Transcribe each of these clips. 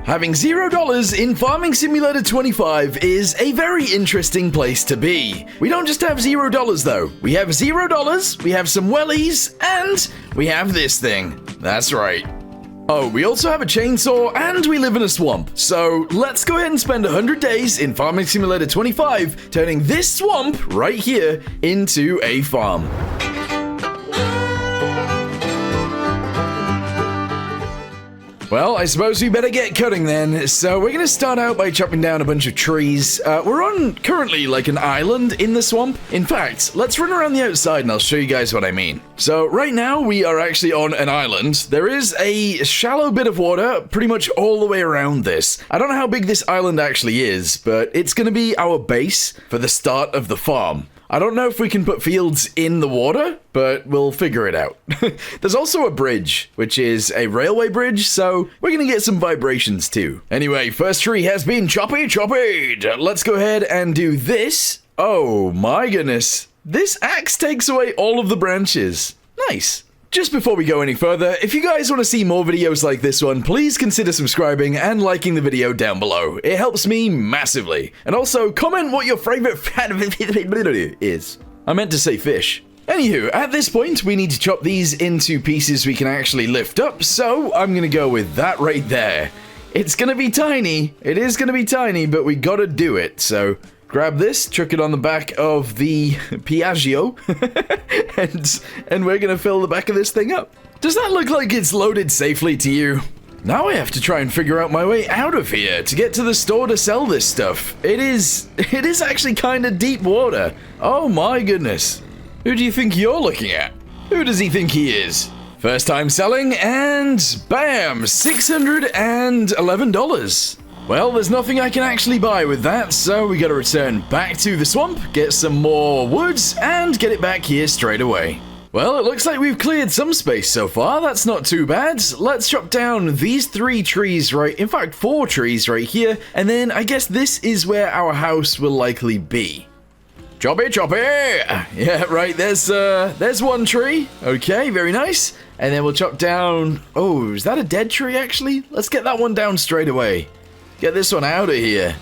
Having $0 in Farming Simulator 25 is a very interesting place to be. We don't just have $0 though. We have $0, we have some wellies, and we have this thing. That's right. Oh, we also have a chainsaw, and we live in a swamp. So let's go ahead and spend 100 days in Farming Simulator 25, turning this swamp right here into a farm. Well, I suppose we better get cutting then. So we're going to start out by chopping down a bunch of trees. We're on currently like an island in the swamp. In fact, let's run around the outside and I'll show you guys what I mean. So right now we are actually on an island. There is a shallow bit of water pretty much all the way around this. I don't know how big this island actually is, but it's going to be our base for the start of the farm. I don't know if we can put fields in the water, but we'll figure it out. There's also a bridge, which is a railway bridge, so we're gonna get some vibrations too. Anyway, first tree has been choppied. Let's go ahead and do this. Oh my goodness. This axe takes away all of the branches. Nice. Just before we go any further, if you guys want to see more videos like this one, please consider subscribing and liking the video down below. It helps me massively. And also, comment what your favorite is. I meant to say fish. Anywho, at this point, we need to chop these into pieces we can actually lift up, so I'm gonna go with that right there. It's gonna be tiny. It is gonna be tiny, but we gotta do it, so grab this, chuck it on the back of the Piaggio, and we're gonna fill the back of this thing up. Does that look like it's loaded safely to you? Now I have to try and figure out my way out of here to get to the store to sell this stuff. It is actually kind of deep water. Oh my goodness. Who do you think you're looking at? Who does he think he is? First time selling, and bam, $611. Well, there's nothing I can actually buy with that, so we gotta return back to the swamp, get some more woods, and get it back here straight away. Well, it looks like we've cleared some space so far. That's not too bad. Let's chop down these 3 trees in fact 4 trees right here, and then I guess this is where our house will likely be. Choppy! Yeah, right, there's one tree. Okay, very nice. And then we'll chop down, oh, is that a dead tree actually? Let's get that one down straight away. Get this one out of here.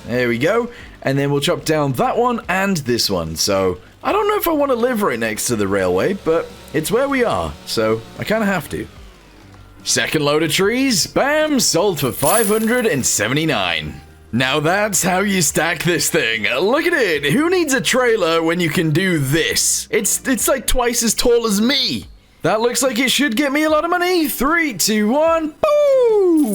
There we go. And then we'll chop down that one and this one. So, I don't know if I want to live right next to the railway, but it's where we are, so I kind of have to. Second load of trees, bam, sold for $579. Now that's how you stack this thing. Look at it. Who needs a trailer when you can do this? It's like twice as tall as me. That looks like it should get me a lot of money. 3, 2, 1, boom!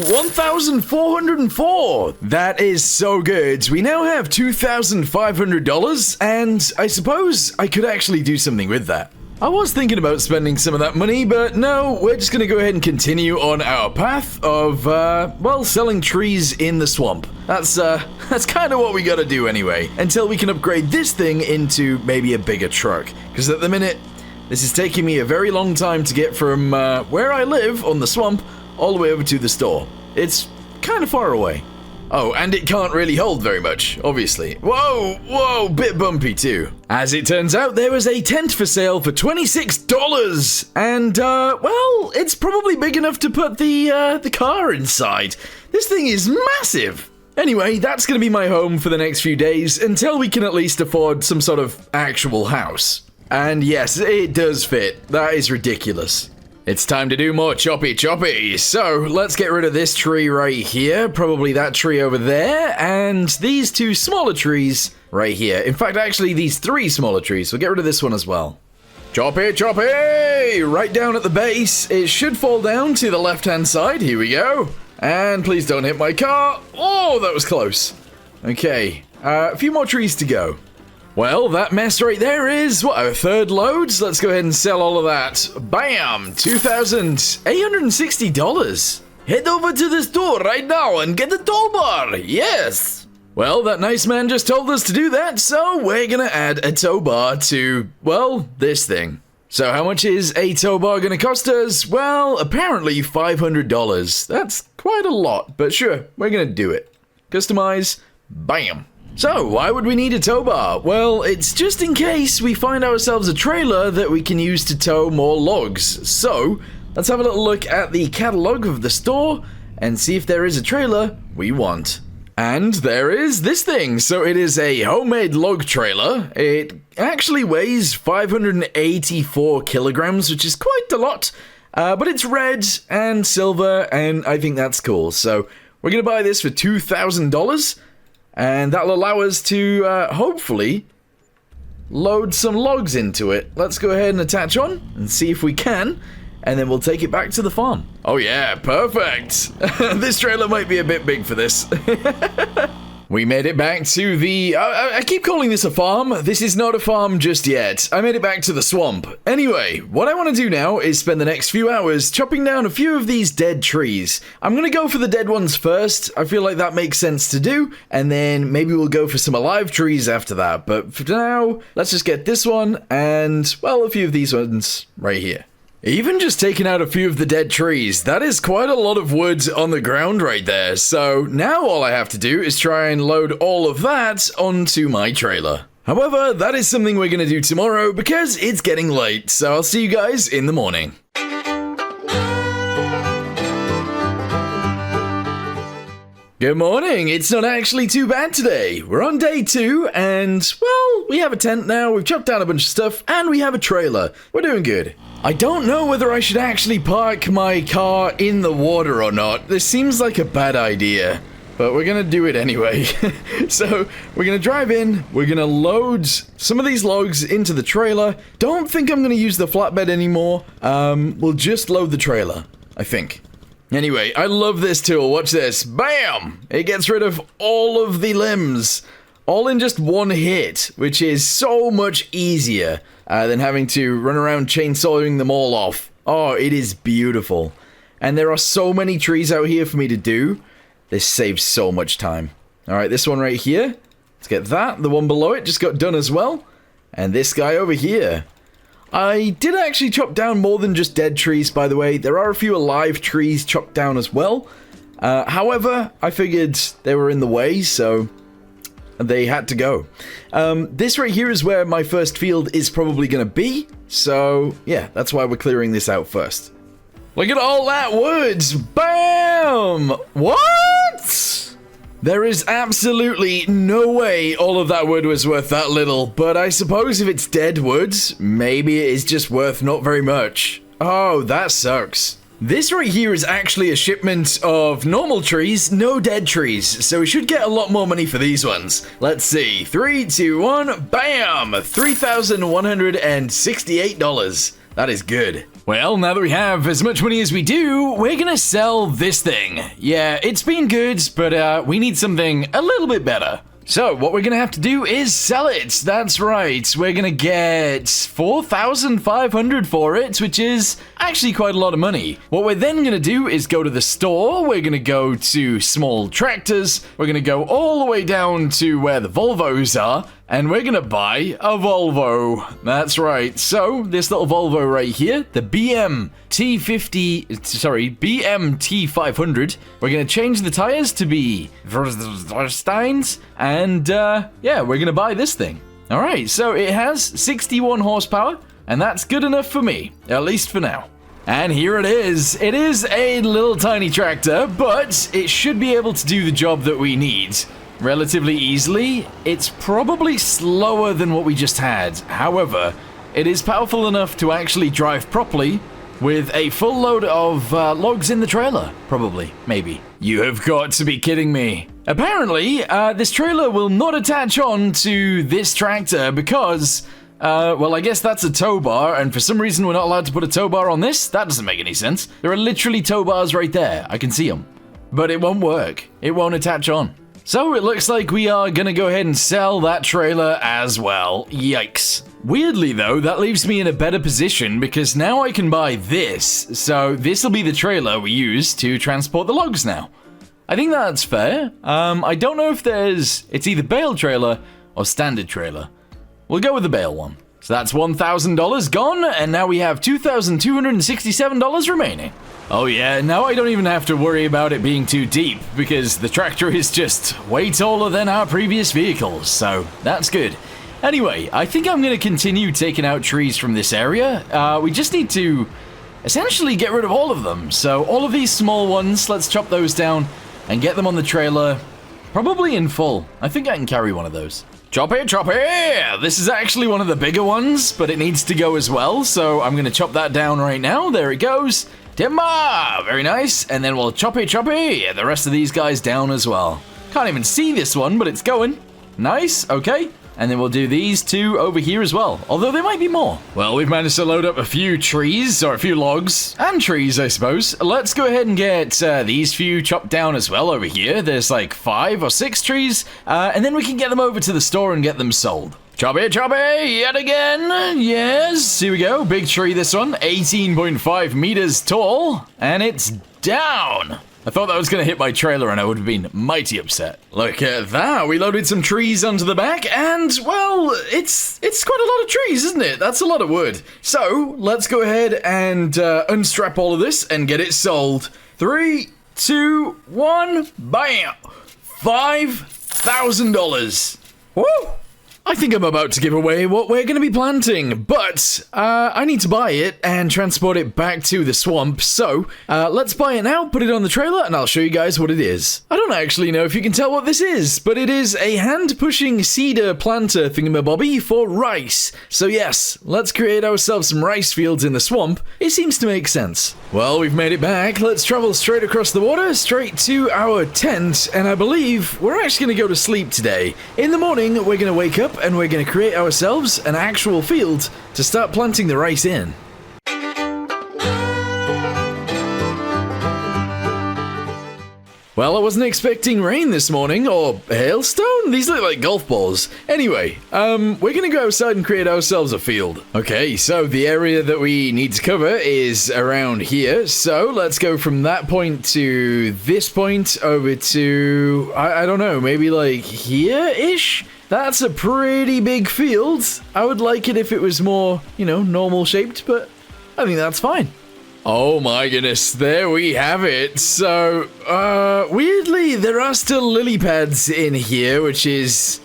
$1,404. That is so good. We now have $2,500, and I suppose I could actually do something with that. I was thinking about spending some of that money, but no, we're just gonna go ahead and continue on our path of, well, selling trees in the swamp. That's kind of what we gotta do anyway, until we can upgrade this thing into maybe a bigger truck. Because at the minute, this is taking me a very long time to get from where I live on the swamp all the way over to the store. It's kind of far away. Oh, and it can't really hold very much, obviously. Whoa, bit bumpy too. As it turns out, there was a tent for sale for $26. And, well, it's probably big enough to put the car inside. This thing is massive. Anyway, that's going to be my home for the next few days until we can at least afford some sort of actual house. And yes, it does fit. That is ridiculous. It's time to do more choppy. So let's get rid of this tree right here, probably that tree over there, and these 2 smaller trees right here. In fact, actually these 3 smaller trees. We'll get rid of this one as well. Choppy! Right down at the base. It should fall down to the left-hand side. Here we go. And please don't hit my car. Oh, that was close. Okay, a few more trees to go. Well, that mess right there is, what, our 3rd load? Let's go ahead and sell all of that. Bam! $2,860. Head over to the store right now and get the tow bar. Yes! Well, that nice man just told us to do that, so we're gonna add a tow bar to, well, this thing. So how much is a tow bar gonna cost us? Well, apparently $500. That's quite a lot, but sure, we're gonna do it. Customize. Bam! So, why would we need a tow bar? Well, it's just in case we find ourselves a trailer that we can use to tow more logs. So, let's have a little look at the catalog of the store, and see if there is a trailer we want. And there is this thing. So it is a homemade log trailer. It actually weighs 584 kilograms, which is quite a lot. But it's red and silver, and I think that's cool. So we're going to buy this for $2,000, and that'll allow us to hopefully load some logs into it. Let's go ahead and attach on and see if we can, and then we'll take it back to the farm. Oh yeah, perfect. This trailer might be a bit big for this. We made it back to the... I keep calling this a farm. This is not a farm just yet. I made it back to the swamp. Anyway, what I want to do now is spend the next few hours chopping down a few of these dead trees. I'm going to go for the dead ones first. I feel like that makes sense to do. And then maybe we'll go for some alive trees after that. But for now, let's just get this one and, well, a few of these ones right here. Even just taking out a few of the dead trees, that is quite a lot of wood on the ground right there. So now all I have to do is try and load all of that onto my trailer. However, that is something we're going to do tomorrow because it's getting late. So I'll see you guys in the morning. Good morning. It's not actually too bad today. We're on day 2 and, well, we have a tent now, we've chopped down a bunch of stuff, and we have a trailer. We're doing good. I don't know whether I should actually park my car in the water or not. This seems like a bad idea, but we're gonna do it anyway. So, we're gonna drive in, we're gonna load some of these logs into the trailer. Don't think I'm gonna use the flatbed anymore. We'll just load the trailer, I think. Anyway, I love this tool. Watch this. Bam! It gets rid of all of the limbs. All in just one hit, which is so much easier than having to run around chainsawing them all off. Oh, it is beautiful. And there are so many trees out here for me to do. This saves so much time. Alright, this one right here. Let's get that. The one below it just got done as well. And this guy over here. I did actually chop down more than just dead trees, by the way. There are a few alive trees chopped down as well. However, I figured they were in the way, so they had to go. This right here is where my first field is probably going to be. So, yeah, that's why we're clearing this out first. Look at all that wood! Bam! What? There is absolutely no way all of that wood was worth that little, but I suppose if it's dead wood, maybe it is just worth not very much. Oh, that sucks. This right here is actually a shipment of normal trees, no dead trees, so we should get a lot more money for these ones. Let's see, 3, 2, 1, bam! $3,168. That is good. Well, now that we have as much money as we do, we're gonna sell this thing. Yeah, it's been good, but we need something a little bit better. So, what we're gonna have to do is sell it. That's right. We're gonna get $4,500 for it, which is actually quite a lot of money. What we're then gonna do is go to the store. We're gonna go to small tractors. We're gonna go all the way down to where the Volvos are. And we're gonna buy a Volvo. That's right. So, this little Volvo right here, the BM T500. We're gonna change the tires to be Versteins, and yeah, we're gonna buy this thing. All right, so it has 61 horsepower, and that's good enough for me, at least for now. And here it is. It is a little tiny tractor, but it should be able to do the job that we need relatively easily. It's probably slower than what we just had. However, it is powerful enough to actually drive properly with a full load of logs in the trailer. Probably. Maybe. You have got to be kidding me. Apparently, this trailer will not attach on to this tractor because, well, I guess that's a tow bar, and for some reason we're not allowed to put a tow bar on this? That doesn't make any sense. There are literally tow bars right there. I can see them. But it won't work. It won't attach on. So it looks like we are gonna go ahead and sell that trailer as well. Yikes. Weirdly though, that leaves me in a better position because now I can buy this. So this will be the trailer we use to transport the logs now. I think that's fair. I don't know if it's either bale trailer or standard trailer. We'll go with the bale one. So that's $1,000 gone, and now we have $2,267 remaining. Oh yeah, now I don't even have to worry about it being too deep, because the tractor is just way taller than our previous vehicles, so that's good. Anyway, I think I'm going to continue taking out trees from this area. We just need to essentially get rid of all of them. So all of these small ones, let's chop those down and get them on the trailer, probably in full. I think I can carry one of those. Chop it, chop it! This is actually one of the bigger ones, but it needs to go as well, so I'm gonna chop that down right now. There it goes. Timber! Very nice. And then we'll chop it, the rest of these guys down as well. Can't even see this one, but it's going. Nice, okay. And then we'll do these two over here as well, although there might be more. Well, we've managed to load up a few trees, or a few logs, and trees, I suppose. Let's go ahead and get these few chopped down as well over here. There's like 5 or 6 trees, and then we can get them over to the store and get them sold. Chop it, yet again. Yes, here we go. Big tree, this one, 18.5 meters tall, and it's down. I thought that was going to hit my trailer and I would have been mighty upset. Look at that. We loaded some trees onto the back and, well, it's quite a lot of trees, isn't it? That's a lot of wood. So, let's go ahead and unstrap all of this and get it sold. 3, 2, 1, bam! $5,000. Woo! I think I'm about to give away what we're going to be planting, but I need to buy it and transport it back to the swamp, so let's buy it now, put it on the trailer, and I'll show you guys what it is. I don't actually know if you can tell what this is, but it is a hand-pushing cedar planter thingamabobby for rice. So yes, let's create ourselves some rice fields in the swamp. It seems to make sense. Well, we've made it back. Let's travel straight across the water, straight to our tent, and I believe we're actually going to go to sleep today. In the morning, we're going to wake up and we're going to create ourselves an actual field to start planting the rice in. Well, I wasn't expecting rain this morning, or hailstone? These look like golf balls. Anyway, we're gonna go outside and create ourselves a field. Okay, so the area that we need to cover is around here, so let's go from that point to this point over to, I don't know, maybe like here-ish? That's a pretty big field. I would like it if it was more, you know, normal shaped, but I think that's fine. Oh my goodness, there we have it. So, weirdly, there are still lily pads in here, which is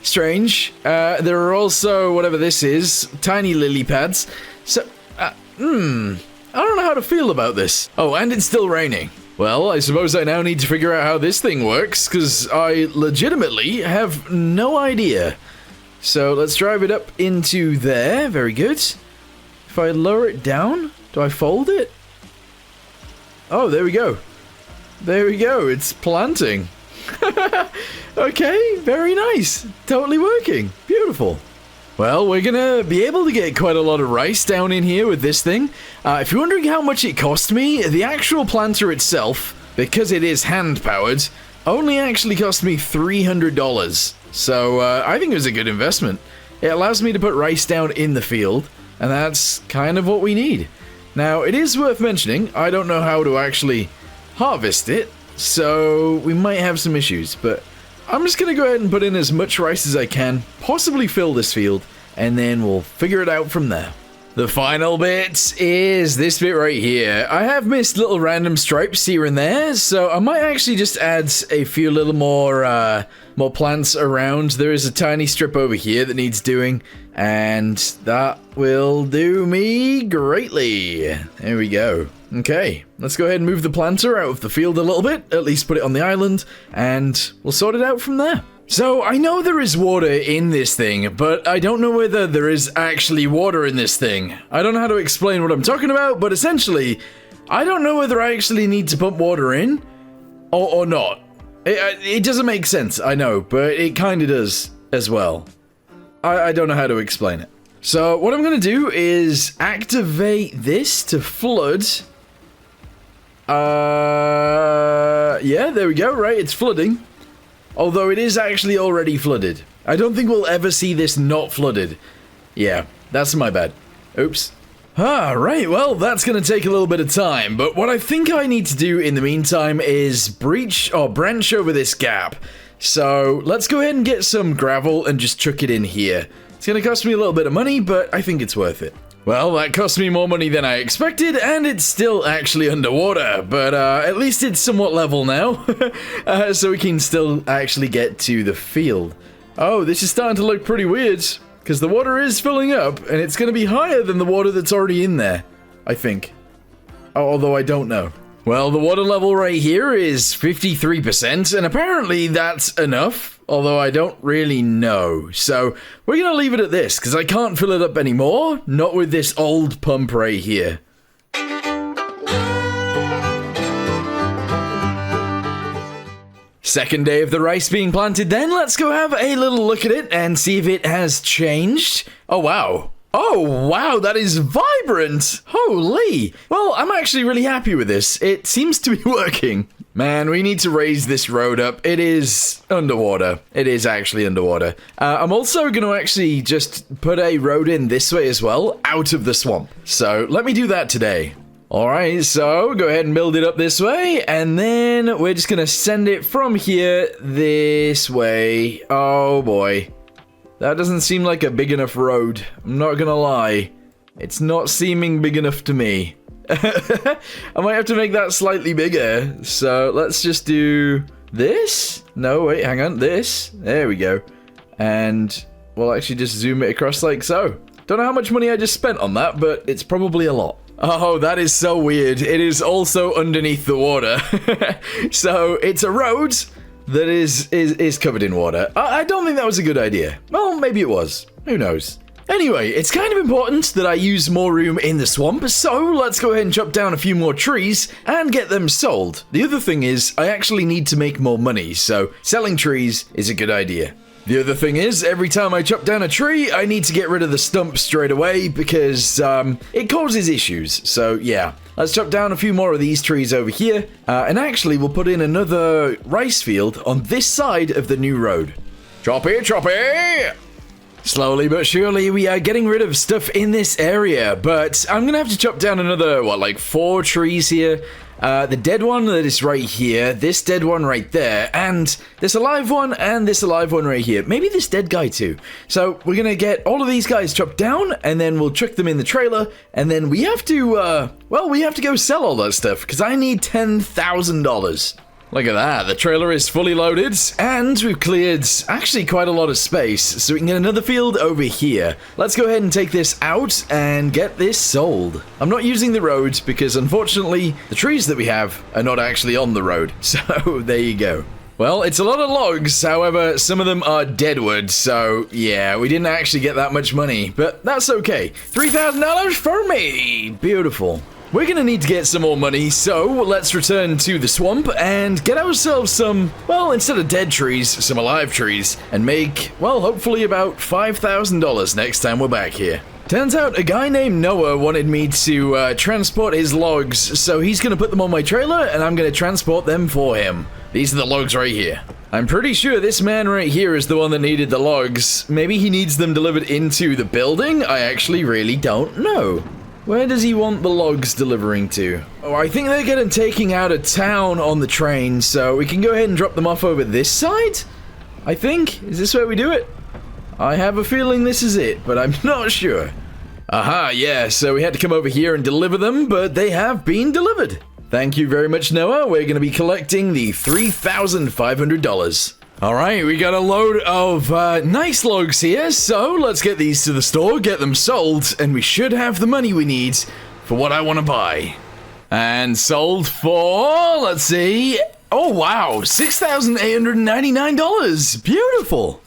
strange. There are also, whatever this is, tiny lily pads. So, I don't know how to feel about this. Oh, and it's still raining. Well, I suppose I now need to figure out how this thing works, because I legitimately have no idea. So, let's drive it up into there. Very good. If I lower it down... do I fold it? Oh, there we go. There we go. It's planting. Okay, very nice. Totally working. Beautiful. Well, we're gonna be able to get quite a lot of rice down in here with this thing. If you're wondering how much it cost me, the actual planter itself, because it is hand-powered, only actually cost me $300. So, I think it was a good investment. It allows me to put rice down in the field, and that's kind of what we need. Now, it is worth mentioning, I don't know how to actually harvest it, so we might have some issues, but I'm just going to go ahead and put in as much rice as I can, possibly fill this field, and then we'll figure it out from there. The final bit is this bit right here. I have missed little random stripes here and there, so I might actually just add a few little more plants around. There is a tiny strip over here that needs doing, and that will do me greatly. There we go. Okay, let's go ahead and move the planter out of the field a little bit, at least put it on the island, and we'll sort it out from there. So, I know there is water in this thing, but I don't know whether there is actually water in this thing. I don't know how to explain what I'm talking about, but essentially, I don't know whether I actually need to pump water in, or not. It doesn't make sense, I know, but it kind of does as well. I don't know how to explain it. So, what I'm going to do is activate this to flood. Yeah, there we go, right, it's flooding. Although it is actually already flooded. I don't think we'll ever see this not flooded. Yeah, that's my bad. Oops. Right, well, that's going to take a little bit of time, but what I think I need to do in the meantime is branch over this gap. So, let's go ahead and get some gravel and just chuck it in here. It's going to cost me a little bit of money, but I think it's worth it. Well, that cost me more money than I expected, and it's still actually underwater, but at least it's somewhat level now, so we can still actually get to the field. Oh, this is starting to look pretty weird, because the water is filling up, and it's going to be higher than the water that's already in there, I think. Although I don't know. Well, the water level right here is 53%, and apparently that's enough, although I don't really know. So we're going to leave it at this, because I can't fill it up anymore, not with this old pump right here. Second day of the rice being planted then, let's go have a little look at it and see if it has changed. Oh, wow. Oh, wow, that is vibrant! Holy! Well, I'm actually really happy with this. It seems to be working. Man, we need to raise this road up. It is underwater. It is actually underwater. I'm also going to actually just put a road in this way as well, out of the swamp. So, let me do that today. Alright, so go ahead and build it up this way, and then we're just going to send it from here this way. Oh, boy. That doesn't seem like a big enough road. I'm not gonna lie. It's not seeming big enough to me. I might have to make that slightly bigger. So let's just do this. No, wait, hang on. This. There we go. And we'll actually just zoom it across like so. Don't know how much money I just spent on that, but it's probably a lot. Oh, that is so weird. It is also underneath the water. So it's a road that is covered in water. I don't think that was a good idea. Well, maybe it was. Who knows? Anyway, it's kind of important that I use more room in the swamp, so let's go ahead and chop down a few more trees and get them sold. The other thing is, I actually need to make more money, so selling trees is a good idea. The other thing is, every time I chop down a tree, I need to get rid of the stump straight away because it causes issues. So yeah, let's chop down a few more of these trees over here. And actually, we'll put in another rice field on this side of the new road. Choppy, choppy! Slowly but surely, we are getting rid of stuff in this area. But I'm going to have to chop down another, like 4 trees here. The dead one that is right here, this dead one right there, and this alive one, and this alive one right here. Maybe this dead guy too. So we're gonna get all of these guys chopped down, and then we'll chuck them in the trailer, and then we have to, we have to go sell all that stuff, because I need $10,000. Look at that, the trailer is fully loaded, and we've cleared actually quite a lot of space, so we can get another field over here. Let's go ahead and take this out and get this sold. I'm not using the road because unfortunately the trees that we have are not actually on the road, so there you go. Well, it's a lot of logs, however, some of them are deadwood, so yeah, we didn't actually get that much money, but that's okay. $3,000 for me! Beautiful. We're gonna need to get some more money, so let's return to the swamp and get ourselves some, well, instead of dead trees, some alive trees, and make, well, hopefully about $5,000 next time we're back here. Turns out a guy named Noah wanted me to transport his logs, so he's gonna put them on my trailer and I'm gonna transport them for him. These are the logs right here. I'm pretty sure this man right here is the one that needed the logs. Maybe he needs them delivered into the building? I actually really don't know. Where does he want the logs delivering to? Oh, I think they're getting taken out of town on the train, so we can go ahead and drop them off over this side? I think. Is this where we do it? I have a feeling this is it, but I'm not sure. Aha, yeah, so we had to come over here and deliver them, but they have been delivered. Thank you very much, Noah. We're going to be collecting the $3,500. Alright, we got a load of nice logs here, so let's get these to the store, get them sold, and we should have the money we need for what I want to buy. And sold for, let's see, oh wow, $6,899. Beautiful.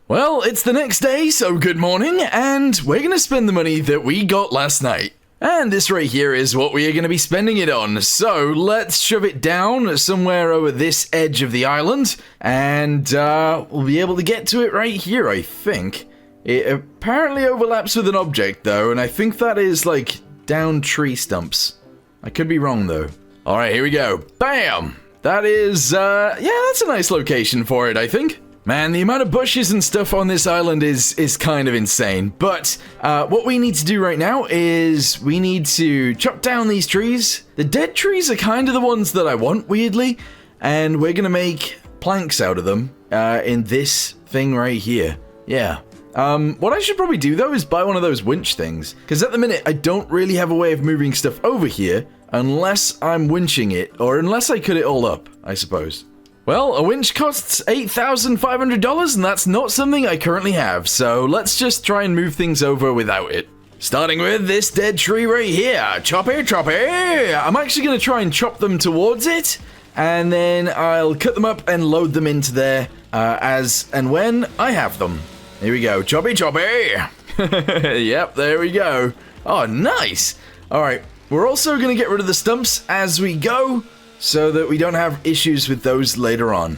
Well, it's the next day, so good morning, and we're going to spend the money that we got last night. And this right here is what we are going to be spending it on. So let's shove it down somewhere over this edge of the island. And we'll be able to get to it right here, I think. It apparently overlaps with an object, though. And I think that is, like, down tree stumps. I could be wrong, though. All right, here we go. Bam! That is, yeah, that's a nice location for it, I think. Man, the amount of bushes and stuff on this island is kind of insane. But what we need to do right now is we need to chop down these trees. The dead trees are kind of the ones that I want, weirdly. And we're going to make planks out of them in this thing right here. Yeah. What I should probably do, though, is buy one of those winch things. Because at the minute, I don't really have a way of moving stuff over here unless I'm winching it. Or unless I cut it all up, I suppose. Well, a winch costs $8,500, and that's not something I currently have, so let's just try and move things over without it. Starting with this dead tree right here. Chopper, chopper! I'm actually going to try and chop them towards it, and then I'll cut them up and load them into there as and when I have them. Here we go. Choppy, choppy! Yep, there we go. Oh, nice! Alright, we're also going to get rid of the stumps as we go, so that we don't have issues with those later on.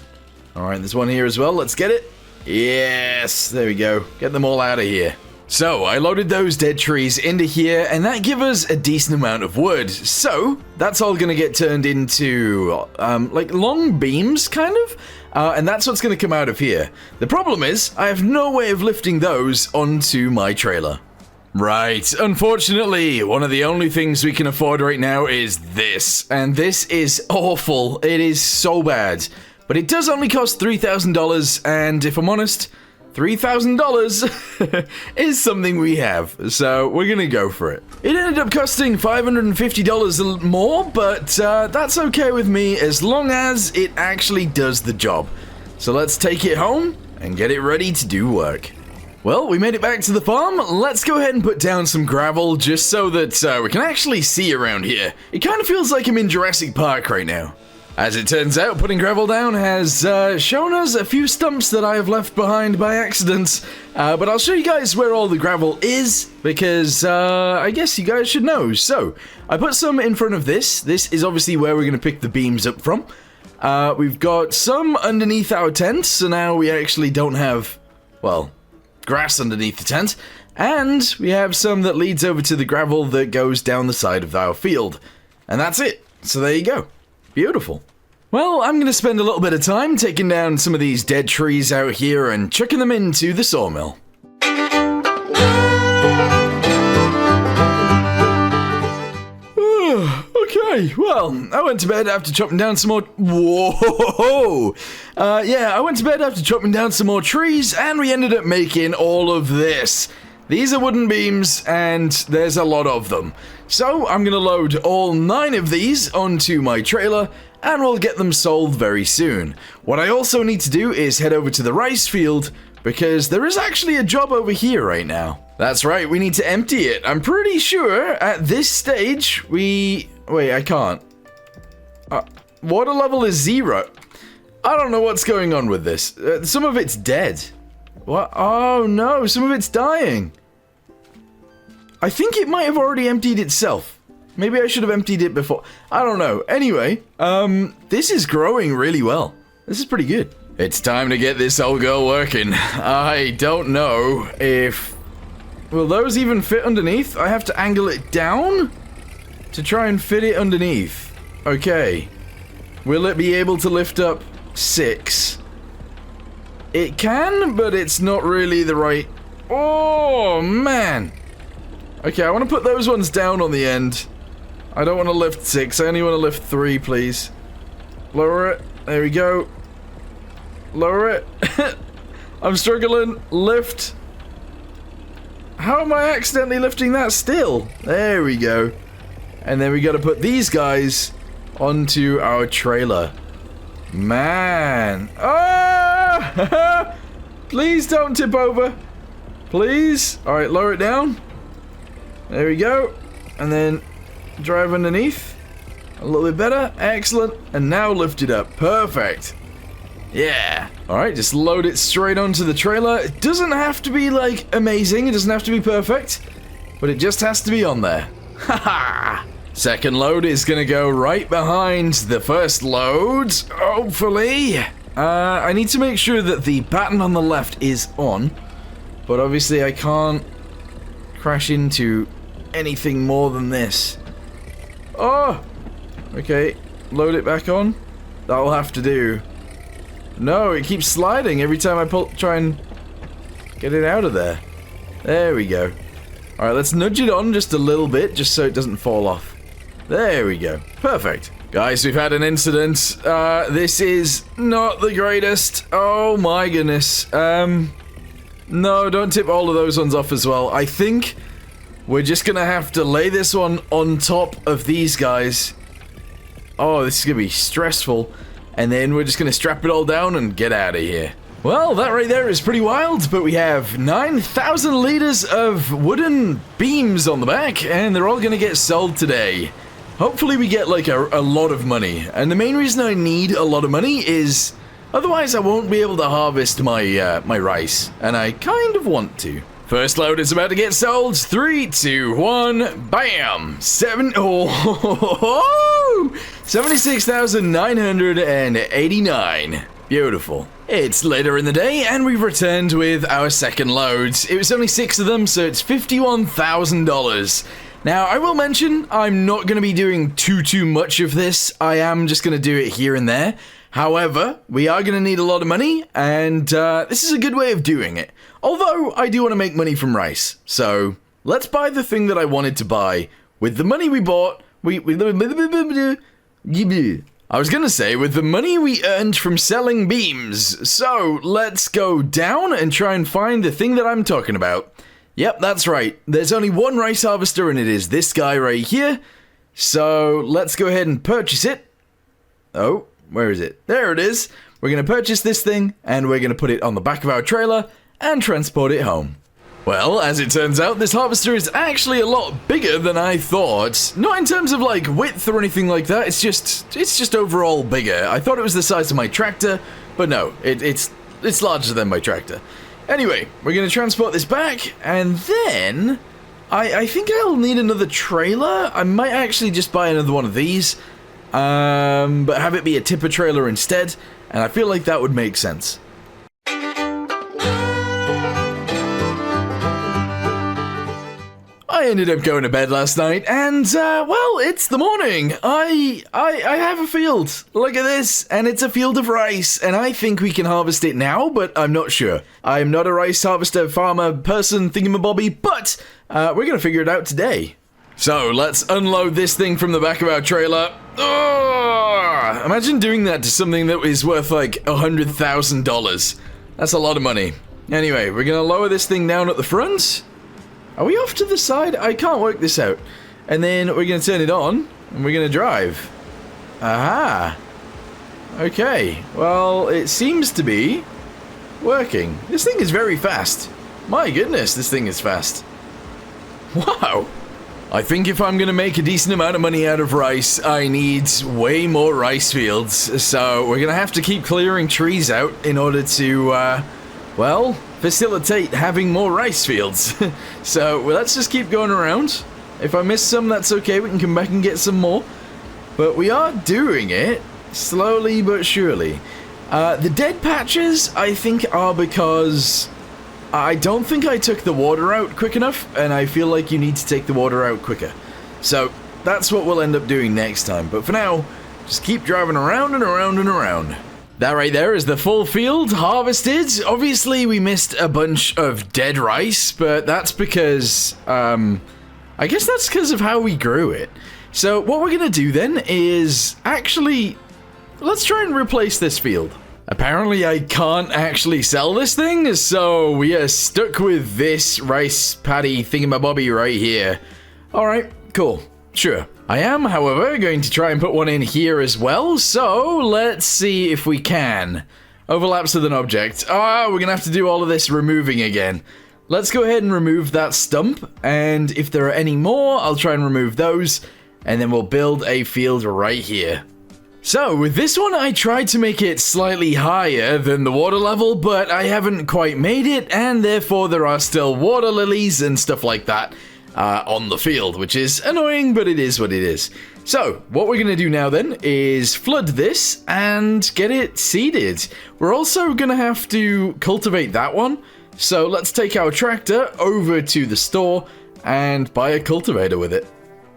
Alright, there's one here as well. Let's get it. Yes, there we go. Get them all out of here. So, I loaded those dead trees into here, and that gives us a decent amount of wood. So, that's all going to get turned into, like, long beams, kind of? And that's what's going to come out of here. The problem is, I have no way of lifting those onto my trailer. Right, unfortunately, one of the only things we can afford right now is this. And this is awful. It is so bad. But it does only cost $3,000, and if I'm honest, $3,000 is something we have, so we're gonna go for it. It ended up costing $550 more, but that's okay with me as long as it actually does the job. So let's take it home and get it ready to do work. Well, we made it back to the farm. Let's go ahead and put down some gravel just so that we can actually see around here. It kind of feels like I'm in Jurassic Park right now. As it turns out, putting gravel down has shown us a few stumps that I have left behind by accident. But I'll show you guys where all the gravel is, because I guess you guys should know. So, I put some in front of this. This is obviously where we're going to pick the beams up from. We've got some underneath our tent, so now we actually don't have, well, grass underneath the tent. And we have some that leads over to the gravel that goes down the side of our field. And that's it. So there you go. Beautiful. Well, I'm going to spend a little bit of time taking down some of these dead trees out here and chucking them into the sawmill. Okay, well, I went to bed after chopping down some more... Whoa! Yeah, I went to bed after chopping down some more trees, and we ended up making all of this. These are wooden beams, and there's a lot of them. So, I'm going to load all 9 of these onto my trailer, and we'll get them sold very soon. What I also need to do is head over to the rice field, because there is actually a job over here right now. That's right, we need to empty it. I'm pretty sure at this stage we... Wait, I can't. Water level is 0. I don't know what's going on with this. Some of it's dead. What? Oh no, some of it's dying. I think it might have already emptied itself. Maybe I should have emptied it before. I don't know. Anyway, this is growing really well. This is pretty good. It's time to get this old girl working. I don't know if... Will those even fit underneath? I have to angle it down to try and fit it underneath. Okay. Will it be able to lift up 6? It can, but it's not really the right... Oh, man. Okay, I want to put those ones down on the end. I don't want to lift 6. I only want to lift 3, please. Lower it. There we go. Lower it. I'm struggling. Lift. How am I accidentally lifting that still? There we go. And then we got to put these guys onto our trailer. Man. Ah! Please don't tip over. Please. Alright, lower it down. There we go. And then drive underneath. A little bit better. Excellent. And now lift it up. Perfect. Yeah. Alright, just load it straight onto the trailer. It doesn't have to be, like, amazing. It doesn't have to be perfect. But it just has to be on there. Haha. Second load is gonna go right behind the first load, hopefully. I need to make sure that the button on the left is on. But obviously I can't crash into anything more than this. Oh! Okay, load it back on. That'll have to do. No, it keeps sliding every time I try and get it out of there. There we go. Alright, let's nudge it on just a little bit, just so it doesn't fall off. There we go. Perfect. Guys, we've had an incident. This is not the greatest. Oh my goodness. No, don't tip all of those ones off as well. I think we're just gonna have to lay this one on top of these guys. Oh, this is gonna be stressful. and then we're just going to strap it all down and get out of here. Well, that right there is pretty wild, but we have 9,000 liters of wooden beams on the back, and they're all going to get sold today. Hopefully we get like a lot of money, and the main reason I need a lot of money is otherwise I won't be able to harvest my my rice, and I kind of want to. First load is about to get sold. 3, 2, 1, bam! 76,989. Beautiful. It's later in the day, and we've returned with our second loads. It was only 6 of them, so it's $51,000. Now, I will mention, I'm not going to be doing too much of this. I am just going to do it here and there. However, we are going to need a lot of money, and this is a good way of doing it. Although, I do want to make money from rice. So, let's buy the thing that I wanted to buy. With the money we bought, I was going to say, with the money we earned from selling beams. So, let's go down and try and find the thing that I'm talking about. Yep, that's right. There's only one rice harvester, and it is this guy right here. So, let's go ahead and purchase it. Oh, where is it? There it is. We're going to purchase this thing, and we're going to put it on the back of our trailer and transport it home. Well, as it turns out, this harvester is actually a lot bigger than I thought. Not in terms of, like, width or anything like that. It's just overall bigger. I thought it was the size of my tractor, but no, it's larger than my tractor. Anyway, we're going to transport this back, and then I think I'll need another trailer. I might actually just buy another one of these, but have it be a tipper trailer instead, and I feel like that would make sense. I ended up going to bed last night, and, well, it's the morning. I have a field. Look at this, and it's a field of rice, and I think we can harvest it now, but I'm not sure. I'm not a rice harvester, farmer, person, thingamabobby, but we're gonna figure it out today. So, let's unload this thing from the back of our trailer. Oh, imagine doing that to something that is worth, like, $100,000. That's a lot of money. Anyway, we're gonna lower this thing down at the front. Are we off to the side? I can't work this out. And then we're going to turn it on, and we're going to drive. Aha. Okay, well, it seems to be working. This thing is very fast. My goodness, this thing is fast. Wow. I think if I'm going to make a decent amount of money out of rice, I need way more rice fields. So we're going to have to keep clearing trees out in order to, well, facilitate having more rice fields. So, well, let's just keep going around. If I miss some, that's okay. We can come back and get some more. But we are doing it slowly but surely. The dead patches, I think, are because I don't think I took the water out quick enough, and I feel like you need to take the water out quicker. So, that's what we'll end up doing next time. But for now, just keep driving around and around and around. That right there is the full field harvested. Obviously, we missed a bunch of dead rice, but that's because, I guess that's because of how we grew it. So what we're going to do then is actually, let's try and replace this field. Apparently, I can't actually sell this thing, so we are stuck with this rice paddy thingamabobby right here. All right, cool, sure. I am, however, going to try and put one in here as well, so let's see if we can. Overlaps with an object. Ah, we're gonna have to do all of this removing again. Let's go ahead and remove that stump, and if there are any more, I'll try and remove those, and then we'll build a field right here. So, with this one, I tried to make it slightly higher than the water level, but I haven't quite made it, and therefore there are still water lilies and stuff like that on the field, which is annoying, but it is what it is. So, what we're going to do now then is flood this and get it seeded. We're also going to have to cultivate that one, so let's take our tractor over to the store and buy a cultivator with it.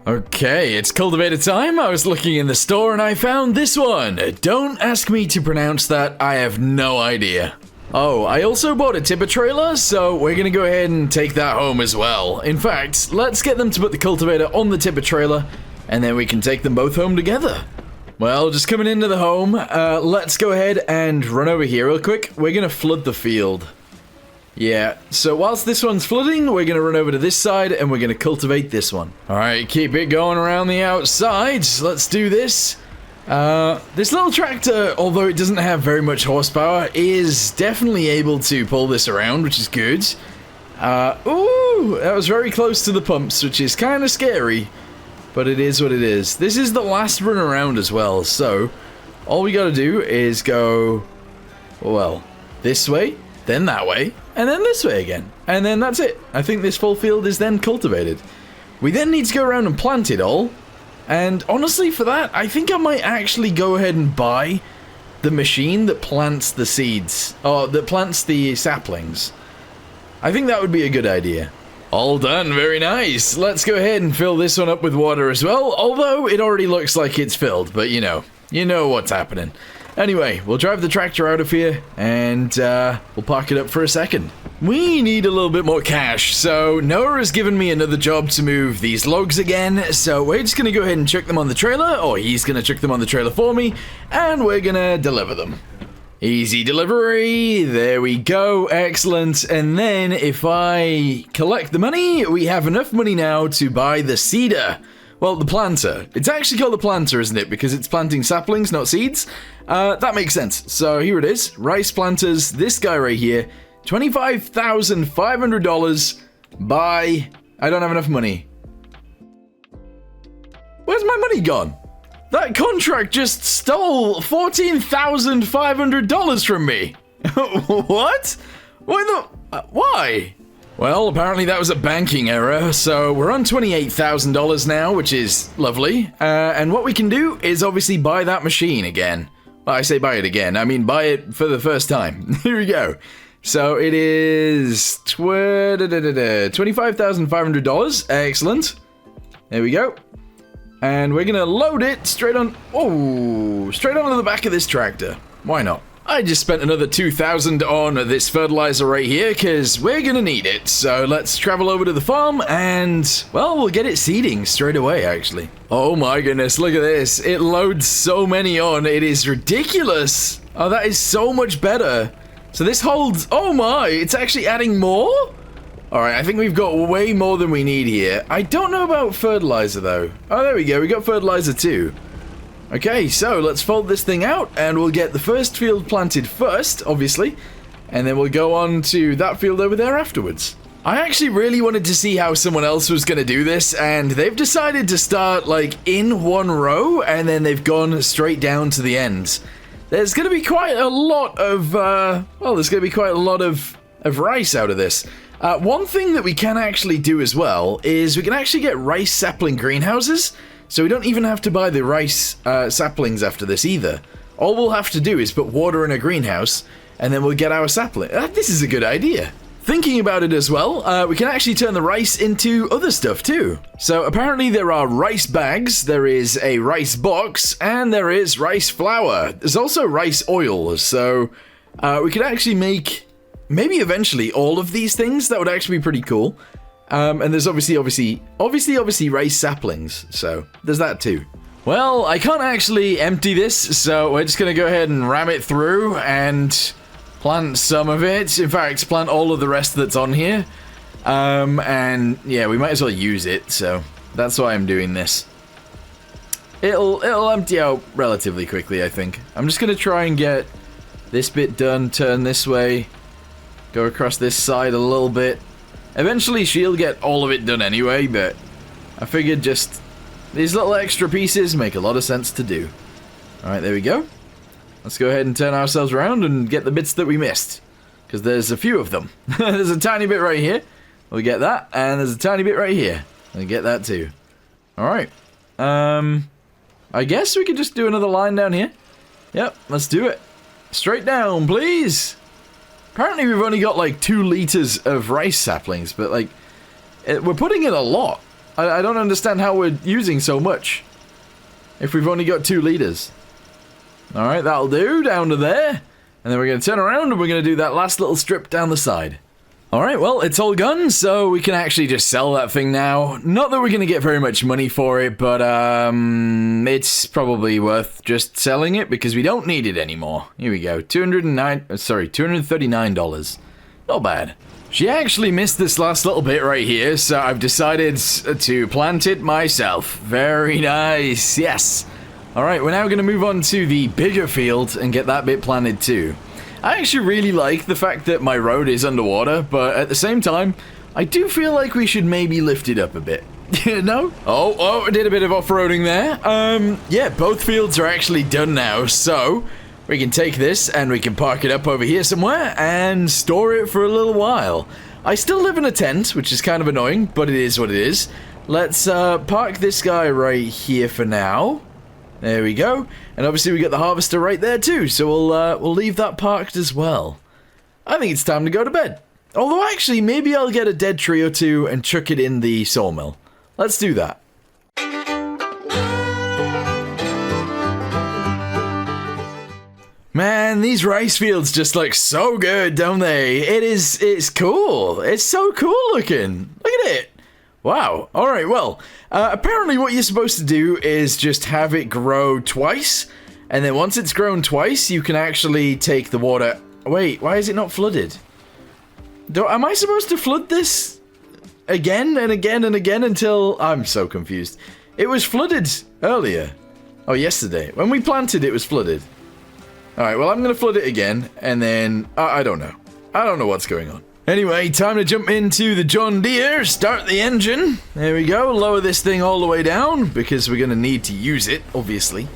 Okay, it's cultivator time. I was looking in the store and I found this one. Don't ask me to pronounce that, I have no idea. Oh, I also bought a tipper trailer, so we're gonna go ahead and take that home as well. In fact, let's get them to put the cultivator on the tipper trailer, and then we can take them both home together. Well, just coming into the home, let's go ahead and run over here real quick. We're gonna flood the field. Yeah, so whilst this one's flooding, we're gonna run over to this side, and we're gonna cultivate this one. Alright, keep it going around the outside. Let's do this. This little tractor, although it doesn't have very much horsepower, is definitely able to pull this around, which is good. Ooh, that was very close to the pumps, which is kind of scary, but it is what it is. This is the last run around as well, so all we gotta do is go, well, this way, then that way, and then this way again. And then that's it. I think this full field is then cultivated. We then need to go around and plant it all. And honestly, for that, I think I might actually go ahead and buy the machine that plants the seeds, or that plants the saplings. I think that would be a good idea. All done, very nice. Let's go ahead and fill this one up with water as well, although it already looks like it's filled, but you know what's happening. Anyway, we'll drive the tractor out of here, and we'll park it up for a second. We need a little bit more cash, so Noah has given me another job to move these logs again, so we're just going to go ahead and chuck them on the trailer, or he's going to chuck them on the trailer for me, and we're going to deliver them. Easy delivery, there we go, excellent. And then if I collect the money, we have enough money now to buy the seeder. Well, the planter. It's actually called the planter, isn't it? Because it's planting saplings, not seeds. That makes sense. So here it is. Rice planters. This guy right here. $25,500. Buy. I don't have enough money. Where's my money gone? That contract just stole $14,500 from me. What? Why? Well, apparently that was a banking error, so we're on $28,000 now, which is lovely. And what we can do is obviously buy that machine again. Well, I say buy it again, I mean buy it for the first time. Here we go. So it is $25,500. Excellent. There we go. And we're gonna load it straight on. Oh, straight onto the back of this tractor. Why not? I just spent another $2,000 on this fertilizer right here because we're gonna need it. So let's travel over to the farm and, well, we'll get it seeding straight away, actually. Oh my goodness, look at this. It loads so many on. It is ridiculous. Oh, that is so much better. So this holds, oh my, it's actually adding more? All right, I think we've got way more than we need here. I don't know about fertilizer though. Oh, there we go, we got fertilizer too. Okay, so let's fold this thing out and we'll get the first field planted first, obviously, and then we'll go on to that field over there afterwards. I actually really wanted to see how someone else was going to do this, and they've decided to start like in one row and then they've gone straight down to the ends. There's going to be quite a lot of, rice out of this. One thing that we can actually do as well is we can actually get rice sapling greenhouses, so we don't even have to buy the rice saplings after this either. All we'll have to do is put water in a greenhouse, and then we'll get our sapling. This is a good idea. Thinking about it as well, we can actually turn the rice into other stuff too. So apparently there are rice bags, there is a rice box, and there is rice flour. There's also rice oil, so we could actually make maybe eventually all of these things. That would actually be pretty cool. And there's obviously rice saplings, so there's that too. Well, I can't actually empty this, so we're just gonna go ahead and ram it through and plant some of it. In fact, plant all of the rest that's on here. And yeah, we might as well use it, so that's why I'm doing this. It'll empty out relatively quickly, I think. I'm just gonna try and get this bit done, turn this way, go across this side a little bit. Eventually she'll get all of it done anyway, but I figured just these little extra pieces make a lot of sense to do. Alright, there we go. Let's go ahead and turn ourselves around and get the bits that we missed, because there's a few of them. There's a tiny bit right here. We'll get that, and there's a tiny bit right here. We'll get that too. Alright. I guess we could just do another line down here. Yep, let's do it. Straight down, please. Apparently we've only got like 2 liters of rice saplings, but like, we're putting in a lot. I don't understand how we're using so much if we've only got 2 liters. Alright, that'll do, down to there. And then we're going to turn around and we're going to do that last little strip down the side. Alright, well, it's all gone, so we can actually just sell that thing now. Not that we're going to get very much money for it, but it's probably worth just selling it because we don't need it anymore. Here we go, $239. Not bad. She actually missed this last little bit right here, so I've decided to plant it myself. Very nice, yes. Alright, we're now going to move on to the bigger field and get that bit planted too. I actually really like the fact that my road is underwater, but at the same time, I do feel like we should maybe lift it up a bit. You know? Oh, I did a bit of off-roading there. Yeah, both fields are actually done now, so we can take this and we can park it up over here somewhere and store it for a little while. I still live in a tent, which is kind of annoying, but it is what it is. Let's park this guy right here for now. There we go. And obviously we got the harvester right there too, so we'll leave that parked as well. I think it's time to go to bed. Although actually, maybe I'll get a dead tree or two and chuck it in the sawmill. Let's do that. Man, these rice fields just look so good, don't they? It's cool. It's so cool looking. Look at it. Wow. Alright, well, apparently what you're supposed to do is just have it grow twice, and then once it's grown twice, you can actually take the water... Wait, why is it not flooded? Am I supposed to flood this again and again and again until... I'm so confused. It was flooded earlier. Oh, yesterday. When we planted, it was flooded. Alright, well, I'm going to flood it again, and then... I don't know. I don't know what's going on. Anyway, time to jump into the John Deere, start the engine. There we go, lower this thing all the way down, because we're going to need to use it, obviously.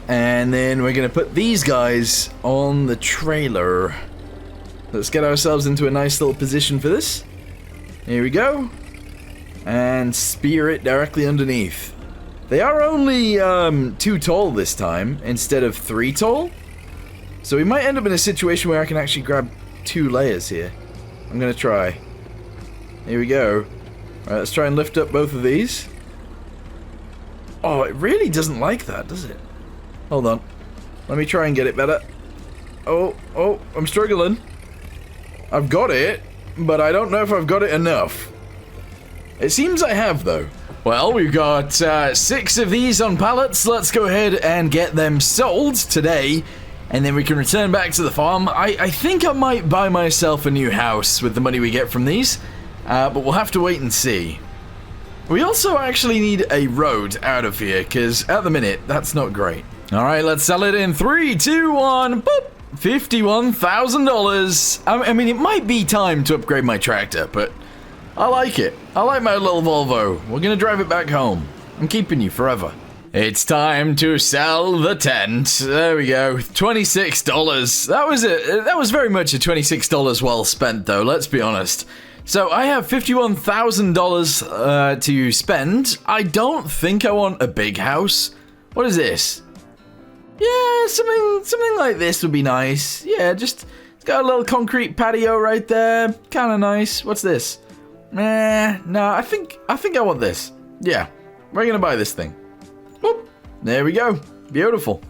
And then we're going to put these guys on the trailer. Let's get ourselves into a nice little position for this. Here we go. And spear it directly underneath. They are only 2 tall this time, instead of 3 tall. So we might end up in a situation where I can actually grab 2 layers here. I'm gonna try. Here we go. Alright, let's try and lift up both of these. Oh, it really doesn't like that, does it? Hold on. Let me try and get it better. Oh, I'm struggling. I've got it, but I don't know if I've got it enough. It seems I have, though. Well, we've got 6 of these on pallets. Let's go ahead and get them sold today. And then we can return back to the farm. I think I might buy myself a new house with the money we get from these. But we'll have to wait and see. We also actually need a road out of here, because at the minute, that's not great. Alright, let's sell it in 3, 2, 1, boop! $51,000. I mean, it might be time to upgrade my tractor, but I like it. I like my little Volvo. We're gonna drive it back home. I'm keeping you forever. It's time to sell the tent. There we go. $26. That was very much a $26 well spent, though, let's be honest. So I have $51,000 to spend. I don't think I want a big house. What is this? Yeah, something like this would be nice. Yeah, just it's got a little concrete patio right there. Kind of nice. What's this? No, I think I want this. Yeah, we're gonna buy this thing. Boop. There we go. Beautiful.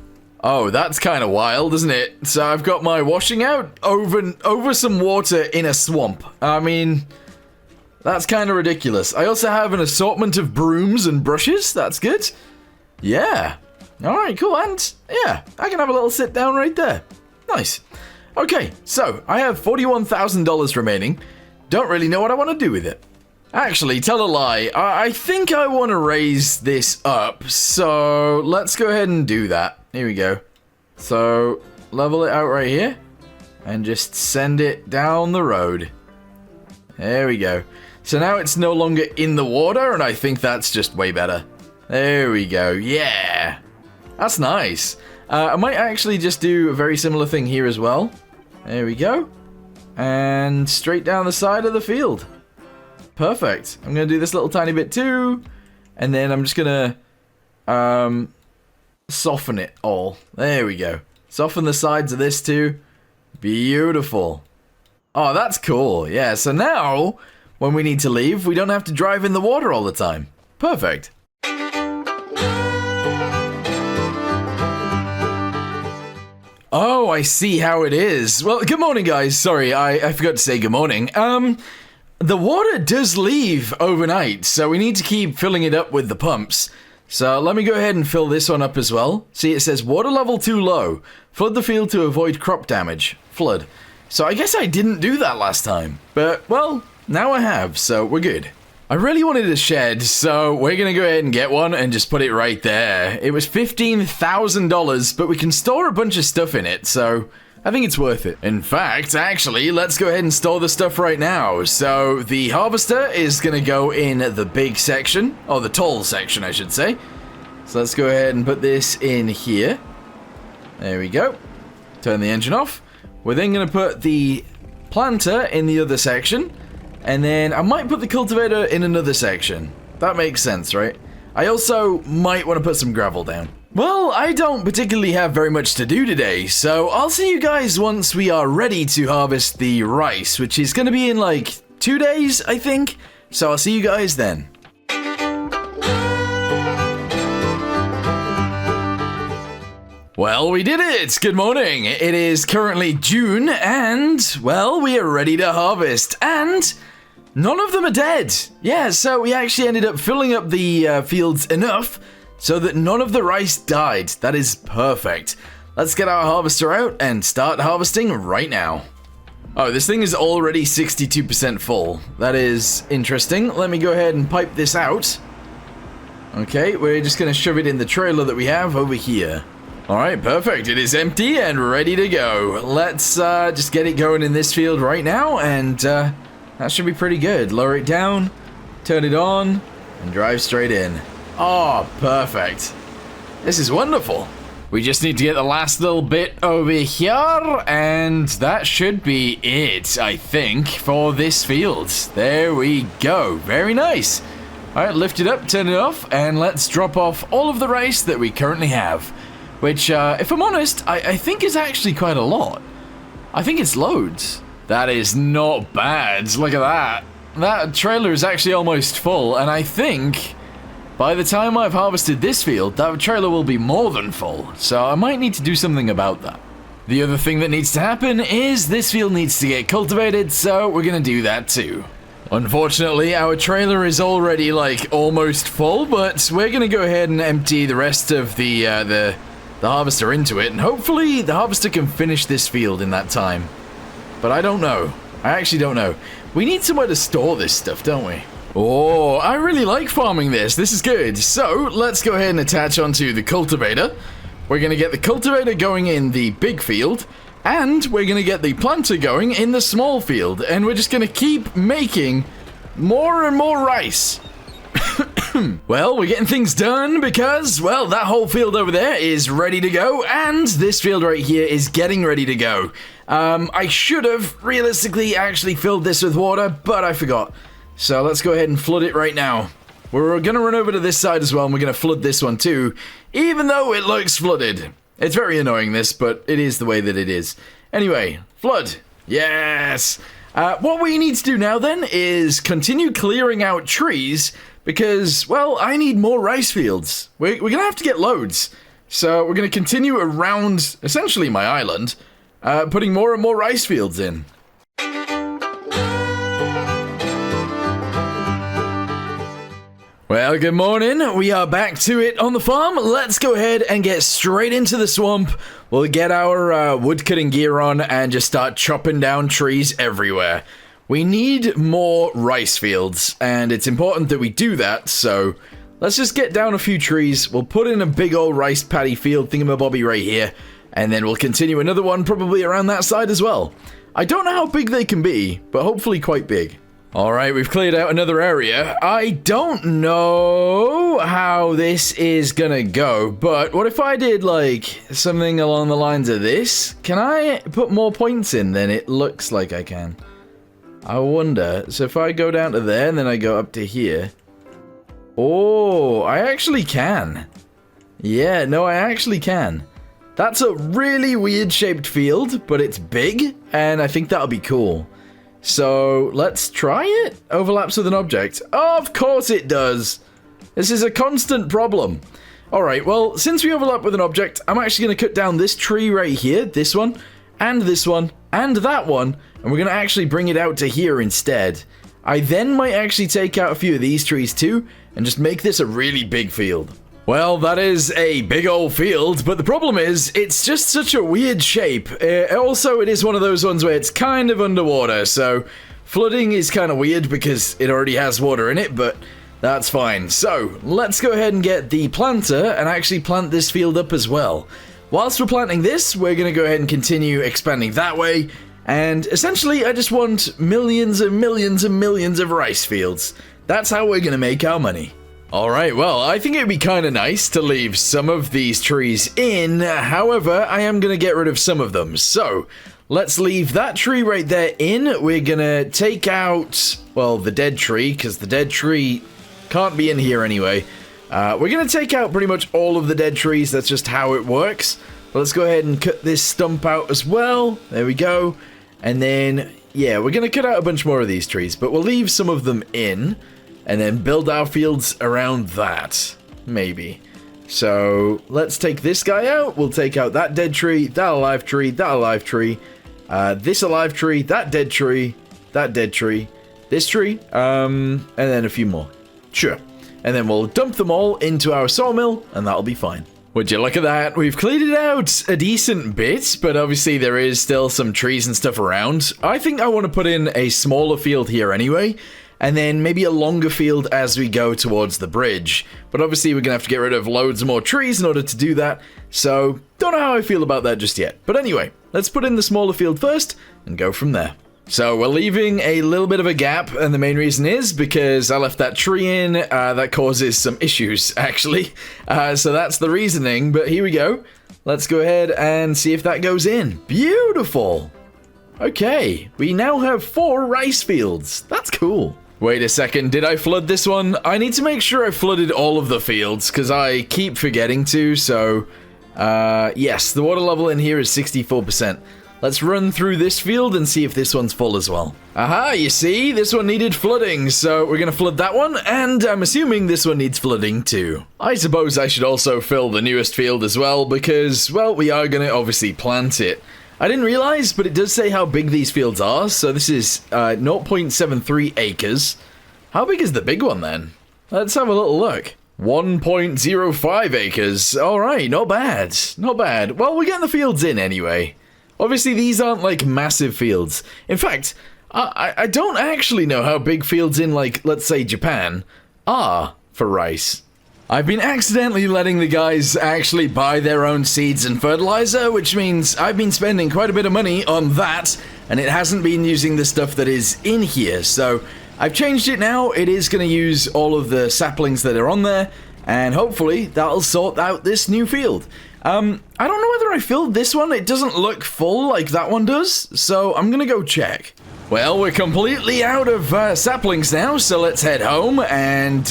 Oh, that's kind of wild, isn't it? So I've got my washing out over some water in a swamp. I mean, that's kind of ridiculous. I also have an assortment of brooms and brushes. That's good. Yeah. All right, cool. And yeah, I can have a little sit down right there. Nice. Okay, so I have $41,000 remaining. Don't really know what I want to do with it. Actually, tell a lie. I think I want to raise this up, so let's go ahead and do that. Here we go. So, level it out right here, and just send it down the road. There we go. So now it's no longer in the water, and I think that's just way better. There we go. Yeah. That's nice. I might actually just do a very similar thing here as well. There we go. And straight down the side of the field. Perfect. I'm going to do this little tiny bit too. And then I'm just going to soften it all. There we go. Soften the sides of this too. Beautiful. Oh, that's cool. Yeah, so now when we need to leave, we don't have to drive in the water all the time. Perfect. Oh, I see how it is. Well, good morning, guys. Sorry, I forgot to say good morning. The water does leave overnight, so we need to keep filling it up with the pumps. So let me go ahead and fill this one up as well. See, it says water level too low. Flood the field to avoid crop damage. Flood. So I guess I didn't do that last time. But, well, now I have, so we're good. I really wanted a shed, so we're gonna go ahead and get one and just put it right there. It was $15,000, but we can store a bunch of stuff in it, so I think it's worth it. In fact, actually, let's go ahead and store the stuff right now. So the harvester is gonna go in the big section, or the tall section, I should say. So let's go ahead and put this in here. There we go. Turn the engine off. We're then gonna put the planter in the other section. And then I might put the cultivator in another section. That makes sense, right? I also might want to put some gravel down. Well, I don't particularly have very much to do today, so I'll see you guys once we are ready to harvest the rice, which is going to be in like 2 days, I think. So I'll see you guys then. Well, we did it! Good morning! It is currently June, and, well, we are ready to harvest, and none of them are dead! Yeah, so we actually ended up filling up the fields enough so that none of the rice died. That is perfect. Let's get our harvester out and start harvesting right now. Oh, this thing is already 62% full. That is interesting. Let me go ahead and pipe this out. Okay, we're just going to shove it in the trailer that we have over here. Alright, perfect. It is empty and ready to go. Let's just get it going in this field right now, and that should be pretty good. Lower it down, turn it on, and drive straight in. Oh, perfect. This is wonderful. We just need to get the last little bit over here, and that should be it, I think, for this field. There we go. Very nice. Alright, lift it up, turn it off, and let's drop off all of the rice that we currently have. Which, if I'm honest, I think is actually quite a lot. I think it's loads. That is not bad. Look at that. That trailer is actually almost full, and I think by the time I've harvested this field, that trailer will be more than full. So I might need to do something about that. The other thing that needs to happen is this field needs to get cultivated, so we're gonna do that too. Unfortunately, our trailer is already like almost full, but we're gonna go ahead and empty the rest of the harvester into it, and hopefully the harvester can finish this field in that time. But I don't know. I actually don't know. We need somewhere to store this stuff, don't we? Oh, I really like farming this. This is good. So, let's go ahead and attach onto the cultivator. We're going to get the cultivator going in the big field, and we're going to get the planter going in the small field, and we're just going to keep making more and more rice. Well, we're getting things done because, well, that whole field over there is ready to go, and this field right here is getting ready to go. I should have realistically actually filled this with water, but I forgot. So let's go ahead and flood it right now. We're going to run over to this side as well, and we're going to flood this one too, even though it looks flooded. It's very annoying, this, but it is the way that it is. Anyway, flood. Yes! What we need to do now, then, is continue clearing out trees, because, well, I need more rice fields. We're going to have to get loads. So we're going to continue around, essentially, my island, putting more and more rice fields in. Well, good morning. We are back to it on the farm. Let's go ahead and get straight into the swamp. We'll get our woodcutting gear on and just start chopping down trees everywhere. We need more rice fields, and it's important that we do that, so let's just get down a few trees. We'll put in a big old rice paddy field thingamabobby right here, and then we'll continue another one probably around that side as well. I don't know how big they can be, but hopefully quite big. Alright, we've cleared out another area. I don't know how this is gonna go, but what if I did, like, something along the lines of this? Can I put more points in than it looks like I can? I wonder. So if I go down to there, and then I go up to here. Oh, I actually can. Yeah, no, I actually can. That's a really weird-shaped field, but it's big, and I think that'll be cool. So, let's try it. Overlaps with an object. Of course it does. This is a constant problem. Alright, well, since we overlap with an object, I'm actually going to cut down this tree right here, this one, and that one, and we're going to actually bring it out to here instead. I then might actually take out a few of these trees too, and just make this a really big field. Well, that is a big old field, but the problem is, it's just such a weird shape. Also, it is one of those ones where it's kind of underwater, so Flooding is kind of weird because it already has water in it, but that's fine. So, let's go ahead and get the planter and actually plant this field up as well. Whilst we're planting this, we're going to go ahead and continue expanding that way. And essentially, I just want millions and millions and millions of rice fields. That's how we're going to make our money. Alright, well, I think it'd be kind of nice to leave some of these trees in. However, I am going to get rid of some of them. So, let's leave that tree right there in. We're going to take out, well, the dead tree, because the dead tree can't be in here anyway. We're going to take out pretty much all of the dead trees. That's just how it works. But let's go ahead and cut this stump out as well. There we go. And then, yeah, we're going to cut out a bunch more of these trees, but we'll leave some of them in. And then build our fields around that. Maybe. So, let's take this guy out. We'll take out that dead tree, that alive tree, that alive tree, this alive tree, that dead tree, that dead tree, this tree, and then a few more. Sure. And then we'll dump them all into our sawmill, and that'll be fine. Would you look at that? We've cleared it out a decent bit, but obviously there is still some trees and stuff around. I think I want to put in a smaller field here anyway. And then maybe a longer field as we go towards the bridge. But obviously we're going to have to get rid of loads more trees in order to do that. So, don't know how I feel about that just yet. But anyway, let's put in the smaller field first and go from there. So, we're leaving a little bit of a gap, and the main reason is because I left that tree in. That causes some issues, actually. So that's the reasoning, but here we go. Let's go ahead and see if that goes in. Beautiful! Okay, we now have 4 rice fields. That's cool. Wait a second, did I flood this one? I need to make sure I flooded all of the fields, because I keep forgetting to, so... yes, the water level in here is 64%. Let's run through this field and see if this one's full as well. Aha, you see? This one needed flooding, so we're gonna flood that one, and I'm assuming this one needs flooding too. I suppose I should also fill the newest field as well, because, well, we are gonna obviously plant it. I didn't realize, but it does say how big these fields are. So this is 0.73 acres. How big is the big one then? Let's have a little look. 1.05 acres. Alright, not bad. Not bad. Well, we're getting the fields in anyway. Obviously, these aren't like massive fields. In fact, I don't actually know how big fields in, like, let's say Japan are for rice. I've been accidentally letting the guys actually buy their own seeds and fertilizer, which means I've been spending quite a bit of money on that, and it hasn't been using the stuff that is in here. So I've changed it now. It is going to use all of the saplings that are on there, and hopefully that'll sort out this new field. I don't know whether I filled this one. It doesn't look full like that one does, so I'm going to go check. Well, we're completely out of saplings now, so let's head home and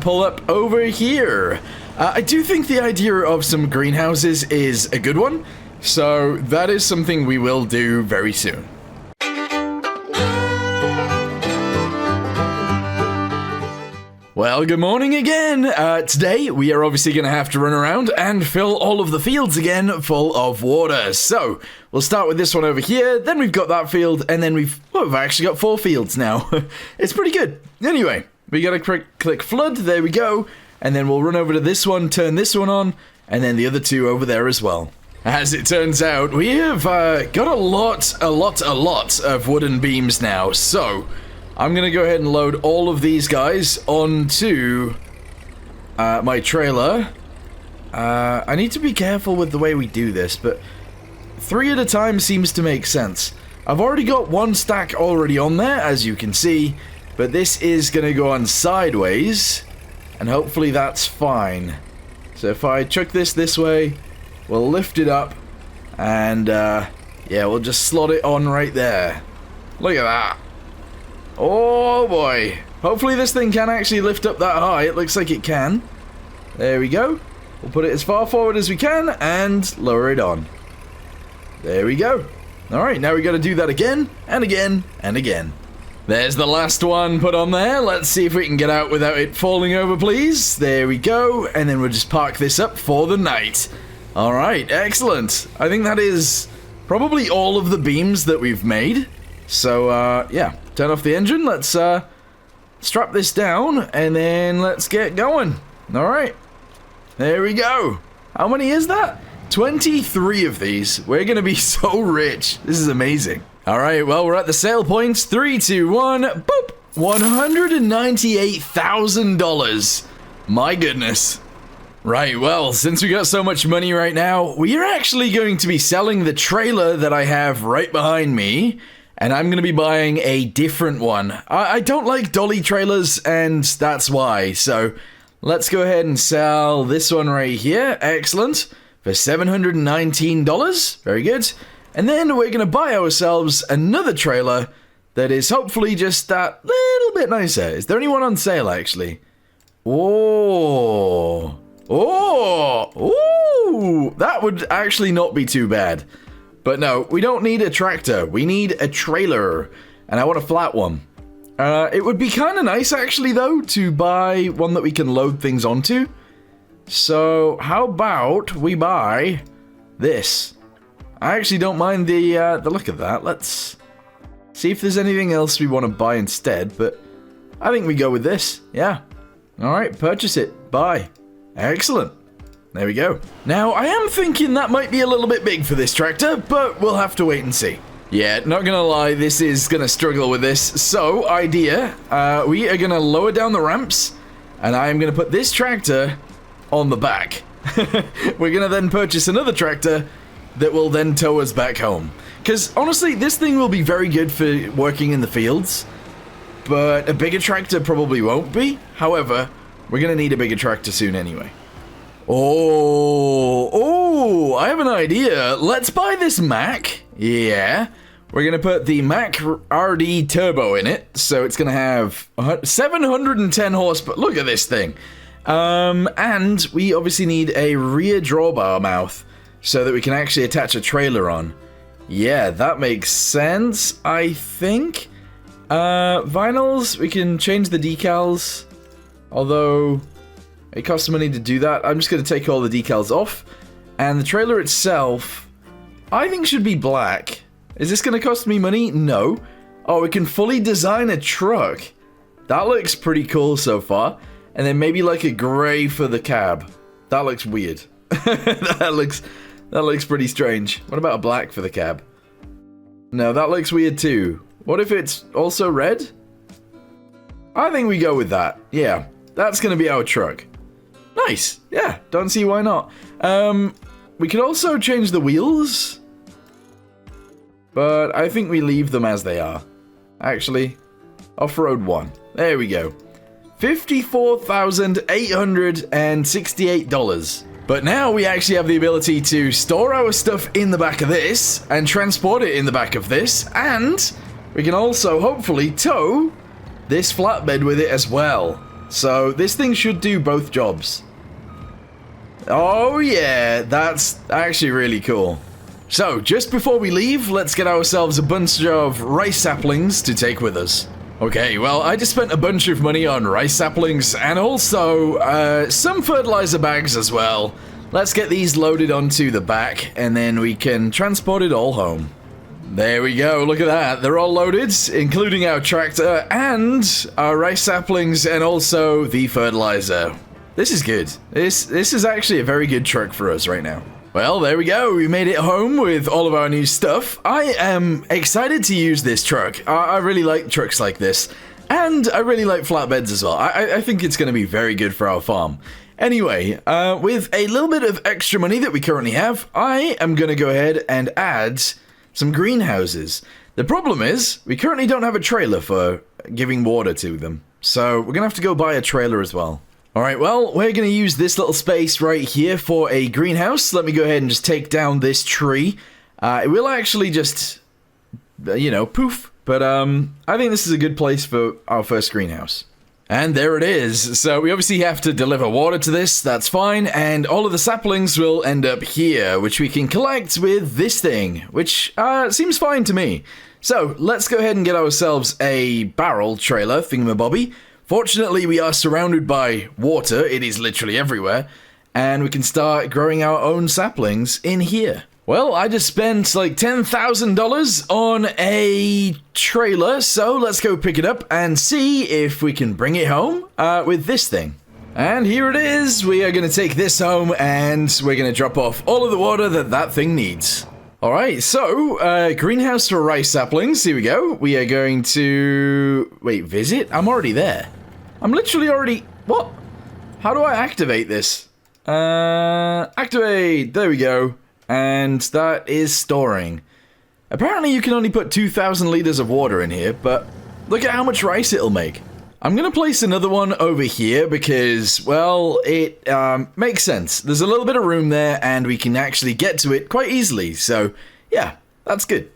pull up over here. I do think the idea of some greenhouses is a good one, so that is something we will do very soon. Well, good morning again. Today, we are obviously going to have to run around and fill all of the fields again full of water. So, we'll start with this one over here, then we've got that field, and then we've actually got 4 fields now. It's pretty good. Anyway, we got to click flood, there we go, and then we'll run over to this one, turn this one on, and then the other 2 over there as well. As it turns out, we have got a lot of wooden beams now, so I'm going to go ahead and load all of these guys onto my trailer. I need to be careful with the way we do this, but 3 at a time seems to make sense. I've already got 1 stack already on there, as you can see, but this is going to go on sideways, and hopefully that's fine. So if I chuck this way, we'll lift it up, and yeah, we'll just slot it on right there. Look at that. Oh boy. Hopefully this thing can actually lift up that high. It looks like it can. There we go. We'll put it as far forward as we can and lower it on. There we go. Alright, now we got to do that again and again and again. There's the last one put on there. Let's see if we can get out without it falling over, please. There we go. And then we'll just park this up for the night. Alright, excellent. I think that is probably all of the beams that we've made. So, yeah. Turn off the engine, let's strap this down, and then let's get going. Alright, there we go. How many is that? 23 of these. We're gonna be so rich. This is amazing. All right, well, we're at the sale points. 3, 2, 1, boop. $198,000. My goodness. Right, well, since we got so much money right now, we are actually going to be selling the trailer that I have right behind me, and I'm going to be buying a different one. I don't like dolly trailers, and that's why. So let's go ahead and sell this one right here. Excellent. For $719. Very good. And then we're going to buy ourselves another trailer that is hopefully just that little bit nicer. Is there anyone on sale, actually? Oh, that would actually not be too bad. But no, we don't need a tractor. We need a trailer, and I want a flat one. It would be kind of nice, actually, though, to buy one that we can load things onto. So how about we buy this? I actually don't mind the look of that. Let's see if there's anything else we want to buy instead, but I think we go with this. Yeah. All right, purchase it. Buy. Excellent. There we go. Now, I am thinking that might be a little bit big for this tractor, but we'll have to wait and see. Yeah, not gonna lie, this is gonna struggle with this. So, idea, we are gonna lower down the ramps, and I am gonna put this tractor on the back. We're gonna then purchase another tractor that will then tow us back home. Because, honestly, this thing will be very good for working in the fields, but a bigger tractor probably won't be. However, we're gonna need a bigger tractor soon anyway. Oh, I have an idea. Let's buy this Mack. Yeah. We're going to put the Mack RD Turbo in it. So it's going to have 710 horsepower. Look at this thing. And we obviously need a rear drawbar mouth so that we can actually attach a trailer on. Yeah, that makes sense, I think. Vinyls, we can change the decals. Although it costs money to do that. I'm just going to take all the decals off. And the trailer itself, I think should be black. Is this going to cost me money? No. Oh, we can fully design a truck. That looks pretty cool so far. And then maybe like a grey for the cab. That looks weird. that looks pretty strange. What about a black for the cab? No, that looks weird too. What if it's also red? I think we go with that. Yeah, that's going to be our truck. Nice. Yeah, don't see why not. We could also change the wheels, but I think we leave them as they are. Actually, off-road 1. There we go. $54,868. But now we actually have the ability to store our stuff in the back of this and transport it in the back of this, and we can also hopefully tow this flatbed with it as well. So this thing should do both jobs. Oh yeah, that's actually really cool. So just before we leave, let's get ourselves a bunch of rice saplings to take with us. Okay, well, I just spent a bunch of money on rice saplings and also some fertilizer bags as well. Let's get these loaded onto the back and then we can transport it all home. There we go, look at that. They're all loaded, including our tractor and our rice saplings and also the fertilizer. This is good. This is actually a very good truck for us right now. Well, there we go. We made it home with all of our new stuff. I am excited to use this truck. I really like trucks like this. And I really like flatbeds as well. I think it's going to be very good for our farm. Anyway, with a little bit of extra money that we currently have, I am going to go ahead and add some greenhouses. The problem is, we currently don't have a trailer for giving water to them. So we're going to have to go buy a trailer as well. Alright, well, we're going to use this little space right here for a greenhouse. Let me go ahead and just take down this tree. It will actually just, you know, poof. But I think this is a good place for our first greenhouse. And there it is. So we obviously have to deliver water to this. That's fine. And all of the saplings will end up here, which we can collect with this thing, which seems fine to me. So let's go ahead and get ourselves a barrel trailer thingamabobby. Fortunately, we are surrounded by water. It is literally everywhere. And we can start growing our own saplings in here. Well, I just spent like $10,000 on a trailer. So let's go pick it up and see if we can bring it home with this thing. And here it is. We are going to take this home and we're going to drop off all of the water that thing needs. All right, so greenhouse for rice saplings. Here we go. We are going to... Wait, visit? I'm already there. I'm literally already... What? How do I activate this? Activate. There we go. And that is storing. Apparently you can only put 2,000 liters of water in here, but look at how much rice it'll make. I'm going to place another one over here because, well, it makes sense. There's a little bit of room there and we can actually get to it quite easily. So, yeah, that's good.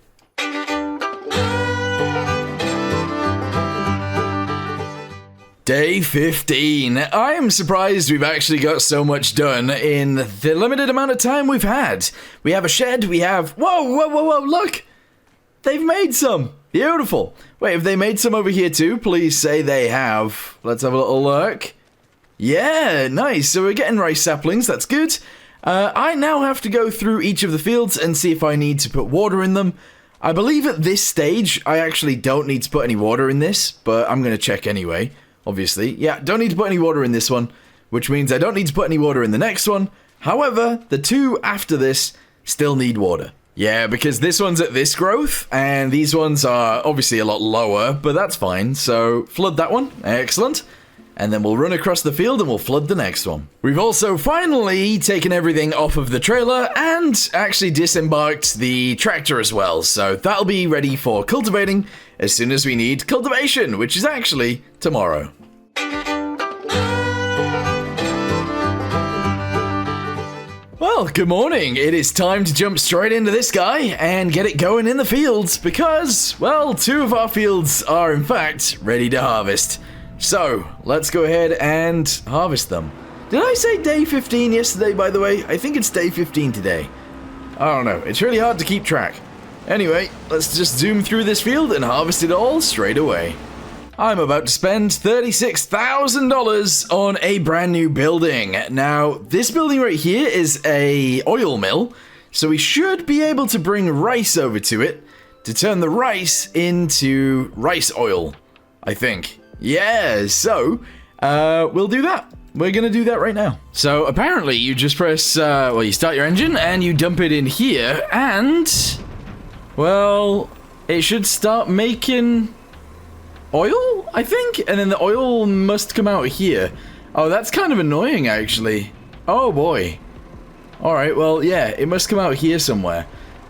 Day 15. I am surprised we've actually got so much done in the limited amount of time we've had. We have a shed, we have... Whoa, look! They've made some! Beautiful. Wait, have they made some over here too? Please say they have. Let's have a little look. Yeah, nice. So we're getting rice saplings, that's good. I now have to go through each of the fields and see if I need to put water in them. I believe at this stage, I actually don't need to put any water in this, but I'm going to check anyway. Obviously, yeah, don't need to put any water in this one, which means I don't need to put any water in the next one. However, the two after this still need water. Yeah, because this one's at this growth, and these ones are obviously a lot lower, but that's fine. So, flood that one. Excellent. And then we'll run across the field and we'll flood the next one. We've also finally taken everything off of the trailer and actually disembarked the tractor as well. So that'll be ready for cultivating as soon as we need cultivation, which is actually tomorrow. Well, good morning. It is time to jump straight into this guy and get it going in the fields because, well, two of our fields are in fact ready to harvest. So, let's go ahead and harvest them. Did I say day 15 yesterday, by the way? I think it's day 15 today. I don't know. It's really hard to keep track. Anyway, let's just zoom through this field and harvest it all straight away. I'm about to spend $36,000 on a brand new building. Now, this building right here is a oil mill, so we should be able to bring rice over to it to turn the rice into rice oil, I think. Yeah, so, we'll do that. We're gonna do that right now. So, apparently, you just press, well, you start your engine, and you dump it in here, and, well, it should start making oil, I think? And then the oil must come out here. Oh, that's kind of annoying, actually. Oh, boy. Alright, well, yeah, it must come out here somewhere.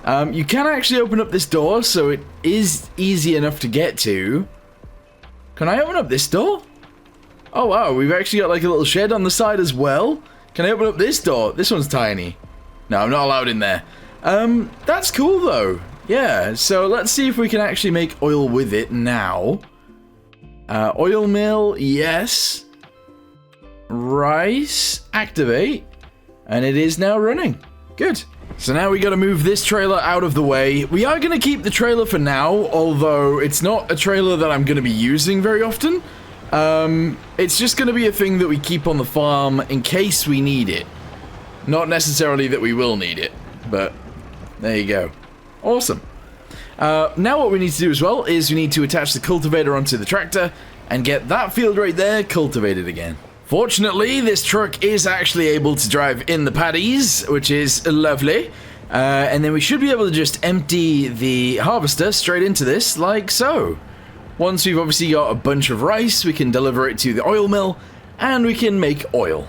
You can actually open up this door, so it is easy enough to get to. Can I open up this door? Oh wow, we've actually got like a little shed on the side as well. Can I open up this door? This one's tiny. No, I'm not allowed in there. That's cool though. Yeah, so let's see if we can actually make oil with it now. Oil mill, yes. Rice, activate. And it is now running. Good. So now we gotta move this trailer out of the way. We are gonna keep the trailer for now, although it's not a trailer that I'm gonna be using very often. It's just gonna be a thing that we keep on the farm in case we need it. Not necessarily that we will need it, but there you go. Awesome. Now what we need to do as well is we need to attach the cultivator onto the tractor and get that field right there cultivated again. Fortunately, this truck is actually able to drive in the paddies, which is lovely. And then we should be able to just empty the harvester straight into this, like so. Once we've obviously got a bunch of rice, we can deliver it to the oil mill, and we can make oil.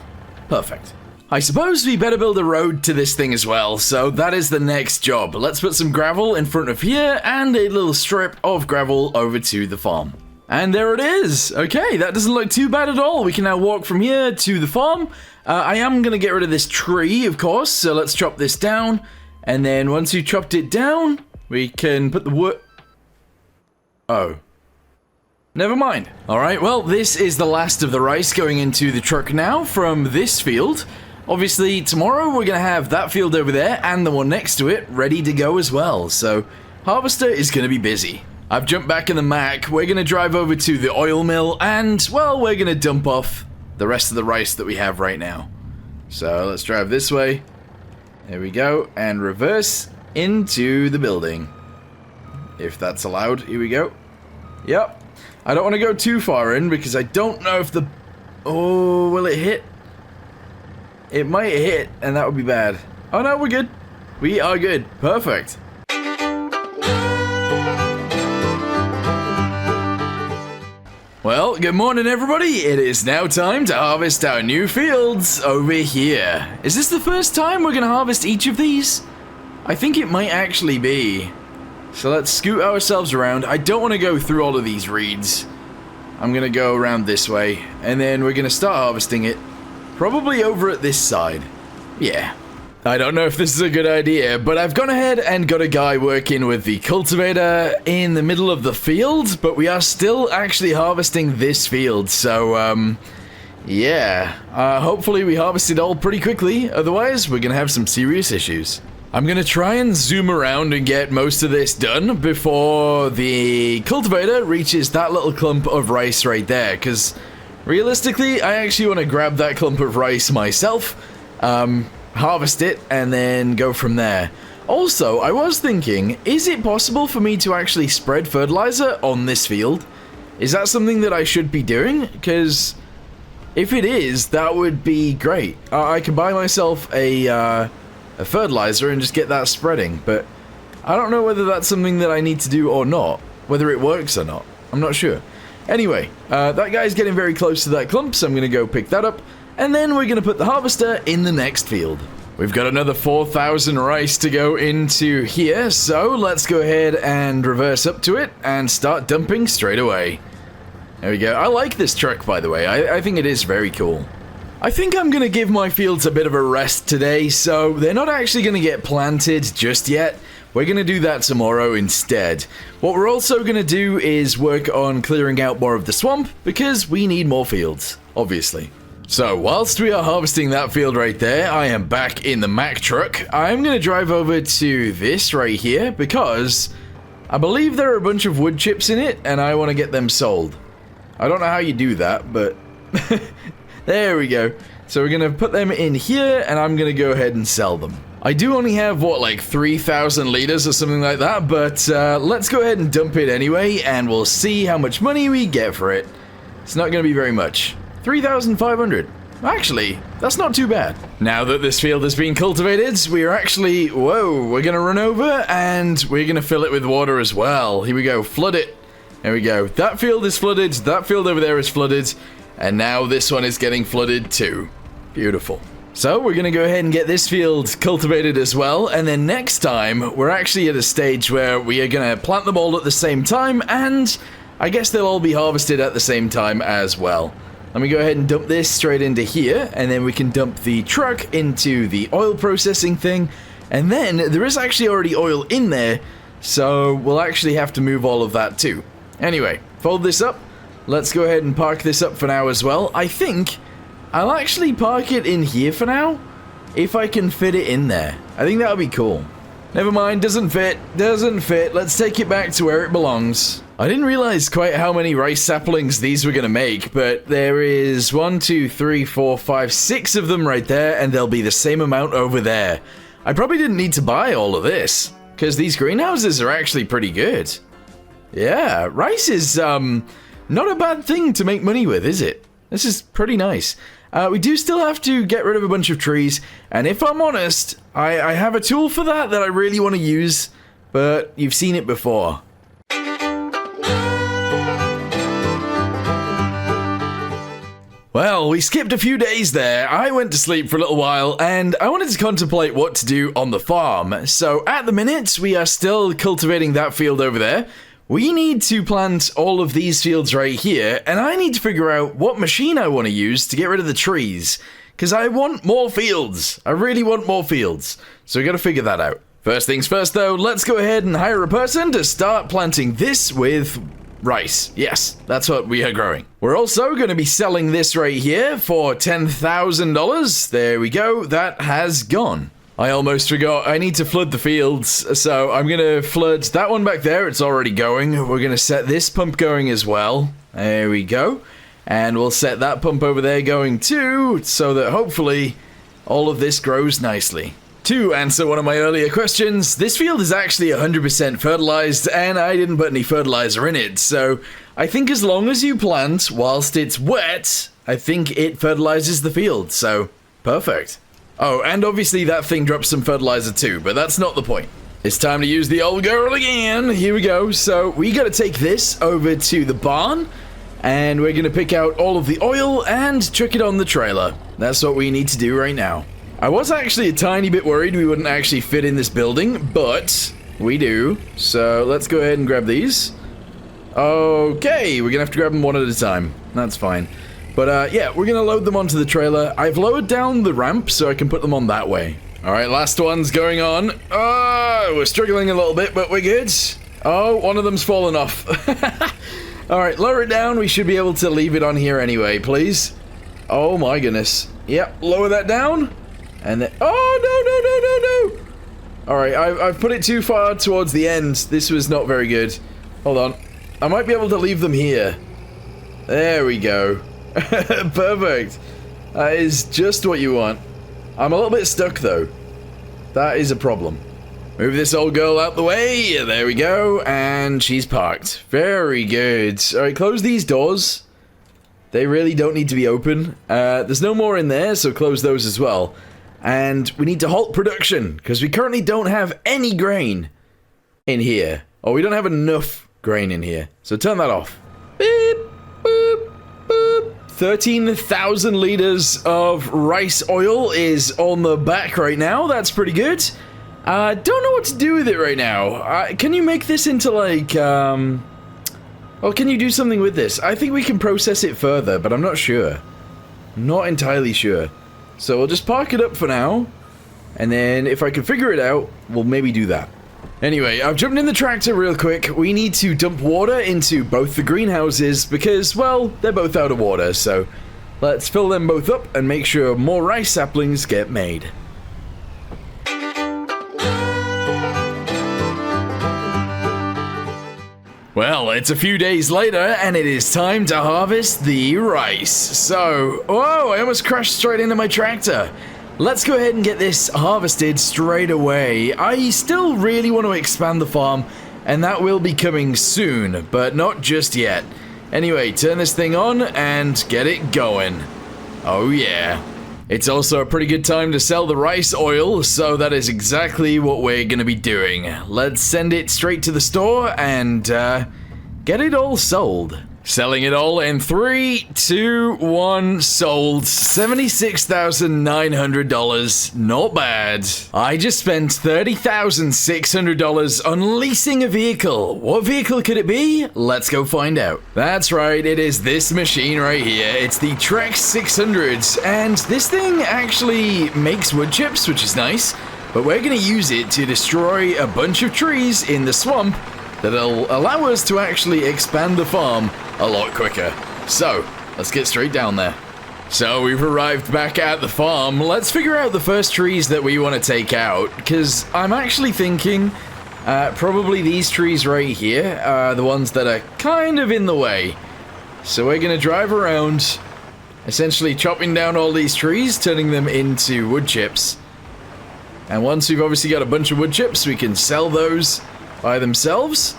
Perfect. I suppose we better build a road to this thing as well, so that is the next job. Let's put some gravel in front of here, and a little strip of gravel over to the farm. And there it is. Okay, that doesn't look too bad at all. We can now walk from here to the farm. I am going to get rid of this tree, of course, so let's chop this down. And then once you chopped it down, we can put the wood... Oh. Never mind. Alright, well, this is the last of the rice going into the truck now from this field. Obviously, tomorrow we're going to have that field over there and the one next to it ready to go as well. So, harvester is going to be busy. I've jumped back in the Mac, we're going to drive over to the oil mill, and, well, we're going to dump off the rest of the rice that we have right now. So, let's drive this way. There we go, and reverse into the building. If that's allowed, here we go. Yep. I don't want to go too far in, because I don't know if the Oh, will it hit? It might hit, and that would be bad. Oh no, we're good. We are good. Perfect. Well, good morning everybody. It is now time to harvest our new fields over here. Is this the first time we're gonna harvest each of these? I think it might actually be. So let's scoot ourselves around. I don't want to go through all of these reeds. I'm gonna go around this way, and then we're gonna start harvesting it. Probably over at this side. Yeah. I don't know if this is a good idea, but I've gone ahead and got a guy working with the cultivator in the middle of the field, but we are still actually harvesting this field, so, yeah. Hopefully we harvest it all pretty quickly, otherwise we're gonna have some serious issues. I'm gonna try and zoom around and get most of this done before the cultivator reaches that little clump of rice right there, because realistically, I actually want to grab that clump of rice myself, harvest it, and then go from there. Also, I was thinking, is it possible for me to actually spread fertilizer on this field? Is that something that I should be doing? Because if it is, that would be great. I could buy myself a fertilizer and just get that spreading, but I don't know whether that's something that I need to do or not, whether it works or not. I'm not sure. Anyway, that guy's getting very close to that clump, so I'm going to go pick that up. And then we're going to put the harvester in the next field. We've got another 4,000 rice to go into here, so let's go ahead and reverse up to it and start dumping straight away. There we go. I like this truck, by the way. I think it is very cool. I think I'm going to give my fields a bit of a rest today, so they're not actually going to get planted just yet. We're going to do that tomorrow instead. What we're also going to do is work on clearing out more of the swamp, because we need more fields, obviously. So, whilst we are harvesting that field right there, I am back in the Mack truck. I'm going to drive over to this right here, because I believe there are a bunch of wood chips in it, and I want to get them sold. I don't know how you do that, but there we go. So we're going to put them in here, and I'm going to go ahead and sell them. I do only have, what, like 3,000 liters or something like that, but let's go ahead and dump it anyway, and we'll see how much money we get for it. It's not going to be very much. 3,500. Actually, that's not too bad. Now that this field has been cultivated, we are actually, whoa, we're going to run over, and we're going to fill it with water as well. Here we go, flood it. There we go. That field is flooded, that field over there is flooded, and now this one is getting flooded too. Beautiful. So we're going to go ahead and get this field cultivated as well, and then next time we're actually at a stage where we are going to plant them all at the same time, and I guess they'll all be harvested at the same time as well. Let me go ahead and dump this straight into here, and then we can dump the truck into the oil processing thing, and then there is actually already oil in there, so we'll actually have to move all of that too. Anyway, fold this up. Let's go ahead and park this up for now as well. I think I'll actually park it in here for now, if I can fit it in there. I think that would be cool. Never mind, doesn't fit. Let's take it back to where it belongs. I didn't realize quite how many rice saplings these were going to make, but there is 1, 2, 3, 4, 5, 6 of them right there, and there'll be the same amount over there. I probably didn't need to buy all of this, because these greenhouses are actually pretty good. Yeah, rice is, not a bad thing to make money with, is it? This is pretty nice. We do still have to get rid of a bunch of trees, and if I'm honest, I have a tool for that I really want to use, but you've seen it before. Well, we skipped a few days there. I went to sleep for a little while, and I wanted to contemplate what to do on the farm. So at the minute, we are still cultivating that field over there. We need to plant all of these fields right here, and I need to figure out what machine I want to use to get rid of the trees. Because I want more fields. I really want more fields. So we got to figure that out. First things first, though, let's go ahead and hire a person to start planting this with rice. Yes, that's what we are growing. We're also going to be selling this right here for $10,000. There we go. That has gone. I almost forgot. I need to flood the fields. So I'm going to flood that one back there. It's already going. We're going to set this pump going as well. There we go. And we'll set that pump over there going too, so that hopefully all of this grows nicely. To answer one of my earlier questions, this field is actually 100% fertilized, and I didn't put any fertilizer in it, so I think as long as you plant whilst it's wet, I think it fertilizes the field, so perfect. Oh, and obviously that thing drops some fertilizer too, but that's not the point. It's time to use the old girl again. Here we go. So we got to take this over to the barn, and we're going to pick out all of the oil and chuck it on the trailer. That's what we need to do right now. I was actually a tiny bit worried we wouldn't actually fit in this building, but we do. So let's go ahead and grab these. Okay, we're going to have to grab them one at a time. That's fine. But yeah, we're going to load them onto the trailer. I've lowered down the ramp so I can put them on that way. Alright, last one's going on. Oh, we're struggling a little bit, but we're good. Oh, one of them's fallen off. Alright, lower it down. We should be able to leave it on here anyway, please. Oh my goodness. Yep, lower that down. And then... Oh, no, no, no, no, no! Alright, I've put it too far towards the end. This was not very good. Hold on. I might be able to leave them here. There we go. Perfect. That is just what you want. I'm a little bit stuck though. That is a problem. Move this old girl out the way. There we go. And she's parked. Very good. Alright, close these doors. They really don't need to be open. There's no more in there, so close those as well. And we need to halt production, because we currently don't have any grain in here. Or we don't have enough grain in here. So turn that off. Beep, boop, boop. 13,000 liters of rice oil is on the back right now. That's pretty good. Don't know what to do with it right now. Can you make this into like, well, can you do something with this? I think we can process it further, but I'm not sure. Not entirely sure. So we'll just park it up for now. And then if I can figure it out, we'll maybe do that. Anyway, I've jumped in the tractor real quick. We need to dump water into both the greenhouses because, well, they're both out of water. So let's fill them both up and make sure more rice saplings get made. Well, it's a few days later and it is time to harvest the rice. So, whoa, I almost crashed straight into my tractor. Let's go ahead and get this harvested straight away. I still really want to expand the farm, and that will be coming soon, but not just yet. Anyway, turn this thing on and get it going. Oh yeah. It's also a pretty good time to sell the rice oil, so that is exactly what we're going to be doing. Let's send it straight to the store and get it all sold. Selling it all in 3, 2, 1, sold. $76,900. Not bad. I just spent $30,600 on leasing a vehicle. What vehicle could it be? Let's go find out. That's right, it is this machine right here. It's the Trex 600, and this thing actually makes wood chips, which is nice, but we're gonna use it to destroy a bunch of trees in the swamp that'll allow us to actually expand the farm a lot quicker. So, let's get straight down there. So, we've arrived back at the farm. Let's figure out the first trees that we want to take out, because I'm actually thinking probably these trees right here are the ones that are kind of in the way. So we're going to drive around, essentially chopping down all these trees, turning them into wood chips. And once we've obviously got a bunch of wood chips, we can sell those by themselves.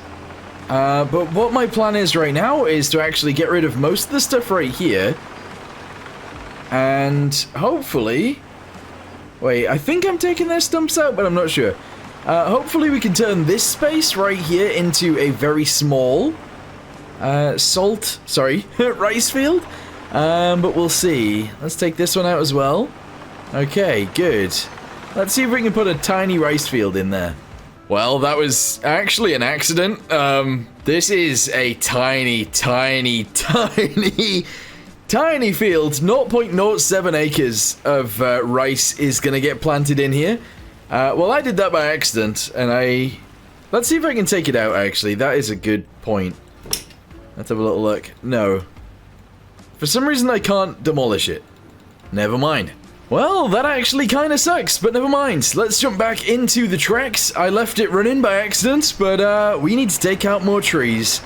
But what my plan is right now is to actually get rid of most of the stuff right here. And hopefully... Wait, I think I'm taking their stumps out, but I'm not sure. Hopefully we can turn this space right here into a very small rice field. But we'll see. Let's take this one out as well. Okay, good. Let's see if we can put a tiny rice field in there. Well, that was actually an accident. This is a tiny, tiny, tiny, tiny field. 0.07 acres of rice is going to get planted in here. Well, I did that by accident, and let's see if I can take it out, actually. That is a good point. Let's have a little look. No. For some reason, I can't demolish it. Never mind. Well, that actually kind of sucks, but never mind. Let's jump back into the Trex. I left it running by accident, but we need to take out more trees.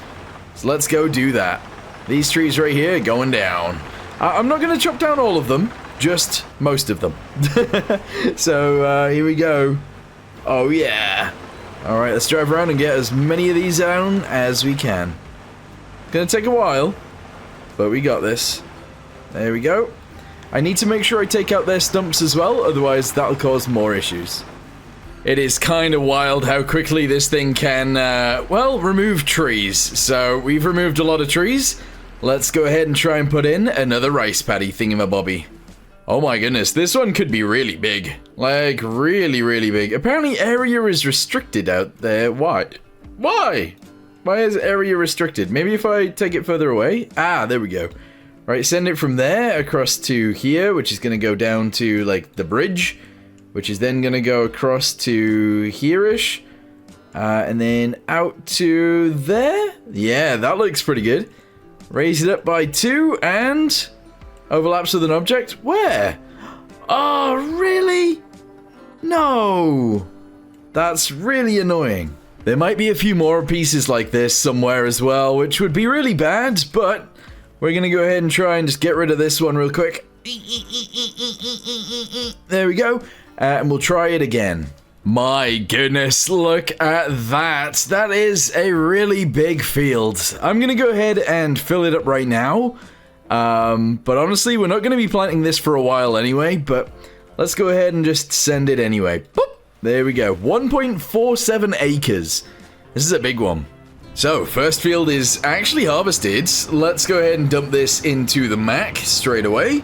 So let's go do that. These trees right here going down. I'm not going to chop down all of them, just most of them. So here we go. Oh yeah. Alright, let's drive around and get as many of these down as we can. Gonna take a while, but we got this. There we go. I need to make sure I take out their stumps as well, otherwise that'll cause more issues. It is kind of wild how quickly this thing can, well, remove trees. So we've removed a lot of trees. Let's go ahead and try and put in another rice paddy thingamabobby. Oh my goodness, this one could be really big. Like, really, really big. Apparently area is restricted out there. Why? Why? Why is area restricted? Maybe if I take it further away? Ah, there we go. Right, send it from there across to here, which is going to go down to, like, the bridge, which is then going to go across to here-ish, and then out to there. Yeah, that looks pretty good. Raise it up by 2, and overlaps with an object. Where? Oh, really? No. That's really annoying. There might be a few more pieces like this somewhere as well, which would be really bad, but we're going to go ahead and try and just get rid of this one real quick. There we go. And we'll try it again. My goodness, look at that. That is a really big field. I'm going to go ahead and fill it up right now. But honestly, we're not going to be planting this for a while anyway, but let's go ahead and just send it anyway. Boop. There we go. 1.47 acres. This is a big one. So, first field is actually harvested. Let's go ahead and dump this into the Mac straight away.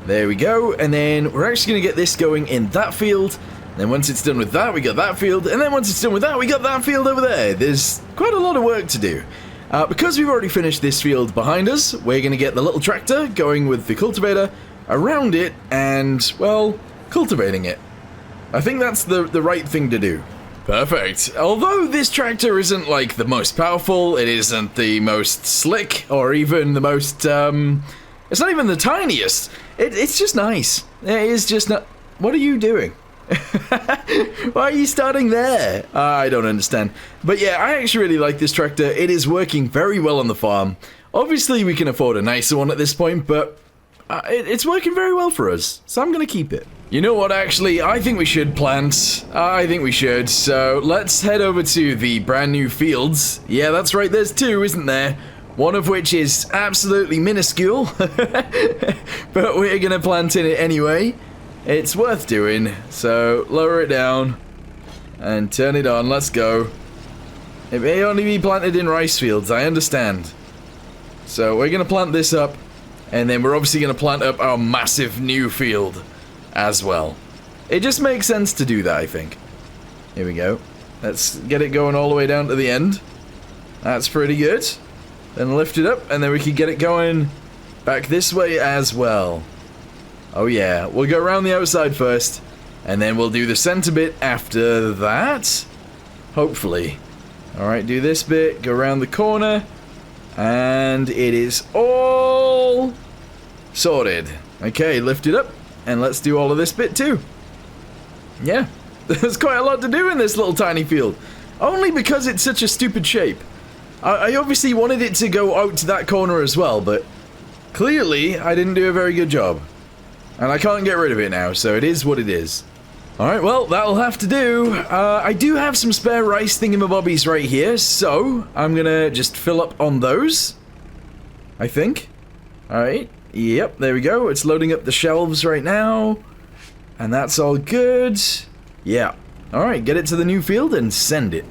There we go. And then we're actually going to get this going in that field. Then once it's done with that, we got that field. And then once it's done with that, we got that field over there. There's quite a lot of work to do. Because we've already finished this field behind us, we're going to get the little tractor going with the cultivator around it and, well, cultivating it. I think that's the right thing to do. Perfect. Although this tractor isn't like the most powerful, it isn't the most slick, or even the most, it's not even the tiniest. It's just nice. It is just not. What are you doing? Why are you starting there? I don't understand. But yeah, I actually really like this tractor. It is working very well on the farm. Obviously, we can afford a nicer one at this point, but it's working very well for us. So I'm going to keep it. You know what, actually, I think we should plant. I think we should. So let's head over to the brand new fields. Yeah, that's right, there's 2, isn't there? One of which is absolutely minuscule. But we're going to plant in it anyway. It's worth doing. So lower it down and turn it on. Let's go. It may only be planted in rice fields, I understand. So we're going to plant this up. And then we're obviously going to plant up our massive new field as well. It just makes sense to do that, I think. Here we go. Let's get it going all the way down to the end. That's pretty good. Then lift it up, and then we can get it going back this way as well. Oh yeah, we'll go around the outside first, and then we'll do the center bit after that. Hopefully. Alright, do this bit, go around the corner, and it is all sorted. Okay, lift it up. And let's do all of this bit too. Yeah, there's quite a lot to do in this little tiny field. Only because it's such a stupid shape. I obviously wanted it to go out to that corner as well, but clearly I didn't do a very good job. And I can't get rid of it now, so it is what it is. Alright, well, that'll have to do. I do have some spare rice thingamabobbies right here, so I'm gonna just fill up on those. I think. Alright. Yep, there we go. It's loading up the shelves right now. And that's all good. Yeah. Alright, get it to the new field and send it.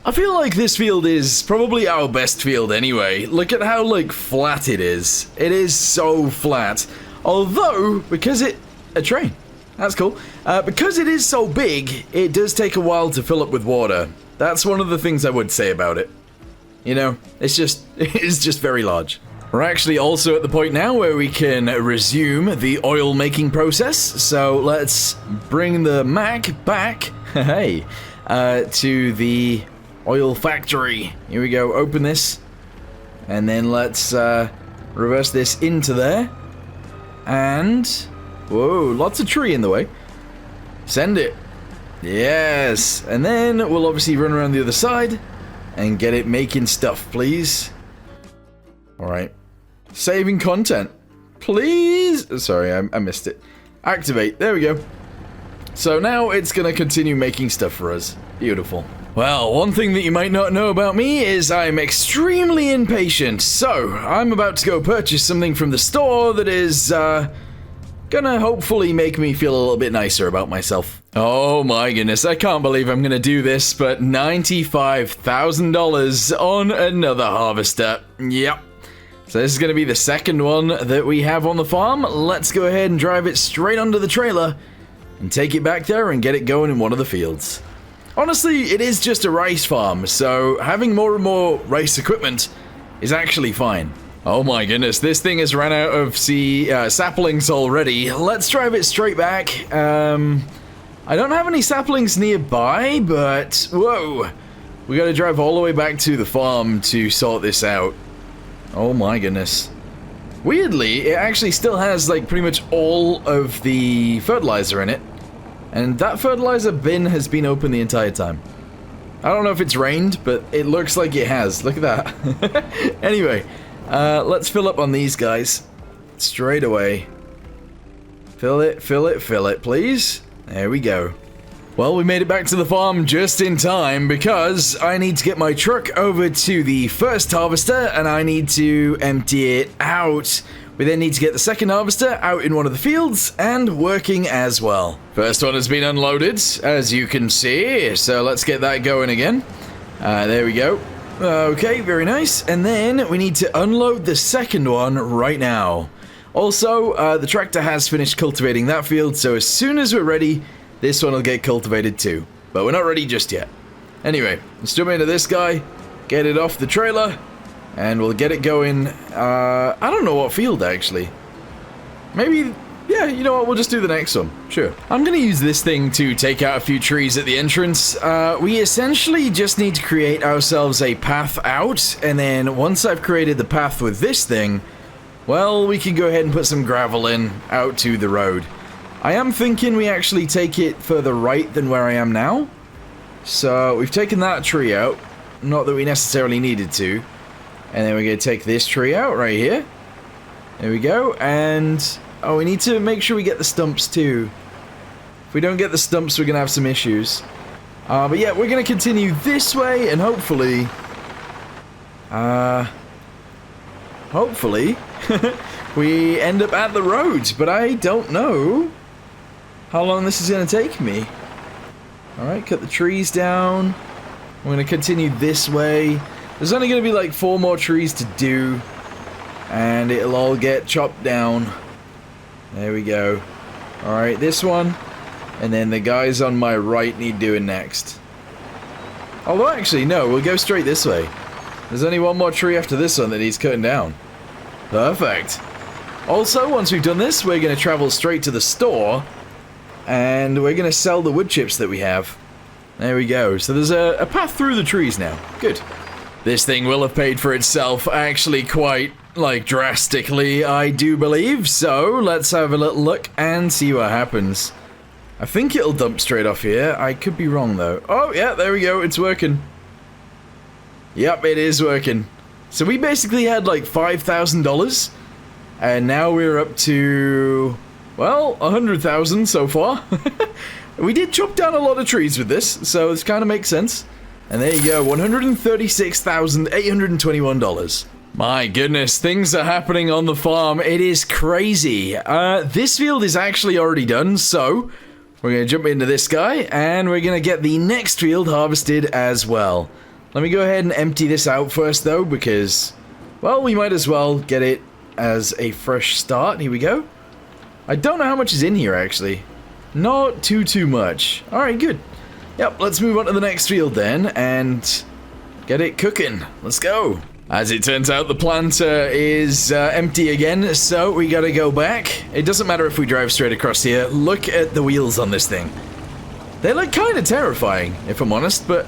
I feel like this field is probably our best field anyway. Look at how, like, flat it is. It is so flat. Although, because a train. That's cool. Because it is so big, it does take a while to fill up with water. That's one of the things I would say about it. You know, it's just very large. We're actually also at the point now where we can resume the oil making process. So let's bring the Mac back, hey, to the oil factory. Here we go, open this. And then let's reverse this into there. And, whoa, lots of tree in the way. Send it. Yes. And then we'll obviously run around the other side and get it making stuff, please. All right. Saving content. Please. Sorry, I missed it. Activate. There we go. So now it's going to continue making stuff for us. Beautiful. Well, one thing that you might not know about me is I'm extremely impatient, so I'm about to go purchase something from the store that is, gonna hopefully make me feel a little bit nicer about myself. Oh my goodness, I can't believe I'm gonna do this, but $95,000 on another harvester. Yep. So this is gonna be the second one that we have on the farm. Let's go ahead and drive it straight under the trailer and take it back there and get it going in one of the fields. Honestly, it is just a rice farm, so having more and more rice equipment is actually fine. Oh my goodness, this thing has run out of saplings already. Let's drive it straight back. I don't have any saplings nearby, but whoa. We gotta drive all the way back to the farm to sort this out. Oh my goodness. Weirdly, it actually still has like pretty much all of the fertilizer in it. And that fertilizer bin has been open the entire time. I don't know if it's rained, but it looks like it has. Look at that. Anyway, let's fill up on these guys. Straight away. Fill it, fill it, fill it, please. There we go. Well, we made it back to the farm just in time because I need to get my truck over to the first harvester and I need to empty it out. We then need to get the second harvester out in one of the fields and working as well. First one has been unloaded, as you can see, so let's get that going again. There we go. Okay, very nice. And then we need to unload the second one right now. Also, the tractor has finished cultivating that field, so as soon as we're ready, this one will get cultivated too. But we're not ready just yet. Anyway, let's jump into this guy, get it off the trailer, and we'll get it going. I don't know what field, actually. Maybe, yeah, you know what, we'll just do the next one. Sure. I'm gonna use this thing to take out a few trees at the entrance. We essentially just need to create ourselves a path out, and then once I've created the path with this thing, well, we can go ahead and put some gravel in out to the road. I am thinking we actually take it further right than where I am now. So we've taken that tree out, not that we necessarily needed to. And then we're going to take this tree out right here. There we go. And, oh, we need to make sure we get the stumps too. If we don't get the stumps, we're going to have some issues. But yeah, we're going to continue this way and hopefully, we end up at the road. But I don't know how long this is going to take me. Alright, cut the trees down. I'm going to continue this way. There's only going to be like 4 more trees to do. And it'll all get chopped down. There we go. Alright, this one. And then the guys on my right need doing next. Although actually, no, we'll go straight this way. There's only 1 more tree after this one that needs cutting down. Perfect. Also, once we've done this, we're going to travel straight to the store. And we're going to sell the wood chips that we have. There we go. So there's a path through the trees now. Good. This thing will have paid for itself actually quite, like, drastically, I do believe. So let's have a little look and see what happens. I think it'll dump straight off here. I could be wrong, though. Oh, yeah, there we go. It's working. Yep, it is working. So we basically had, like, $5,000. And now we're up to, well, 100,000 so far. We did chop down a lot of trees with this, so this kind of makes sense. And there you go, $136,821. My goodness, things are happening on the farm. It is crazy. This field is actually already done, so we're going to jump into this guy, and we're going to get the next field harvested as well. Let me go ahead and empty this out first, though, because, well, we might as well get it as a fresh start. Here we go. I don't know how much is in here, actually. Not too much. Alright, good. Yep, let's move on to the next field then, and get it cooking. Let's go. As it turns out, the planter is empty again, so we gotta go back. It doesn't matter if we drive straight across here. Look at the wheels on this thing. They look kind of terrifying, if I'm honest, but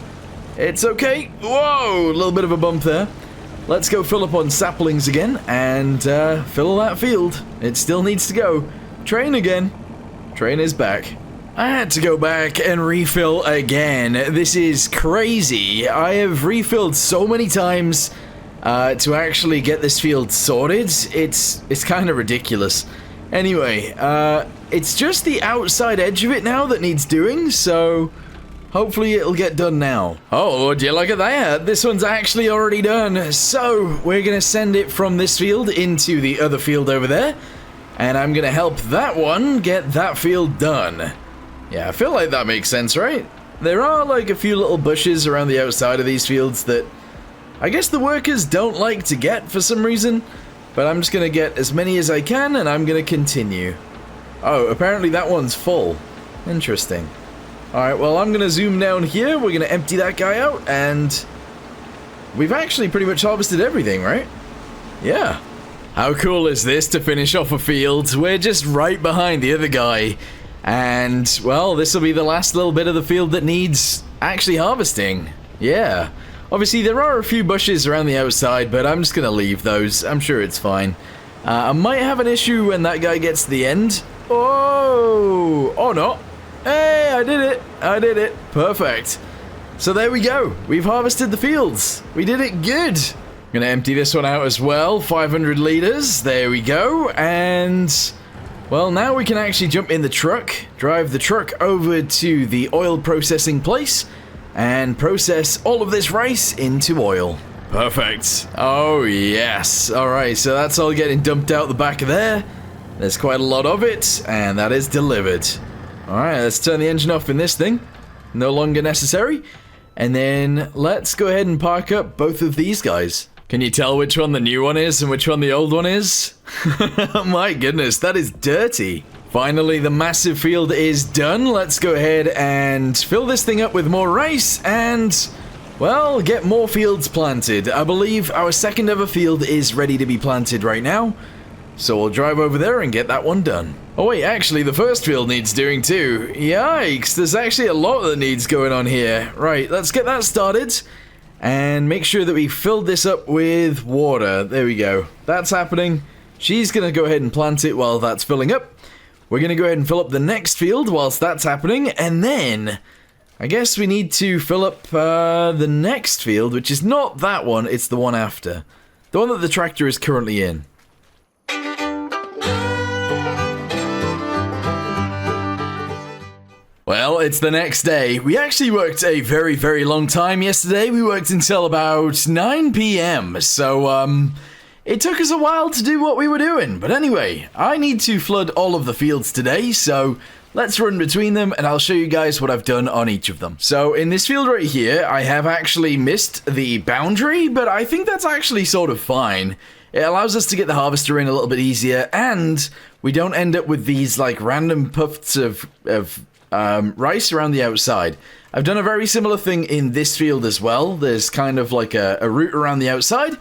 it's okay. Whoa, a little bit of a bump there. Let's go fill up on saplings again, and fill that field. It still needs to go. Train again. Train is back. I had to go back and refill again. This is crazy. I have refilled so many times to actually get this field sorted. It's kind of ridiculous. Anyway, it's just the outside edge of it now that needs doing, so hopefully it'll get done now. Oh, would you look at that? This one's actually already done. So we're going to send it from this field into the other field over there. And I'm going to help that one get that field done. Yeah, I feel like that makes sense, right? There are like a few little bushes around the outside of these fields that I guess the workers don't like to get for some reason. But I'm just going to get as many as I can and I'm going to continue. Oh, apparently that one's full. Interesting. Alright, well, I'm going to zoom down here. We're going to empty that guy out, and we've actually pretty much harvested everything, right? Yeah. How cool is this to finish off a field? We're just right behind the other guy. And, well, this will be the last little bit of the field that needs actually harvesting. Yeah. Obviously, there are a few bushes around the outside, but I'm just going to leave those. I'm sure it's fine. I might have an issue when that guy gets to the end. Oh! Oh, no. Hey, I did it. I did it. Perfect. So there we go. We've harvested the fields. We did it good. I'm going to empty this one out as well. 500 liters. There we go. And, well, now we can actually jump in the truck, drive the truck over to the oil processing place, and process all of this rice into oil. Perfect. Oh, yes. All right, so that's all getting dumped out the back of there. There's quite a lot of it, and that is delivered. Alright, let's turn the engine off in this thing. No longer necessary. And then let's go ahead and park up both of these guys. Can you tell which one the new one is and which one the old one is? My goodness, that is dirty. Finally, the massive field is done. Let's go ahead and fill this thing up with more rice and, well, get more fields planted. I believe our second ever field is ready to be planted right now. So we'll drive over there and get that one done. Oh wait, actually the first field needs doing too. Yikes, there's actually a lot that needs going on here. Right, let's get that started. And make sure that we filled this up with water. There we go. That's happening. She's going to go ahead and plant it while that's filling up. We're going to go ahead and fill up the next field whilst that's happening. And then, I guess we need to fill up the next field, which is not that one, it's the one after. The one that the tractor is currently in. Well, it's the next day. We actually worked a very, very long time yesterday. We worked until about 9 p.m. So, it took us a while to do what we were doing. But anyway, I need to flood all of the fields today, so let's run between them and I'll show you guys what I've done on each of them. So, in this field right here, I have actually missed the boundary, but I think that's actually sort of fine. It allows us to get the harvester in a little bit easier, and we don't end up with these, like, random puffs of rice around the outside. I've done a very similar thing in this field as well. There's kind of like a route around the outside,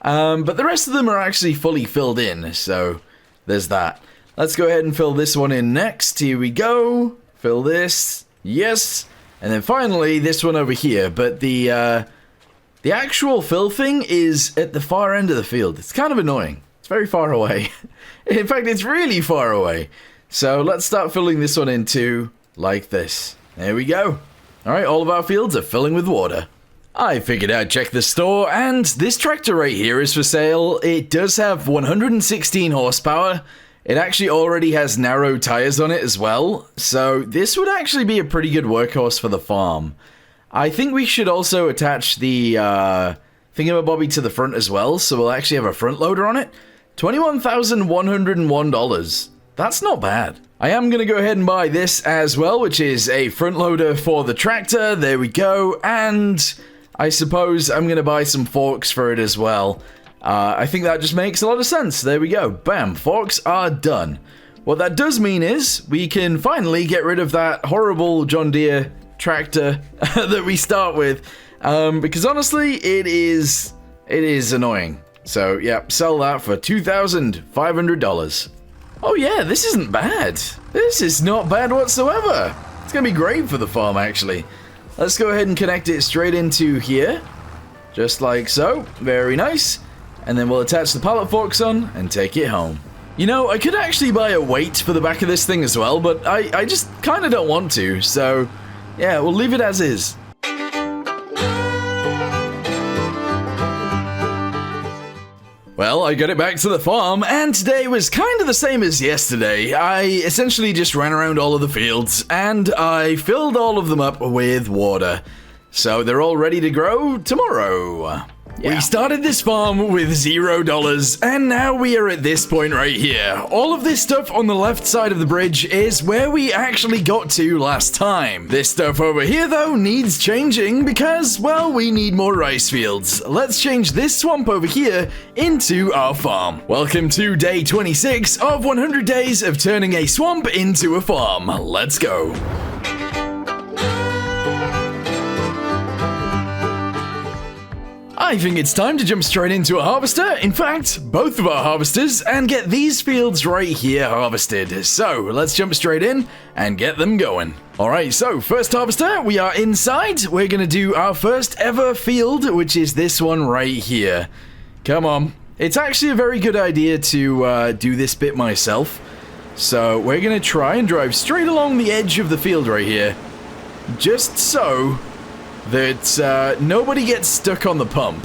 but the rest of them are actually fully filled in, so there's that. Let's go ahead and fill this one in next. Here we go. Fill this. Yes. And then finally this one over here, but the actual fill thing is at the far end of the field. It's kind of annoying. It's very far away. In fact, it's really far away. So let's start filling this one in too. Like this. There we go. Alright, all of our fields are filling with water. I figured I'd check the store, and this tractor right here is for sale. It does have 116 horsepower. It actually already has narrow tires on it as well, so this would actually be a pretty good workhorse for the farm. I think we should also attach the thingamabobby to the front as well, so we'll actually have a front loader on it. $21,101. That's not bad. I am going to go ahead and buy this as well, which is a front loader for the tractor. There we go. And I suppose I'm going to buy some forks for it as well. I think that just makes a lot of sense. There we go. Bam. Forks are done. What that does mean is we can finally get rid of that horrible John Deere tractor that we start with. Because honestly, it is annoying. So, yeah, sell that for $2,500. Oh yeah, this isn't bad. This is not bad whatsoever. It's going to be great for the farm, actually. Let's go ahead and connect it straight into here. Just like so. Very nice. And then we'll attach the pallet forks on and take it home. You know, I could actually buy a weight for the back of this thing as well, but I just kind of don't want to. So, yeah, we'll leave it as is. Well, I got it back to the farm, and today was kind of the same as yesterday. I essentially just ran around all of the fields, and I filled all of them up with water. So they're all ready to grow tomorrow. We started this farm with $0, and now we are at this point right here. All of this stuff on the left side of the bridge is where we actually got to last time. This stuff over here, though, needs changing because, well, we need more rice fields. Let's change this swamp over here into our farm. Welcome to day 26 of 100 days of turning a swamp into a farm. Let's go. I think it's time to jump straight into a harvester, in fact, both of our harvesters, and get these fields right here harvested. So, let's jump straight in and get them going. Alright, so first harvester, we are inside. We're gonna do our first ever field, which is this one right here. Come on. It's actually a very good idea to do this bit myself. So, we're gonna try and drive straight along the edge of the field right here. Just so that nobody gets stuck on the pump.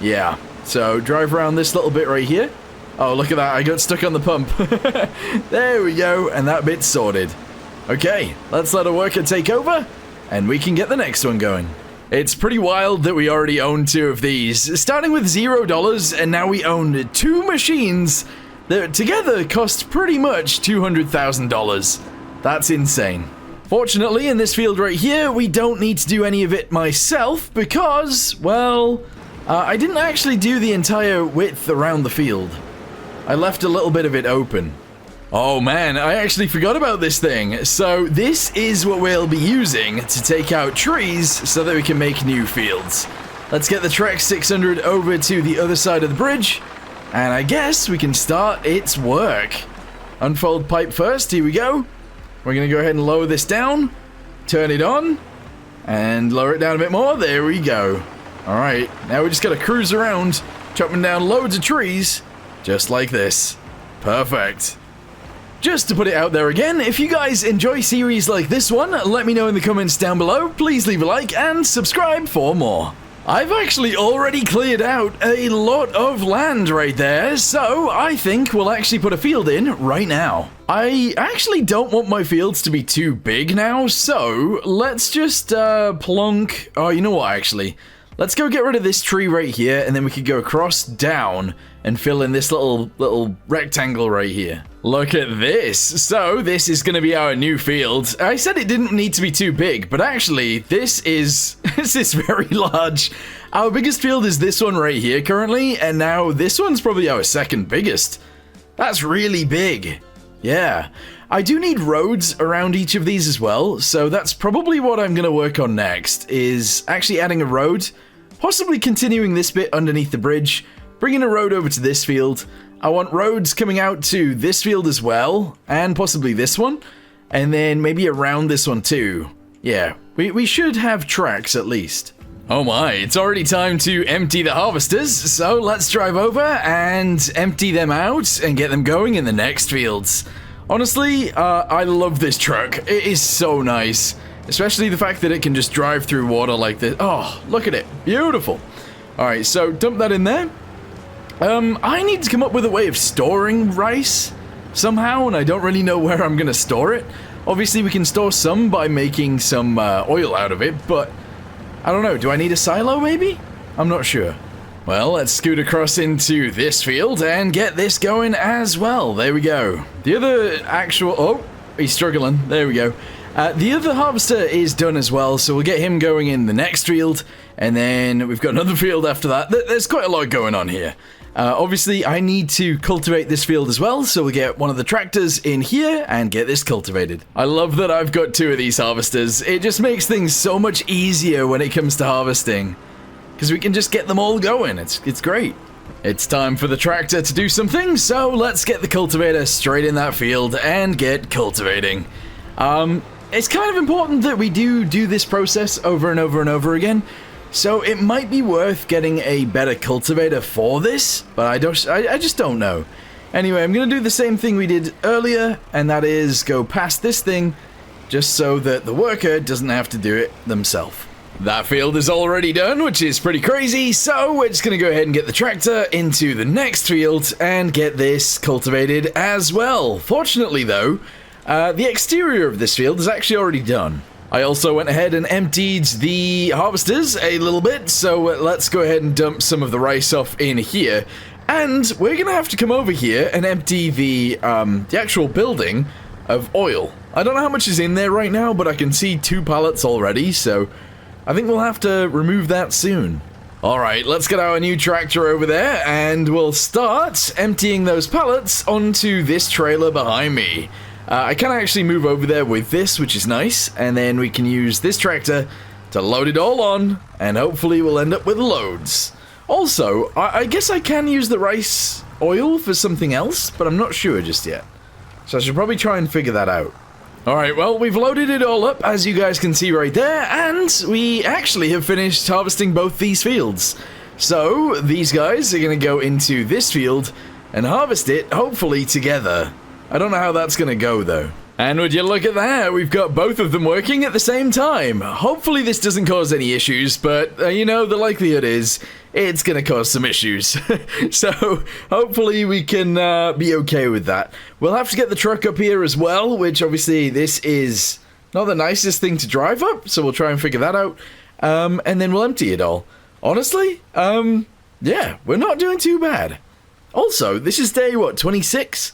Yeah, so drive around this little bit right here. Oh, look at that, I got stuck on the pump. There we go, and that bit's sorted. Okay, let's let a worker take over, and we can get the next one going. It's pretty wild that we already own two of these, starting with $0, and now we own two machines that together cost pretty much $200,000. That's insane. Fortunately, in this field right here, we don't need to do any of it myself because, well, I didn't actually do the entire width around the field. I left a little bit of it open. Oh man, I actually forgot about this thing. So this is what we'll be using to take out trees so that we can make new fields. Let's get the Trek 600 over to the other side of the bridge, and I guess we can start its work. Unfold pipe first, here we go. We're going to go ahead and lower this down, turn it on, and lower it down a bit more. There we go. Alright, now we just got to cruise around, chopping down loads of trees, just like this. Perfect. Just to put it out there again, if you guys enjoy series like this one, let me know in the comments down below. Please leave a like and subscribe for more. I've actually already cleared out a lot of land right there, so I think we'll actually put a field in right now. I actually don't want my fields to be too big now, so let's just plonk. Oh, you know what, actually? Let's go get rid of this tree right here, and then we could go across down and fill in this little rectangle right here. Look at this. So this is going to be our new field. I said it didn't need to be too big, but actually this is very large. Our biggest field is this one right here currently, and now this one's probably our second biggest. That's really big. Yeah. I do need roads around each of these as well, so that's probably what I'm going to work on next, is actually adding a road, possibly continuing this bit underneath the bridge, bringing a road over to this field. I want roads coming out to this field as well, and possibly this one, and then maybe around this one too. Yeah, we should have tracks at least. Oh my, it's already time to empty the harvesters, so let's drive over and empty them out and get them going in the next fields. Honestly, I love this truck. It is so nice, especially the fact that it can just drive through water like this. Oh, look at it. Beautiful. All right, so dump that in there. I need to come up with a way of storing rice somehow, and I don't really know where I'm gonna store it. Obviously, we can store some by making some oil out of it, but I don't know. Do I need a silo, maybe? I'm not sure. Well, let's scoot across into this field and get this going as well. There we go. The other actual... Oh, he's struggling. There we go. The other harvester is done as well, so we'll get him going in the next field, and then we've got another field after that. There's quite a lot going on here. Obviously, I need to cultivate this field as well, so we'll get one of the tractors in here and get this cultivated. I love that I've got two of these harvesters. It just makes things so much easier when it comes to harvesting, because we can just get them all going. It's great. It's time for the tractor to do something, so let's get the cultivator straight in that field and get cultivating. It's kind of important that we do this process over and over and over again. So it might be worth getting a better cultivator for this, but I just don't know. Anyway, I'm going to do the same thing we did earlier, and that is go past this thing, just so that the worker doesn't have to do it themselves. That field is already done, which is pretty crazy, so we're just going to go ahead and get the tractor into the next field and get this cultivated as well. Fortunately, though, the exterior of this field is actually already done. I also went ahead and emptied the harvesters a little bit, so let's go ahead and dump some of the rice off in here. And we're going to have to come over here and empty the actual building of oil. I don't know how much is in there right now, but I can see 2 pallets already, so I think we'll have to remove that soon. Alright, let's get our new tractor over there, and we'll start emptying those pallets onto this trailer behind me. I can actually move over there with this, which is nice, and then we can use this tractor to load it all on, and hopefully we'll end up with loads. Also, I guess I can use the rice oil for something else, but I'm not sure just yet. So I should probably try and figure that out. Alright, well, we've loaded it all up, as you guys can see right there, and we actually have finished harvesting both these fields. So, these guys are going to go into this field and harvest it, hopefully together. I don't know how that's going to go, though. And would you look at that, we've got both of them working at the same time. Hopefully this doesn't cause any issues, but, you know, the likelihood is it's going to cause some issues. So, hopefully we can be okay with that. We'll have to get the truck up here as well, which obviously this is not the nicest thing to drive up, so we'll try and figure that out. And then we'll empty it all. Honestly, yeah, we're not doing too bad. Also, this is day, what, 26?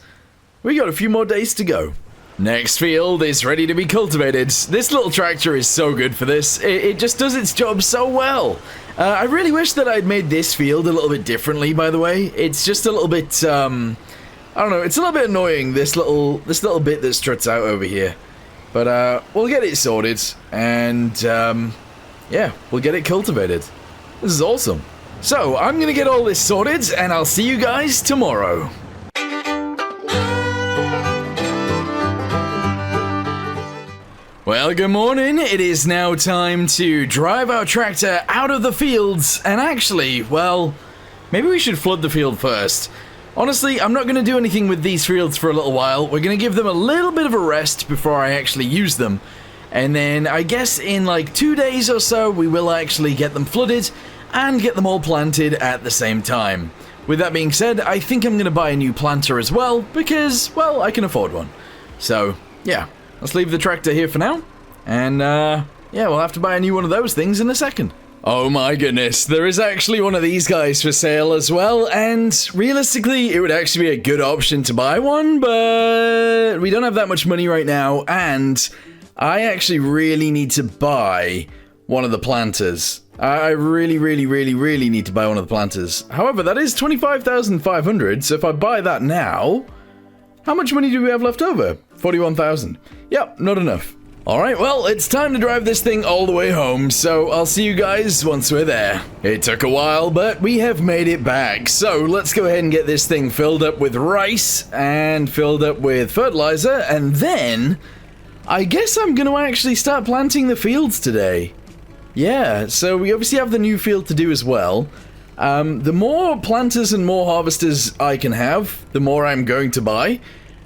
We got a few more days to go. Next field is ready to be cultivated. This little tractor is so good for this. It just does its job so well. I really wish that I'd made this field a little bit differently, by the way. It's just a little bit, I don't know, it's a little bit annoying, this little bit that struts out over here. But, we'll get it sorted, and, yeah, we'll get it cultivated. This is awesome. So, I'm gonna get all this sorted, and I'll see you guys tomorrow. Well, good morning. It is now time to drive our tractor out of the fields, and actually, well, maybe we should flood the field first. Honestly, I'm not going to do anything with these fields for a little while. We're going to give them a little bit of a rest before I actually use them. And then, I guess in like 2 days or so, we will actually get them flooded and get them all planted at the same time. With that being said, I think I'm going to buy a new planter as well, because, well, I can afford one. So, yeah. Let's leave the tractor here for now, and yeah, we'll have to buy a new one of those things in a second. Oh my goodness, there is actually one of these guys for sale as well, and realistically, it would actually be a good option to buy one, but we don't have that much money right now, and I actually really need to buy one of the planters. I really need to buy one of the planters. However, that is 25,500, so if I buy that now, how much money do we have left over? 41,000. Yep, not enough. Alright, well, it's time to drive this thing all the way home, so I'll see you guys once we're there. It took a while, but we have made it back. So let's go ahead and get this thing filled up with rice and filled up with fertilizer, and then I guess I'm going to actually start planting the fields today. Yeah, so we obviously have the new field to do as well. The more planters and more harvesters I can have, the more I'm going to buy.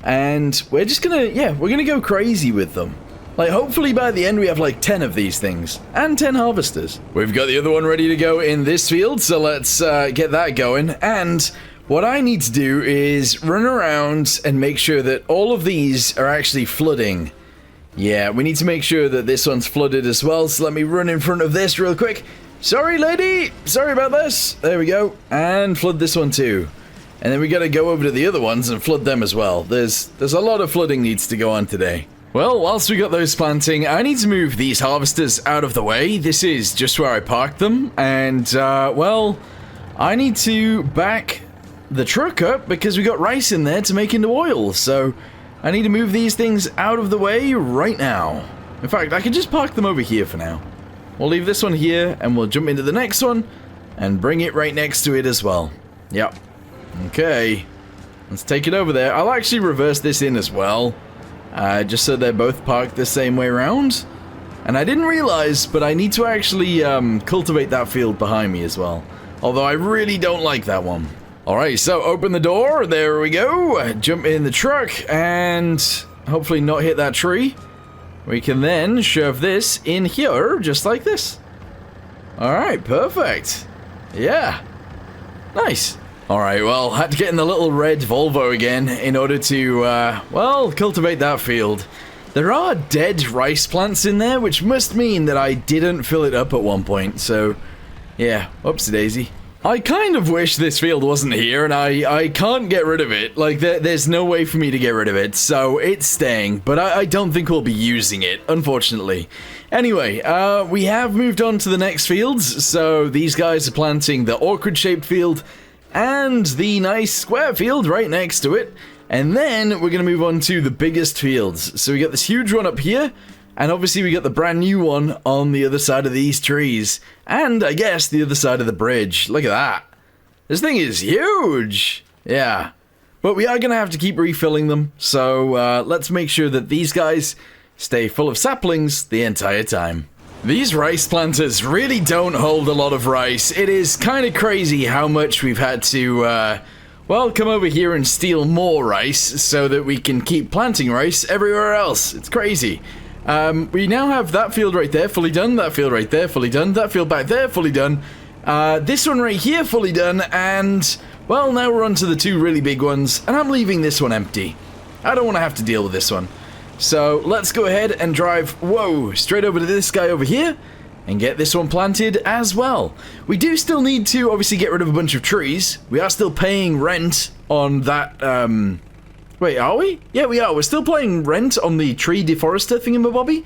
And we're just gonna, yeah, we're gonna go crazy with them. Like, hopefully by the end we have like 10 of these things. And 10 harvesters. We've got the other one ready to go in this field, so let's get that going. And what I need to do is run around and make sure that all of these are actually flooding. Yeah, we need to make sure that this one's flooded as well, so let me run in front of this real quick. Sorry, lady! Sorry about this. There we go. And flood this one too. And then we gotta go over to the other ones and flood them as well. There's a lot of flooding needs to go on today. Well, whilst we got those planting, I need to move these harvesters out of the way. This is just where I parked them. And, well, I need to back the truck up because we got rice in there to make into oil. So, I need to move these things out of the way right now. In fact, I can just park them over here for now. We'll leave this one here, and we'll jump into the next one, and bring it right next to it as well. Yep. Okay. Let's take it over there. I'll actually reverse this in as well, just so they're both parked the same way around. And I didn't realize, but I need to actually cultivate that field behind me as well. Although I really don't like that one. Alright, so open the door. There we go. Jump in the truck, and hopefully not hit that tree. We can then shove this in here, just like this. Alright, perfect. Yeah. Nice. Alright, well, had to get in the little red Volvo again in order to, well, cultivate that field. There are dead rice plants in there, which must mean that I didn't fill it up at one point, so, yeah, whoopsie daisy. I kind of wish this field wasn't here, and I can't get rid of it. Like, there's no way for me to get rid of it, so it's staying, but I don't think we'll be using it, unfortunately. Anyway, we have moved on to the next fields, so these guys are planting the orchid-shaped field and the nice square field right next to it, and then we're going to move on to the biggest fields. So we got this huge one up here, and obviously we got the brand new one on the other side of these trees. And I guess the other side of the bridge. Look at that. This thing is huge. Yeah. But we are going to have to keep refilling them. So let's make sure that these guys stay full of saplings the entire time. These rice planters really don't hold a lot of rice. It is kind of crazy how much we've had to, well, come over here and steal more rice so that we can keep planting rice everywhere else. It's crazy. We now have that field right there, fully done, that field right there, fully done, that field back there, fully done, this one right here, fully done, and, well, now we're on to the two really big ones, and I'm leaving this one empty. I don't want to have to deal with this one. So, let's go ahead and drive, whoa, straight over to this guy over here, and get this one planted as well. We do still need to, obviously, get rid of a bunch of trees. We are still paying rent on that, wait, are we? Yeah, we are. We're still paying rent on the tree deforester thingamabobby,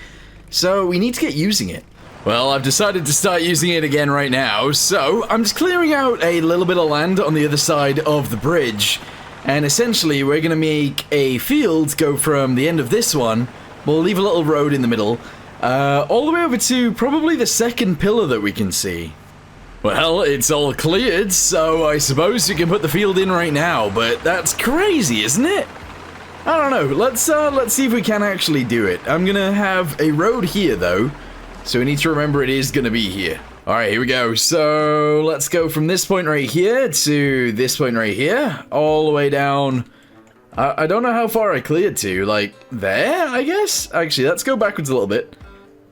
so we need to get using it. Well, I've decided to start using it again right now, so I'm just clearing out a little bit of land on the other side of the bridge, and essentially we're going to make a field go from the end of this one, we'll leave a little road in the middle, all the way over to probably the second pillar that we can see. Well, it's all cleared, so I suppose you can put the field in right now, but that's crazy, isn't it? I don't know, let's see if we can actually do it. I'm gonna have a road here, though, so we need to remember it is gonna be here. Alright, here we go. So, let's go from this point right here to this point right here, all the way down. I don't know how far I cleared to, like, there, I guess? Actually, let's go backwards a little bit.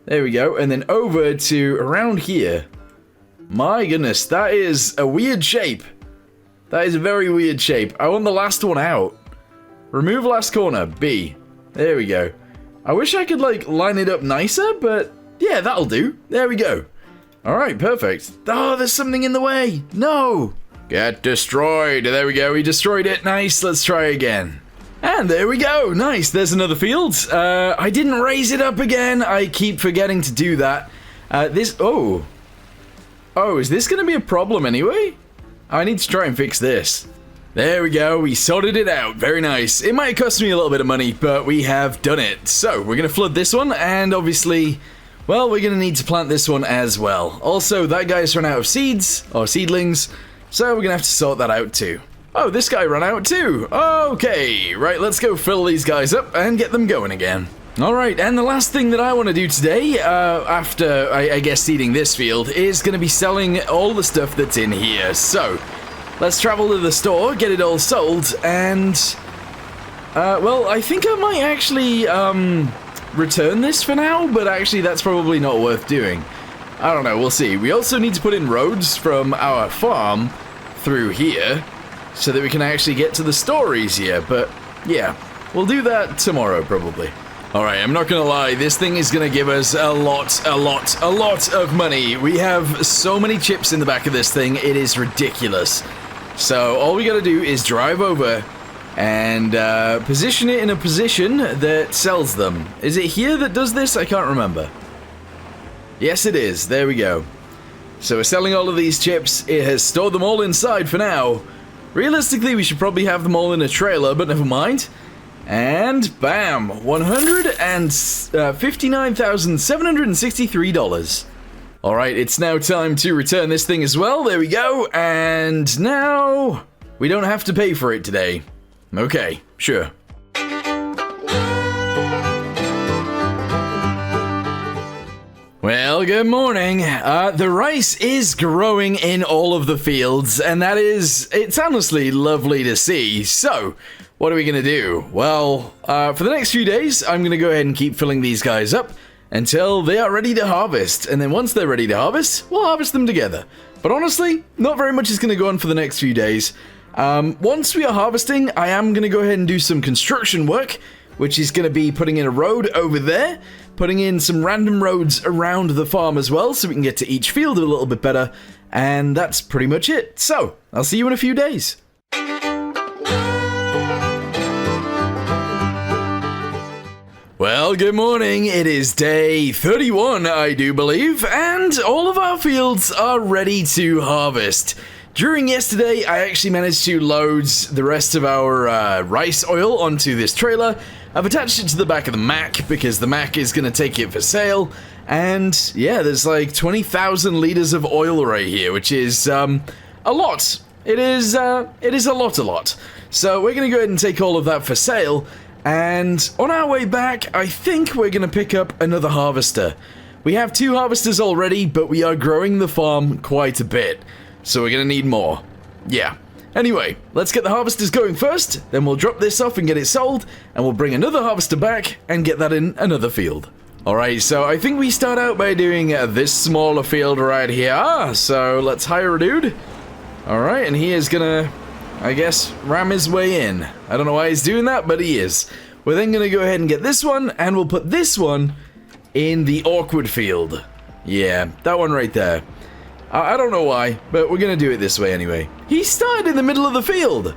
There we go, and then over to around here. My goodness, that is a weird shape. That is a very weird shape. I want the last one out. Remove last corner, B. There we go. I wish I could, like, line it up nicer, but yeah, that'll do. There we go. Alright, perfect. Oh, there's something in the way. No. Get destroyed. There we go. We destroyed it. Nice. Let's try again. And there we go. Nice. There's another field. I didn't raise it up again. I keep forgetting to do that. Oh, is this going to be a problem anyway? I need to try and fix this. There we go, we sorted it out, very nice. It might cost me a little bit of money, but we have done it. So, we're going to flood this one, and obviously, well, we're going to need to plant this one as well. Also, that guy's run out of seeds, or seedlings, so we're going to have to sort that out too. Oh, this guy ran out too. Okay, right, let's go fill these guys up and get them going again. Alright, and the last thing that I want to do today, after, I guess, seeding this field, is going to be selling all the stuff that's in here. So, let's travel to the store, get it all sold, and, well, I think I might actually, return this for now, but actually that's probably not worth doing. I don't know, we'll see. We also need to put in roads from our farm through here, so that we can actually get to the store easier, but, yeah, we'll do that tomorrow, probably. Alright, I'm not gonna lie, this thing is gonna give us a lot of money. We have so many chips in the back of this thing, it is ridiculous. So, all we gotta do is drive over and position it in a position that sells them. Is it here that does this? I can't remember. Yes, it is. There we go. So we're selling all of these chips. It has stored them all inside for now. Realistically, we should probably have them all in a trailer, but never mind. And bam, $159,763. Alright, it's now time to return this thing as well. There we go. And now we don't have to pay for it today. Okay, sure. Well, good morning. The rice is growing in all of the fields, and it's honestly lovely to see. So, what are we gonna do? Well, for the next few days, I'm gonna go ahead and keep filling these guys up, until they are ready to harvest. And then once they're ready to harvest, we'll harvest them together. But honestly, not very much is going to go on for the next few days. Once we are harvesting, I am going to go ahead and do some construction work, which is going to be putting in a road over there, putting in some random roads around the farm as well, so we can get to each field a little bit better. And that's pretty much it. So, I'll see you in a few days. Well, good morning. It is day 31, I do believe, and all of our fields are ready to harvest. During yesterday, I actually managed to load the rest of our rice oil onto this trailer. I've attached it to the back of the Mac because the Mac is going to take it for sale. And yeah, there's like 20,000 liters of oil right here, which is a lot. It is a lot. So we're going to go ahead and take all of that for sale. And on our way back, I think we're going to pick up another harvester. We have 2 harvesters already, but we are growing the farm quite a bit. So we're going to need more. Yeah. Anyway, let's get the harvesters going first, then we'll drop this off and get it sold, and we'll bring another harvester back and get that in another field. Alright, so I think we start out by doing this smaller field right here. So let's hire a dude. Alright, and he is gonna, I guess, ram his way in. I don't know why he's doing that, but he is. We're then gonna go ahead and get this one, and we'll put this one in the awkward field. Yeah, that one right there. I don't know why, but we're gonna do it this way anyway. He started in the middle of the field.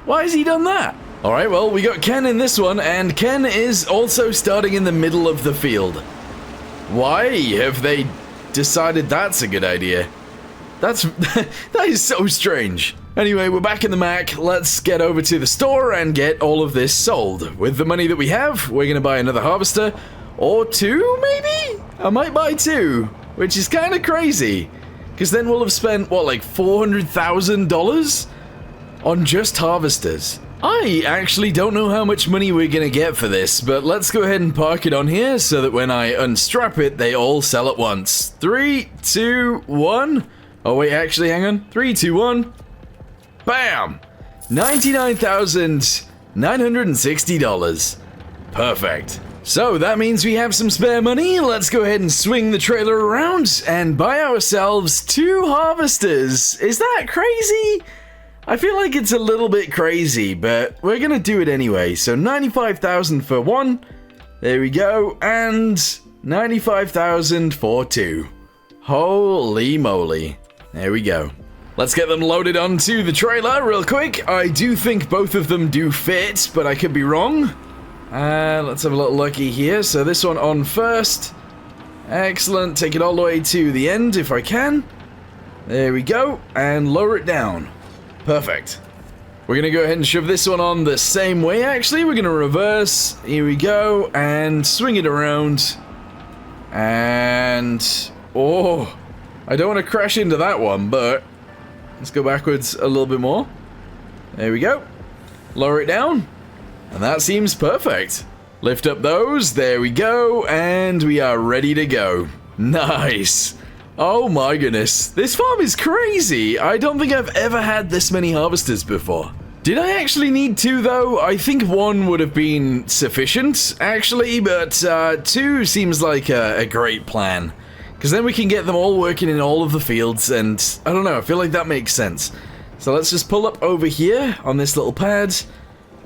Why has he done that? Alright, well, we got Ken in this one, and Ken is also starting in the middle of the field. Why have they decided that's a good idea? That is so strange. Anyway, we're back in the Mac. Let's get over to the store and get all of this sold. With the money that we have, we're gonna buy another harvester. Or 2, maybe? I might buy 2, which is kind of crazy. Because then we'll have spent, what, like $400,000 on just harvesters. I actually don't know how much money we're going to get for this, but let's go ahead and park it on here so that when I unstrap it, they all sell at once. 3, 2, 1. Oh, wait, actually, hang on. 3, 2, 1. Bam! $99,960. Perfect. So that means we have some spare money. Let's go ahead and swing the trailer around and buy ourselves 2 harvesters. Is that crazy? I feel like it's a little bit crazy, but we're gonna do it anyway. So 95,000 for 1. There we go. And 95,000 for 2. Holy moly. There we go. Let's get them loaded onto the trailer real quick. I do think both of them do fit, but I could be wrong. Let's have a little looky here. So this one on first. Excellent. Take it all the way to the end if I can. There we go. And lower it down. Perfect. We're going to go ahead and shove this one on the same way, actually. We're going to reverse. Here we go. And swing it around. And... oh, I don't want to crash into that one, but... let's go backwards a little bit more. There we go. Lower it down. And that seems perfect. Lift up those, there we go, and we are ready to go. Nice. Oh my goodness, this farm is crazy. I don't think I've ever had this many harvesters before. Did I actually need 2 though? I think 1 would have been sufficient, actually, but 2 seems like a great plan. Because then we can get them all working in all of the fields, and I don't know, I feel like that makes sense. So let's just pull up over here on this little pad.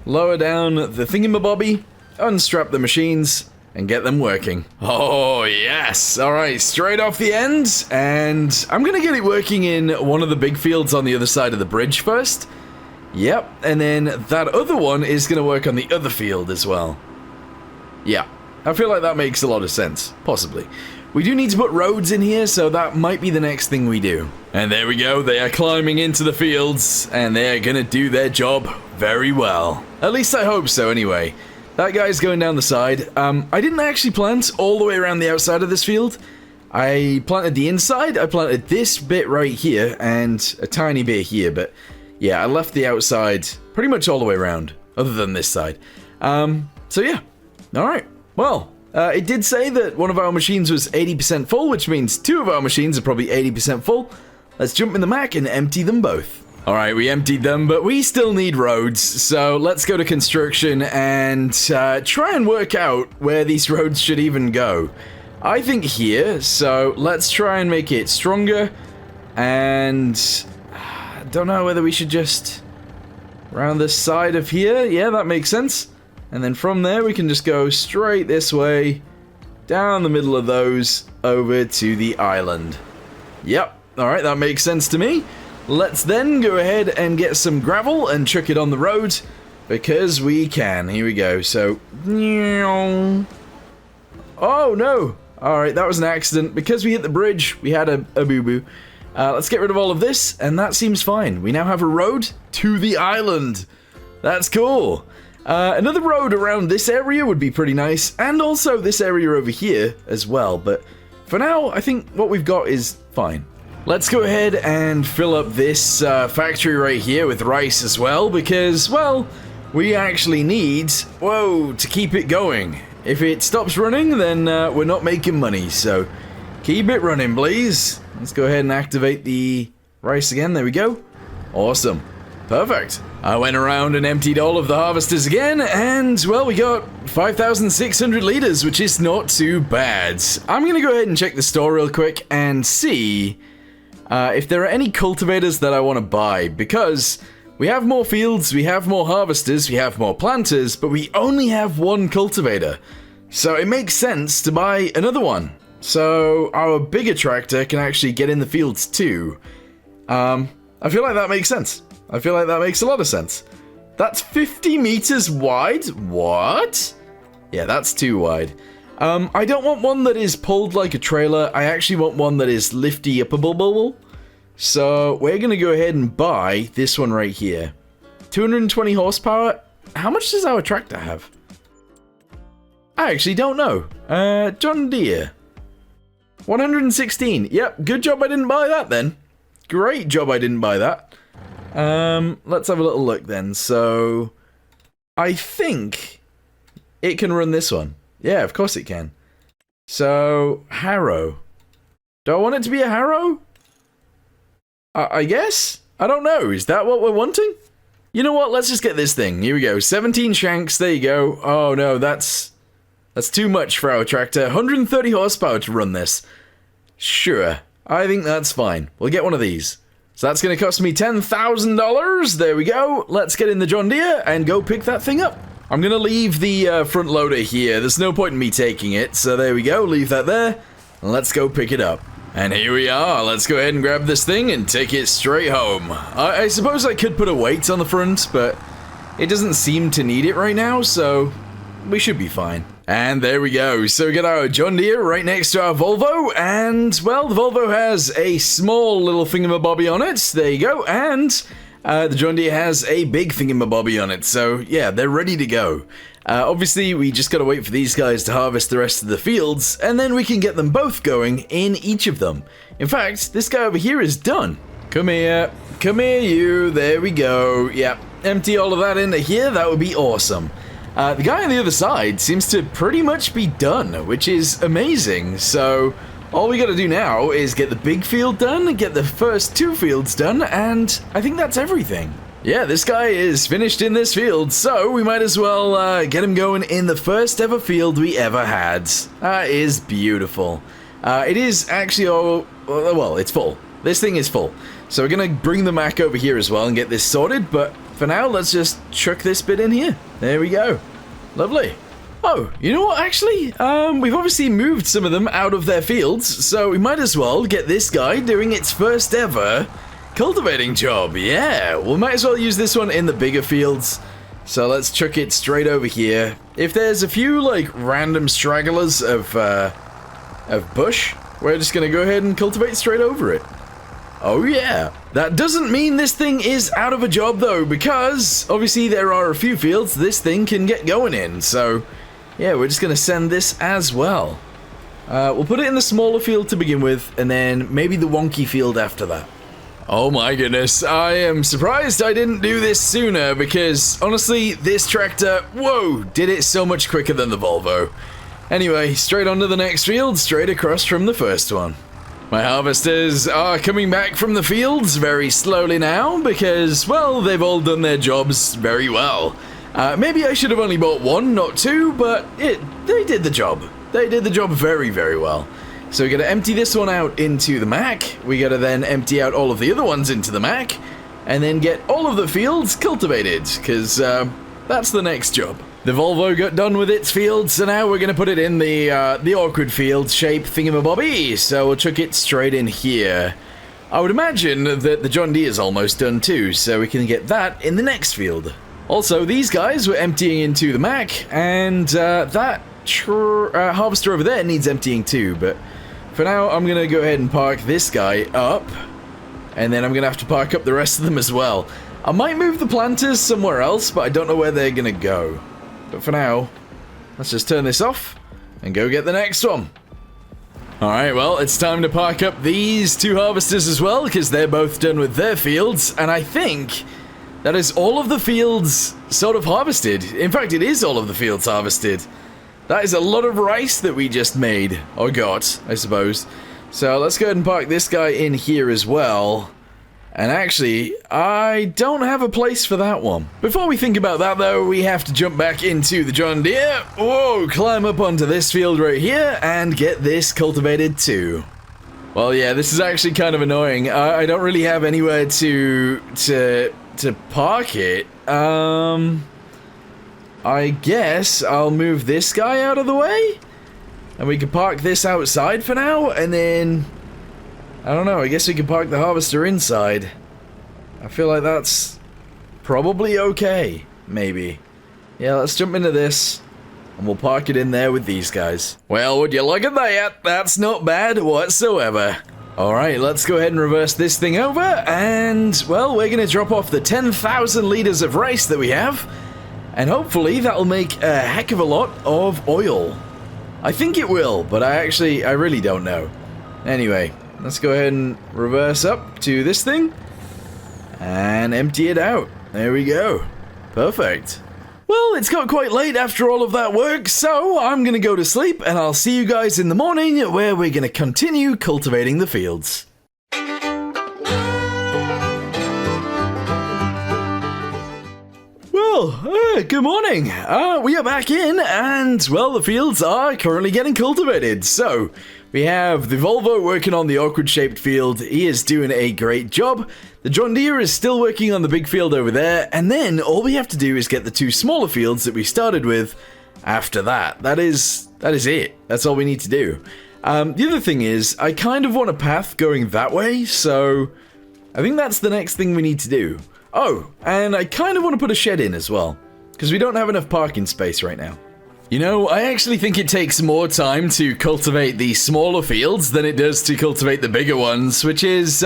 Lower down the thingamabobby, unstrap the machines, and get them working. Oh, yes! Alright, straight off the end, and I'm gonna get it working in one of the big fields on the other side of the bridge first. Yep, and then that other one is gonna work on the other field as well. Yeah, I feel like that makes a lot of sense, possibly. We do need to put roads in here, so that might be the next thing we do. And there we go, they are climbing into the fields, and they are gonna do their job very well. At least I hope so, anyway. That guy's going down the side. I didn't actually plant all the way around the outside of this field. I planted the inside, I planted this bit right here, and a tiny bit here, but yeah, I left the outside pretty much all the way around, other than this side. So yeah, alright, well, it did say that one of our machines was 80% full, which means 2 of our machines are probably 80% full. Let's jump in the Mac and empty them both. Alright, we emptied them, but we still need roads, so let's go to construction and try and work out where these roads should even go. I think here, so let's try and make it stronger, and I don't know whether we should just around the side of here. Yeah, that makes sense. And then from there we can just go straight this way, down the middle of those, over to the island. Yep, alright, that makes sense to me. Let's then go ahead and get some gravel and chuck it on the road, because we can. Here we go, so... Oh no! Alright, that was an accident. Because we hit the bridge, we had a boo-boo. Let's get rid of all of this, and that seems fine. We now have a road to the island. That's cool. Another road around this area would be pretty nice, and also this area over here as well, but for now, I think what we've got is fine. Let's go ahead and fill up this factory right here with rice as well, because, well, we actually need, whoa, to keep it going. If it stops running, then we're not making money, so keep it running, please. Let's go ahead and activate the rice again. There we go. Awesome. Perfect. I went around and emptied all of the harvesters again, and, well, we got 5,600 liters, which is not too bad. I'm going to go ahead and check the store real quick and see if there are any cultivators that I want to buy, because we have more fields, we have more harvesters, we have more planters, but we only have one cultivator. So it makes sense to buy another one. So our bigger tractor can actually get in the fields too. I feel like that makes sense. I feel like that makes a lot of sense. That's 50 meters wide? What? Yeah, that's too wide. I don't want one that is pulled like a trailer. I actually want one that is lifty-uppable. So we're going to go ahead and buy this one right here. 220 horsepower. How much does our tractor have? I actually don't know. John Deere. 116. Yep, good job I didn't buy that then. Great job I didn't buy that. Let's have a little look then. So, I think it can run this one. Yeah, of course it can. So, harrow. Do I want it to be a harrow? I guess? I don't know. Is that what we're wanting? You know what? Let's just get this thing. Here we go. 17 shanks. There you go. Oh no, that's too much for our tractor. 130 horsepower to run this. Sure. I think that's fine. We'll get one of these. So that's going to cost me $10,000. There we go. Let's get in the John Deere and go pick that thing up. I'm going to leave the front loader here. There's no point in me taking it. So there we go. Leave that there. And let's go pick it up. And here we are. Let's go ahead and grab this thing and take it straight home. I suppose I could put a weight on the front, but it doesn't seem to need it right now, so we should be fine. And there we go. So we got our John Deere right next to our Volvo, and, well, the Volvo has a small little thingamabobby on it. There you go. And the John Deere has a big thingamabobby on it. So, yeah, they're ready to go. Obviously, we just gotta wait for these guys to harvest the rest of the fields, and then we can get them both going in each of them. In fact, this guy over here is done. Come here. Come here, you. There we go. Yep. Empty all of that into here. That would be awesome. The guy on the other side seems to pretty much be done, which is amazing. So, all we gotta do now is get the big field done, get the first two fields done, and I think that's everything. Yeah, this guy is finished in this field, so we might as well get him going in the first ever field we ever had. That is beautiful. It is actually, well, it's full. This thing is full. So we're gonna bring the Mac over here as well and get this sorted, but for now, let's just chuck this bit in here. There we go. Lovely. Oh, you know what, actually? We've obviously moved some of them out of their fields, so we might as well get this guy doing its first ever cultivating job. Yeah, we might as well use this one in the bigger fields. So let's chuck it straight over here. If there's a few, like, random stragglers of bush, we're just gonna go ahead and cultivate straight over it. Oh yeah. That doesn't mean this thing is out of a job though, because obviously there are a few fields this thing can get going in, so yeah, we're just gonna send this as well. We'll put it in the smaller field to begin with, and then maybe the wonky field after that. Oh my goodness, I am surprised I didn't do this sooner, because honestly, this tractor, whoa, did it so much quicker than the Volvo. Anyway, straight on to the next field, straight across from the first one. My harvesters are coming back from the fields very slowly now because, well, they've all done their jobs very well. Maybe I should have only bought one, not two, but they did the job. They did the job very, very well. So we got to empty this one out into the Mac. We got to then empty out all of the other ones into the Mac. And then get all of the fields cultivated, because that's the next job. The Volvo got done with its field, so now we're going to put it in the awkward field shape thingamabobby. So we'll chuck it straight in here. I would imagine that the John Deere is almost done too, so we can get that in the next field. Also, these guys were emptying into the Mac, and that harvester over there needs emptying too, but for now I'm going to go ahead and park this guy up. And then I'm going to have to park up the rest of them as well. I might move the planters somewhere else, but I don't know where they're going to go. But for now, let's just turn this off and go get the next one. Alright, well, it's time to park up these two harvesters as well, because they're both done with their fields. And I think that is all of the fields sort of harvested. In fact, it is all of the fields harvested. That is a lot of rice that we just made, or got, I suppose. So let's go ahead and park this guy in here as well. And actually, I don't have a place for that one. Before we think about that though, we have to jump back into the John Deere. Whoa, climb up onto this field right here and get this cultivated too. Well, yeah, this is actually kind of annoying. I don't really have anywhere to park it. I guess I'll move this guy out of the way. And we can park this outside for now, and then, I don't know, I guess we can park the harvester inside. I feel like that's probably okay, maybe. Yeah, let's jump into this, and we'll park it in there with these guys. Well, would you look at that? That's not bad whatsoever. Alright, let's go ahead and reverse this thing over, and, well, we're gonna drop off the 10,000 liters of rice that we have, and hopefully that'll make a heck of a lot of oil. I think it will, but I really don't know. Anyway, let's go ahead and reverse up to this thing and empty it out. There we go. Perfect. Well, it's got quite late after all of that work, so I'm gonna go to sleep and I'll see you guys in the morning where we're gonna continue cultivating the fields. Good morning. We are back in, and, well, the fields are currently getting cultivated. So, we have the Volvo working on the awkward-shaped field. He is doing a great job. The John Deere is still working on the big field over there, and then all we have to do is get the two smaller fields that we started with after that. That is it. That's all we need to do. The other thing is, I kind of want a path going that way, so I think that's the next thing we need to do. Oh, and I kind of want to put a shed in as well, because we don't have enough parking space right now. You know, I actually think it takes more time to cultivate the smaller fields than it does to cultivate the bigger ones, which is,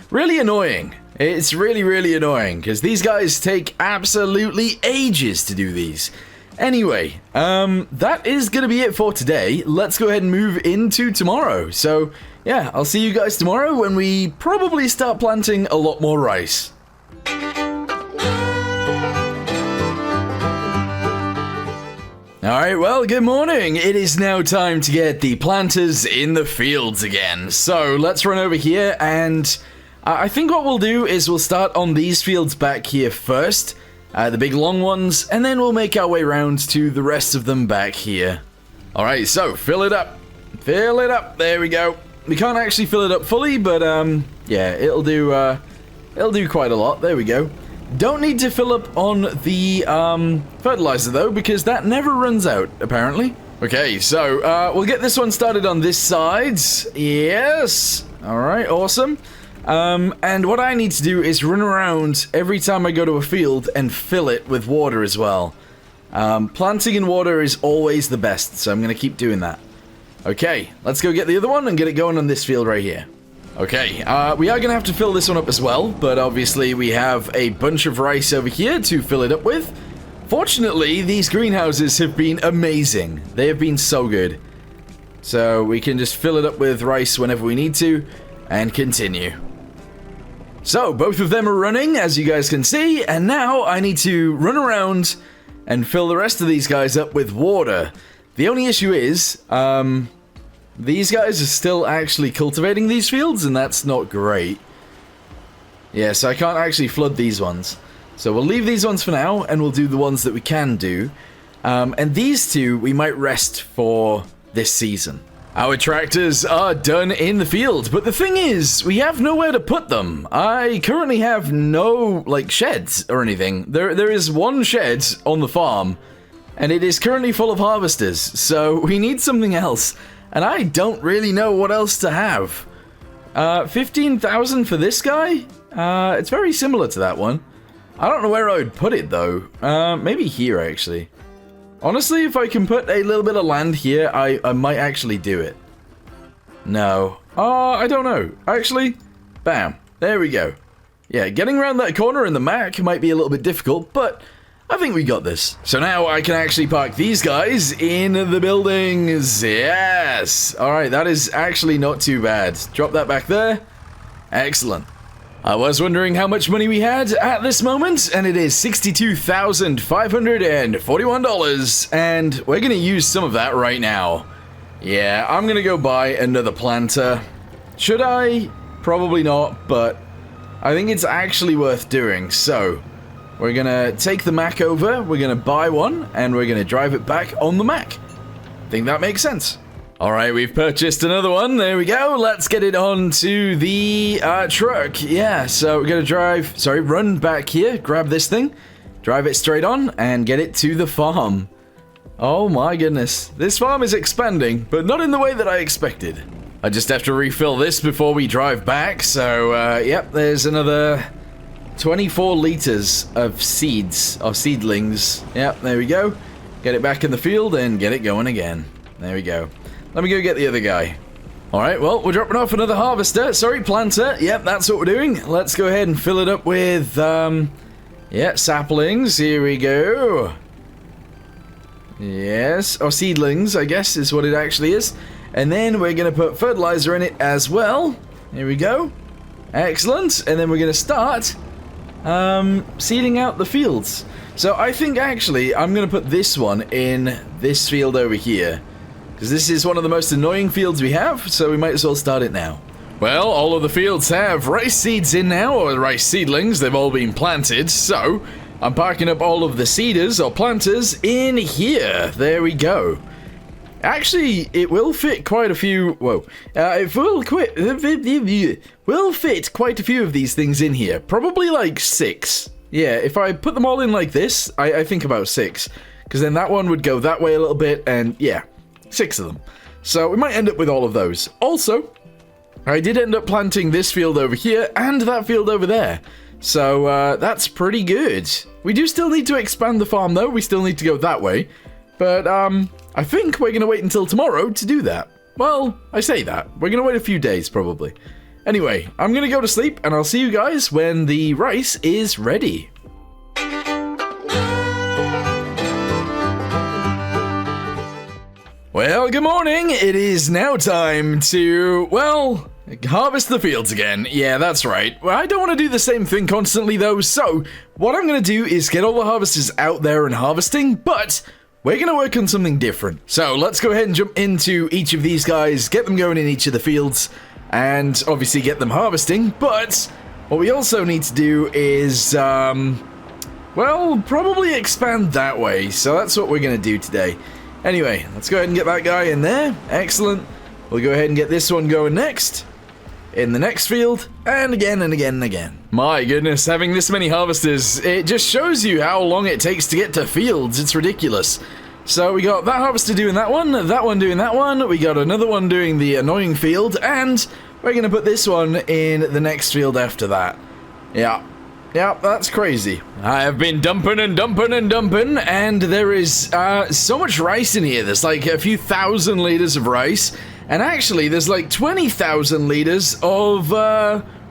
really annoying. It's really, really annoying, because these guys take absolutely ages to do these. Anyway, that is going to be it for today. Let's go ahead and move into tomorrow. So, yeah, I'll see you guys tomorrow when we probably start planting a lot more rice. Alright, well, good morning. It is now time to get the planters in the fields again. So, let's run over here, and I think what we'll do is we'll start on these fields back here first, the big long ones, and then we'll make our way around to the rest of them back here. Alright, so, fill it up. Fill it up. There we go. We can't actually fill it up fully, but, yeah, it'll do quite a lot. There we go. Don't need to fill up on the fertilizer though, because that never runs out, apparently. Okay, so we'll get this one started on this side. Yes. Alright, awesome. And what I need to do is run around every time I go to a field and fill it with water as well. Planting in water is always the best, so I'm going to keep doing that. Okay, let's go get the other one and get it going on this field right here. Okay, we are going to have to fill this one up as well, but obviously we have a bunch of rice over here to fill it up with. Fortunately, these greenhouses have been amazing. They have been so good. So we can just fill it up with rice whenever we need to, and continue. So, both of them are running, as you guys can see, and now I need to run around and fill the rest of these guys up with water. The only issue is, these guys are still actually cultivating these fields, and that's not great. Yeah, so I can't actually flood these ones. So we'll leave these ones for now, and we'll do the ones that we can do. And these two, we might rest for this season. Our tractors are done in the field, but the thing is, we have nowhere to put them. I currently have no, like, sheds or anything. There is one shed on the farm, and it is currently full of harvesters, so we need something else. And I don't really know what else to have. 15,000 for this guy? It's very similar to that one. I don't know where I would put it, though. Maybe here, actually. Honestly, if I can put a little bit of land here, I might actually do it. No. I don't know. Actually, bam. There we go. Yeah, getting around that corner in the Mac might be a little bit difficult, but I think we got this. So now I can actually park these guys in the buildings. Yes. All right, that is actually not too bad. Drop that back there. Excellent. I was wondering how much money we had at this moment, and it is $62,541, and we're going to use some of that right now. Yeah, I'm going to go buy another planter. Should I? Probably not, but I think it's actually worth doing. So, we're going to take the Mac over, we're going to buy one, and we're going to drive it back on the Mac. Think that makes sense. Alright, we've purchased another one. There we go. Let's get it on to the truck. Yeah, so we're going to run back here, grab this thing, drive it straight on, and get it to the farm. Oh my goodness. This farm is expanding, but not in the way that I expected. I just have to refill this before we drive back, so, yep, there's another 24 liters of seeds, or seedlings. Yep, there we go. Get it back in the field and get it going again. There we go. Let me go get the other guy. Alright, well, we're dropping off another harvester. Sorry, planter. Yep, that's what we're doing. Let's go ahead and fill it up with, yeah, saplings. Here we go. Yes, or seedlings, I guess, is what it actually is. And then we're going to put fertilizer in it as well. Here we go. Excellent. And then we're going to start, seeding out the fields. So I think, actually, I'm going to put this one in this field over here. Because this is one of the most annoying fields we have, so we might as well start it now. Well, all of the fields have rice seeds in now, or rice seedlings. They've all been planted, so I'm parking up all of the seeders, or planters, in here. There we go. Actually, it will fit quite a few... Whoa. It will fit quite a few of these things in here. Probably like 6. Yeah, if I put them all in like this, I think about 6. Because then that one would go that way a little bit, and yeah. 6 of them. So we might end up with all of those. Also, I did end up planting this field over here and that field over there. So that's pretty good. We do still need to expand the farm though. We still need to go that way. But I think we're going to wait until tomorrow to do that. Well, I say that. We're going to wait a few days probably. Anyway, I'm going to go to sleep and I'll see you guys when the rice is ready. Well, good morning. It is now time to, well, harvest the fields again. Yeah, that's right. Well, I don't want to do the same thing constantly though, so what I'm going to do is get all the harvesters out there and harvesting, but we're going to work on something different. So let's go ahead and jump into each of these guys, get them going in each of the fields, and obviously get them harvesting, but what we also need to do is, well, probably expand that way, so that's what we're going to do today. Anyway, let's go ahead and get that guy in there. Excellent. We'll go ahead and get this one going next. In the next field. And again and again and again. My goodness, having this many harvesters, it just shows you how long it takes to get to fields. It's ridiculous. So we got that harvester doing that one doing that one. We got another one doing the annoying field. And we're going to put this one in the next field after that. Yeah. Yeah, that's crazy. I have been dumping and dumping and dumping, and there is so much rice in here. There's like a few thousand liters of rice, and actually there's like 20,000 liters of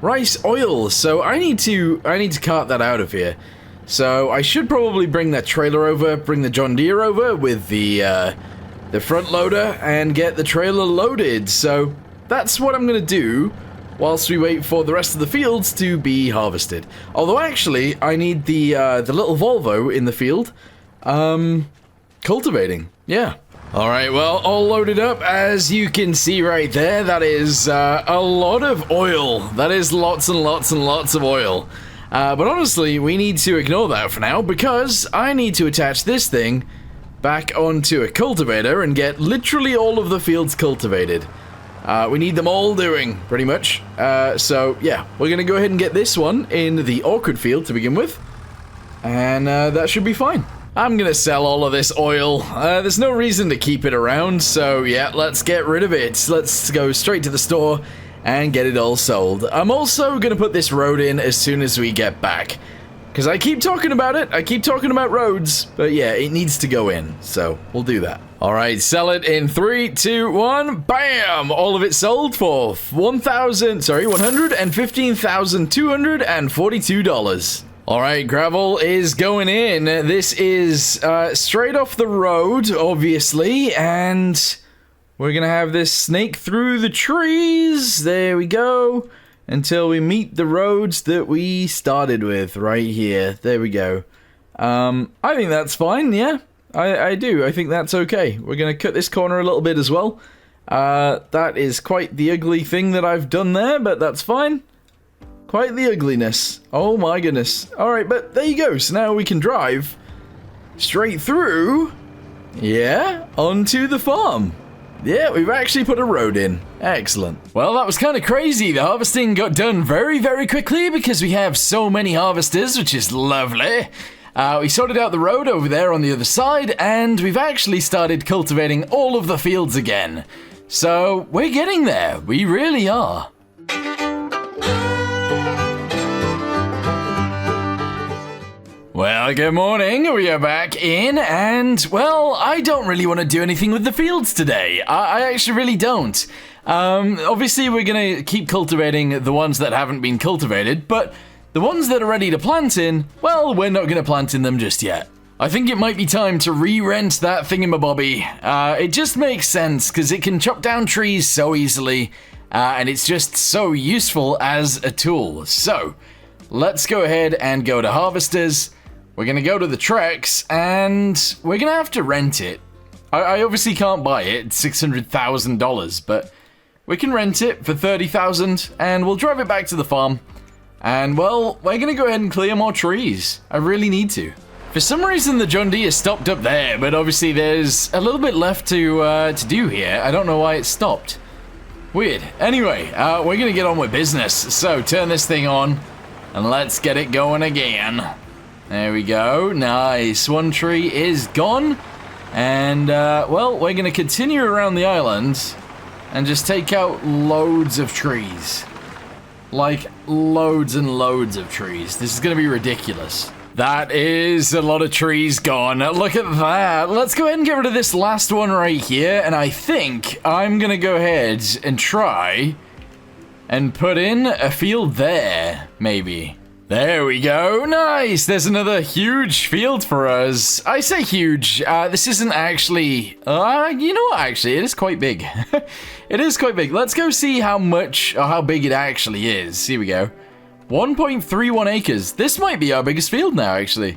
rice oil. So I need to cart that out of here. So I should probably bring that trailer over, bring the John Deere over with the front loader, and get the trailer loaded. So that's what I'm gonna do whilst we wait for the rest of the fields to be harvested. Although actually, I need the little Volvo in the field, cultivating, yeah. Alright, well, all loaded up, as you can see right there, that is a lot of oil. That is lots and lots and lots of oil. But honestly, we need to ignore that for now, because I need to attach this thing back onto a cultivator and get literally all of the fields cultivated. We need them all doing, pretty much. So, yeah, we're going to go ahead and get this one in the orchard field to begin with. And that should be fine. I'm going to sell all of this oil. There's no reason to keep it around, so yeah, let's get rid of it. Let's go straight to the store and get it all sold. I'm also going to put this road in as soon as we get back. Because I keep talking about it, I keep talking about roads, but yeah, it needs to go in, so we'll do that. Alright, sell it in 3, 2, 1, bam! All of it sold for $115,242. Alright, gravel is going in. This is straight off the road, obviously, and we're gonna have this snake through the trees. There we go. Until we meet the roads that we started with right here. There we go. I think that's fine, yeah. I do. I think that's okay. We're going to cut this corner a little bit as well. That is quite the ugly thing that I've done there, but that's fine. Quite the ugliness. Oh my goodness. Alright, but there you go. So now we can drive straight through, yeah, onto the farm. Yeah, we've actually put a road in. Excellent. Well, that was kind of crazy. The harvesting got done very, very quickly because we have so many harvesters, which is lovely. We sorted out the road over there on the other side, and we've actually started cultivating all of the fields again. So, we're getting there. We really are. Well, good morning, we are back in, and, well, I don't really want to do anything with the fields today. I actually really don't. Obviously, we're going to keep cultivating the ones that haven't been cultivated, but the ones that are ready to plant in, well, we're not going to plant in them just yet. I think it might be time to re-rent that thingamabobby. It just makes sense, because it can chop down trees so easily, and it's just so useful as a tool. So, let's go ahead and go to harvesters. We're going to go to the Trex, and we're going to have to rent it. I obviously can't buy it, it's $600,000, but we can rent it for $30,000, and we'll drive it back to the farm. And, well, we're going to go ahead and clear more trees. I really need to. For some reason, the John Deere stopped up there, but obviously there's a little bit left to do here. I don't know why it stopped. Weird. Anyway, we're going to get on with business. So, turn this thing on, and let's get it going again. There we go. Nice. One tree is gone. And, well, we're going to continue around the island and just take out loads of trees. Like, loads and loads of trees. This is going to be ridiculous. That is a lot of trees gone. Look at that. Let's go ahead and get rid of this last one right here. And I think I'm going to go ahead and try and put in a field there, maybe. There we go. Nice. There's another huge field for us. I say huge. This isn't actually... you know what? Actually, it is quite big. It is quite big. Let's go see how much or how big it actually is. Here we go. 1.31 acres. This might be our biggest field now, actually.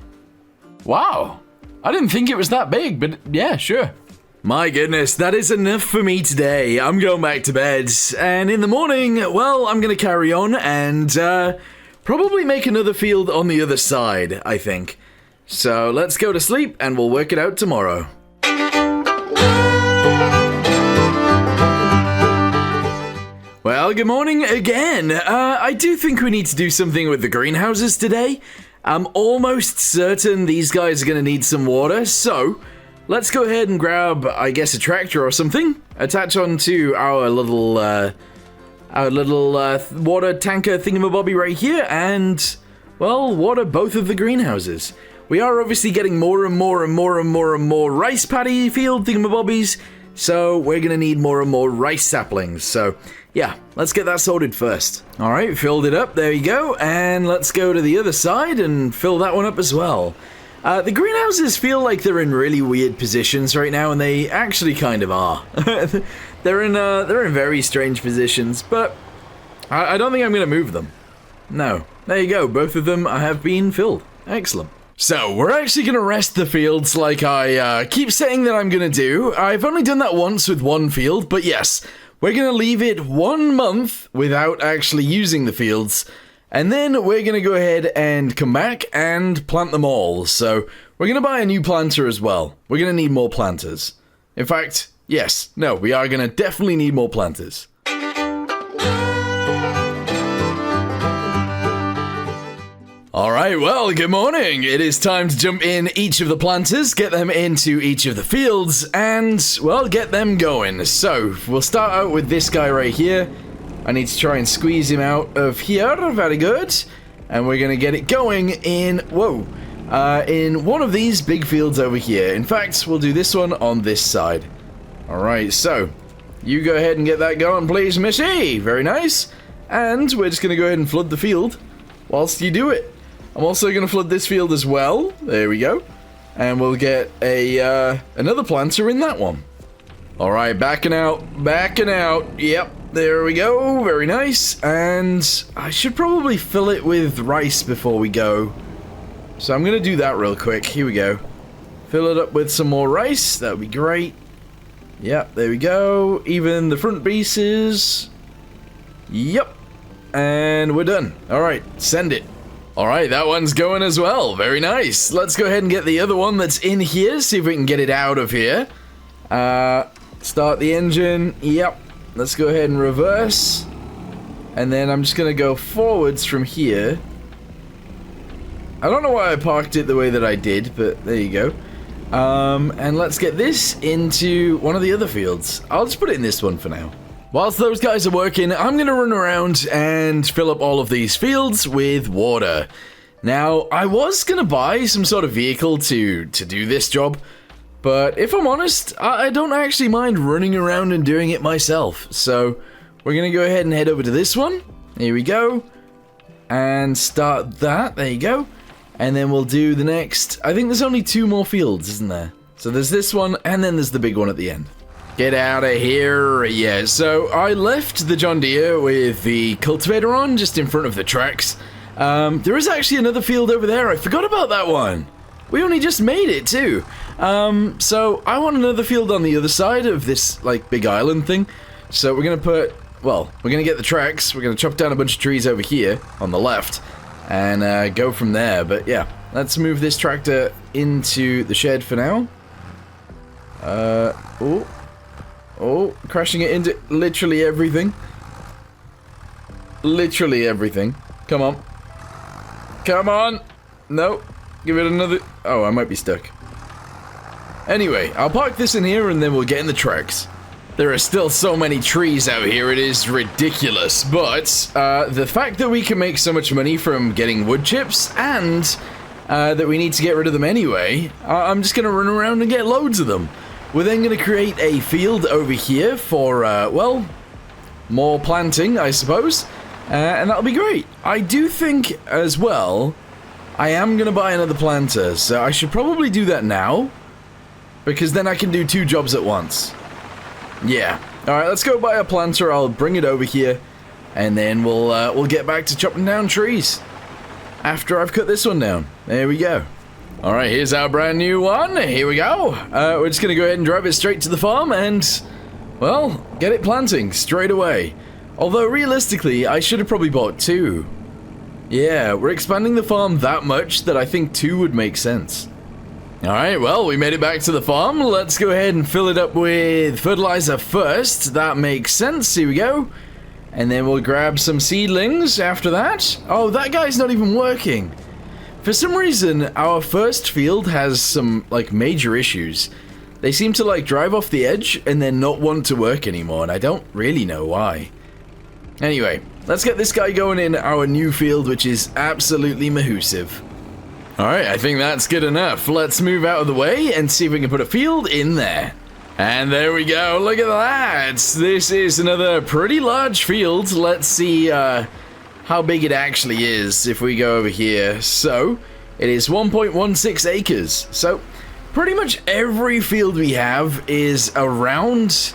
Wow. I didn't think it was that big, but yeah, sure. My goodness, that is enough for me today. I'm going back to bed. And in the morning, well, I'm going to carry on and... probably make another field on the other side, I think. So let's go to sleep and we'll work it out tomorrow. Well, good morning again. I do think we need to do something with the greenhouses today. I'm almost certain these guys are going to need some water, so let's go ahead and grab, I guess, a tractor or something. Attach onto our little water tanker thingamabobby right here, and, well, water both of the greenhouses. We are obviously getting more and more and more and more and more rice paddy field thingamabobbies, so we're gonna need more and more rice saplings. So, yeah, let's get that sorted first. Alright, filled it up, there you go, and let's go to the other side and fill that one up as well. The greenhouses feel like they're in really weird positions right now, and they actually kind of are. They're in very strange positions, but I don't think I'm going to move them. No. There you go. Both of them have been filled. Excellent. So, we're actually going to rest the fields like I keep saying that I'm going to do. I've only done that once with one field, but yes, we're going to leave it 1 month without actually using the fields. And then we're going to go ahead and come back and plant them all. So we're going to buy a new planter as well. We're going to need more planters. In fact, yes, no, we are going to definitely need more planters. Alright, well, good morning. It is time to jump in each of the planters, get them into each of the fields, and, well, get them going. So, we'll start out with this guy right here. I need to try and squeeze him out of here. Very good. And we're going to get it going in, in one of these big fields over here. In fact, we'll do this one on this side. Alright, so, you go ahead and get that going, please, Missy. Very nice. And we're just going to go ahead and flood the field whilst you do it. I'm also going to flood this field as well. There we go. And we'll get another planter in that one. Alright, backing out. Yep, there we go. Very nice. And I should probably fill it with rice before we go. So I'm going to do that real quick. Here we go. Fill it up with some more rice. That would be great. Yep, there we go. Even the front pieces. Yep. And we're done. Alright, send it. Alright, that one's going as well. Very nice. Let's go ahead and get the other one that's in here. See if we can get it out of here. Start the engine. Yep. Let's go ahead and reverse. And then I'm just going to go forwards from here. I don't know why I parked it the way that I did, but there you go. And let's get this into one of the other fields. I'll just put it in this one for now. Whilst those guys are working, I'm going to run around and fill up all of these fields with water. Now, I was going to buy some sort of vehicle to do this job, but if I'm honest, I don't actually mind running around and doing it myself. So, we're going to go ahead and head over to this one. Here we go. And start that. There you go. And then we'll do the next. I think there's only 2 more fields, isn't there? So there's this one, and then there's the big one at the end. Get out of here. Yeah, so I left the John Deere with the cultivator on just in front of the tracks. There is actually another field over there. I forgot about that one. We only just made it too. So I want another field on the other side of this like big island thing. So we're gonna we're gonna get the tracks. We're gonna chop down a bunch of trees over here on the left and go from there. But yeah, let's move this tractor into the shed for now. Oh, crashing it into literally everything. Literally everything. Come on. Come on. No. Give it another... Oh, I might be stuck. Anyway, I'll park this in here and then we'll get in the tracks. There are still so many trees out here, it is ridiculous. But, the fact that we can make so much money from getting wood chips and that we need to get rid of them anyway, I'm just going to run around and get loads of them. We're then going to create a field over here for, more planting, I suppose. And that'll be great. I do think, as well, I am going to buy another planter. So I should probably do that now. Because then I can do 2 jobs at once. Yeah. Alright, let's go buy a planter. I'll bring it over here. And then we'll get back to chopping down trees. After I've cut this one down. There we go. Alright, here's our brand new one. Here we go. We're just going to go ahead and drive it straight to the farm and, well, get it planting straight away. Although, realistically, I should have probably bought 2. Yeah, we're expanding the farm that much that I think 2 would make sense. Alright, well, we made it back to the farm. Let's go ahead and fill it up with fertilizer first. That makes sense. Here we go. And then we'll grab some seedlings after that. Oh, that guy's not even working. For some reason, our first field has some, like, major issues. They seem to, like, drive off the edge and then not want to work anymore, and I don't really know why. Anyway, let's get this guy going in our new field, which is absolutely mahoosive. Alright, I think that's good enough. Let's move out of the way and see if we can put a field in there. And there we go, look at that! This is another pretty large field. Let's see, how big it actually is if we go over here. So, it is 1.16 acres. So, pretty much every field we have is around...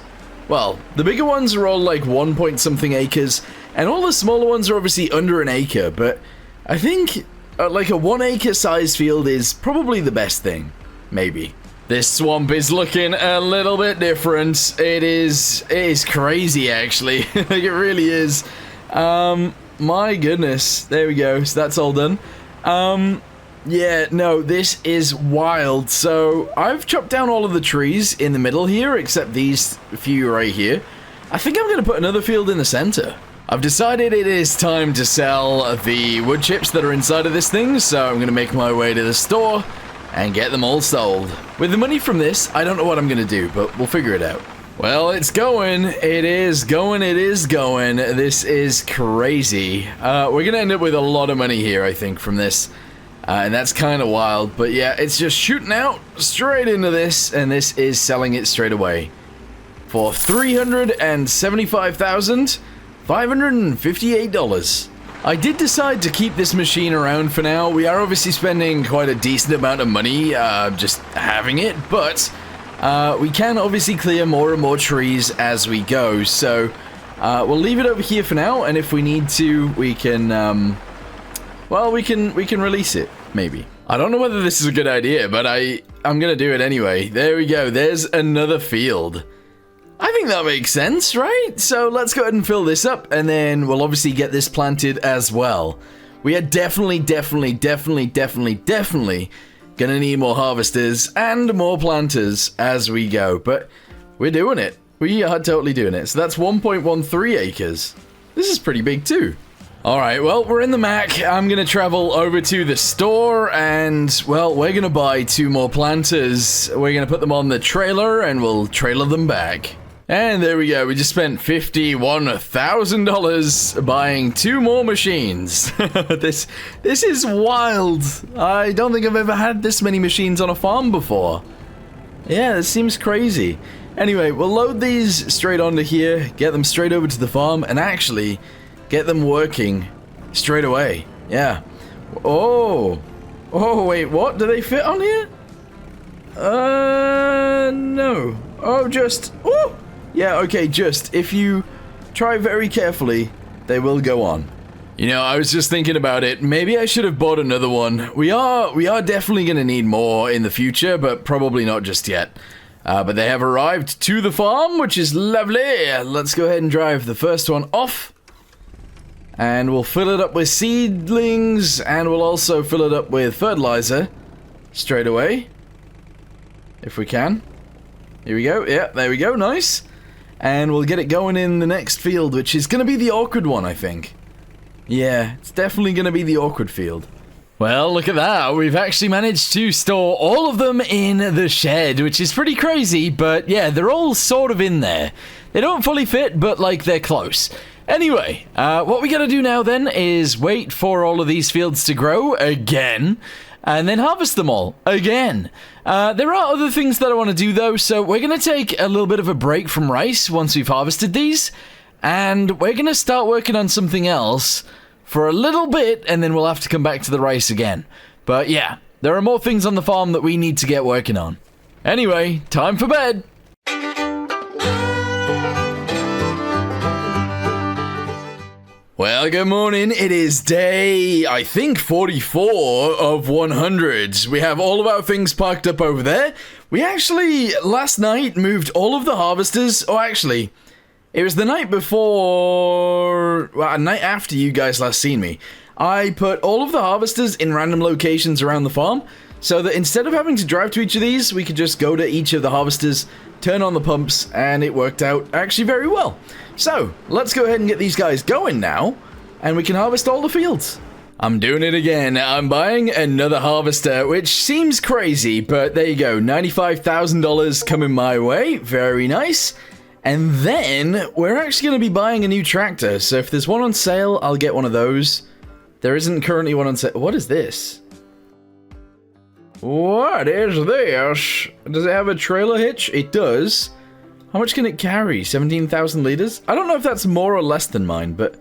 Well, the bigger ones are all like 1 point something acres, and all the smaller ones are obviously under an acre, but I think like a 1 acre size field is probably the best thing. Maybe. This swamp is looking a little bit different. It is crazy actually. Like it really is. my goodness. There we go. So that's all done. Yeah, no, this is wild. So I've chopped down all of the trees in the middle here, except these few right here. I think I'm going to put another field in the center. I've decided it is time to sell the wood chips that are inside of this thing, so I'm going to make my way to the store and get them all sold. With the money from this, I don't know what I'm going to do, but we'll figure it out. Well, it's going. It is going. It is going. This is crazy. We're going to end up with a lot of money here, I think, from this. And that's kind of wild. But yeah, it's just shooting out straight into this, and this is selling it straight away. For $375,558. I did decide to keep this machine around for now. We are obviously spending quite a decent amount of money just having it, but we can obviously clear more and more trees as we go. So we'll leave it over here for now, and if we need to, we can, well, we can release it, maybe. I don't know whether this is a good idea, but I'm gonna do it anyway. There we go. There's another field. I think that makes sense, right? So let's go ahead and fill this up, and then we'll obviously get this planted as well. We are definitely gonna need more harvesters and more planters as we go, but we're doing it. We are totally doing it. So that's 1.13 acres. This is pretty big too. Alright, well, we're in the Mac. I'm gonna travel over to the store and, well, we're gonna buy 2 more planters. We're gonna put them on the trailer and we'll trailer them back. And there we go. We just spent $51,000 buying 2 more machines. This is wild. I don't think I've ever had this many machines on a farm before. Yeah, this seems crazy. Anyway, we'll load these straight onto here, get them straight over to the farm, and actually get them working straight away. Yeah. Oh, wait, what? Do they fit on here? No. Oh, just... Oh! Yeah, okay, just, if you try very carefully, they will go on. You know, I was just thinking about it. Maybe I should have bought another one. We are definitely going to need more in the future, but probably not just yet. But they have arrived to the farm, which is lovely. Let's go ahead and drive the first one off. And we'll fill it up with seedlings, and we'll also fill it up with fertilizer straight away. If we can. Here we go. Yeah, there we go. Nice. And we'll get it going in the next field, which is going to be the awkward one, I think. Yeah, it's definitely going to be the awkward field. Well, look at that. We've actually managed to store all of them in the shed, which is pretty crazy, but yeah, they're all sort of in there. They don't fully fit, but like they're close. Anyway, what we gotta do now then is wait for all of these fields to grow again, and then harvest them all again. There are other things that I want to do though, so we're gonna take a little bit of a break from rice once we've harvested these, and we're gonna start working on something else for a little bit, and then we'll have to come back to the rice again. But yeah, there are more things on the farm that we need to get working on. Anyway, time for bed! Well, good morning. It is day, I think, 44 of 100. We have all of our things parked up over there. We actually, last night, moved all of the harvesters. Oh, actually, it was the night before, well, night after you guys last seen me. I put all of the harvesters in random locations around the farm, so that instead of having to drive to each of these, we could just go to each of the harvesters, turn on the pumps, and it worked out actually very well. So, let's go ahead and get these guys going now, and we can harvest all the fields. I'm doing it again. I'm buying another harvester, which seems crazy, but there you go. $95,000 coming my way. Very nice. And then, we're actually going to be buying a new tractor, so if there's one on sale, I'll get one of those. There isn't currently one on sale. What is this? What is this? Does it have a trailer hitch? It does. How much can it carry? 17,000 liters? I don't know if that's more or less than mine, but...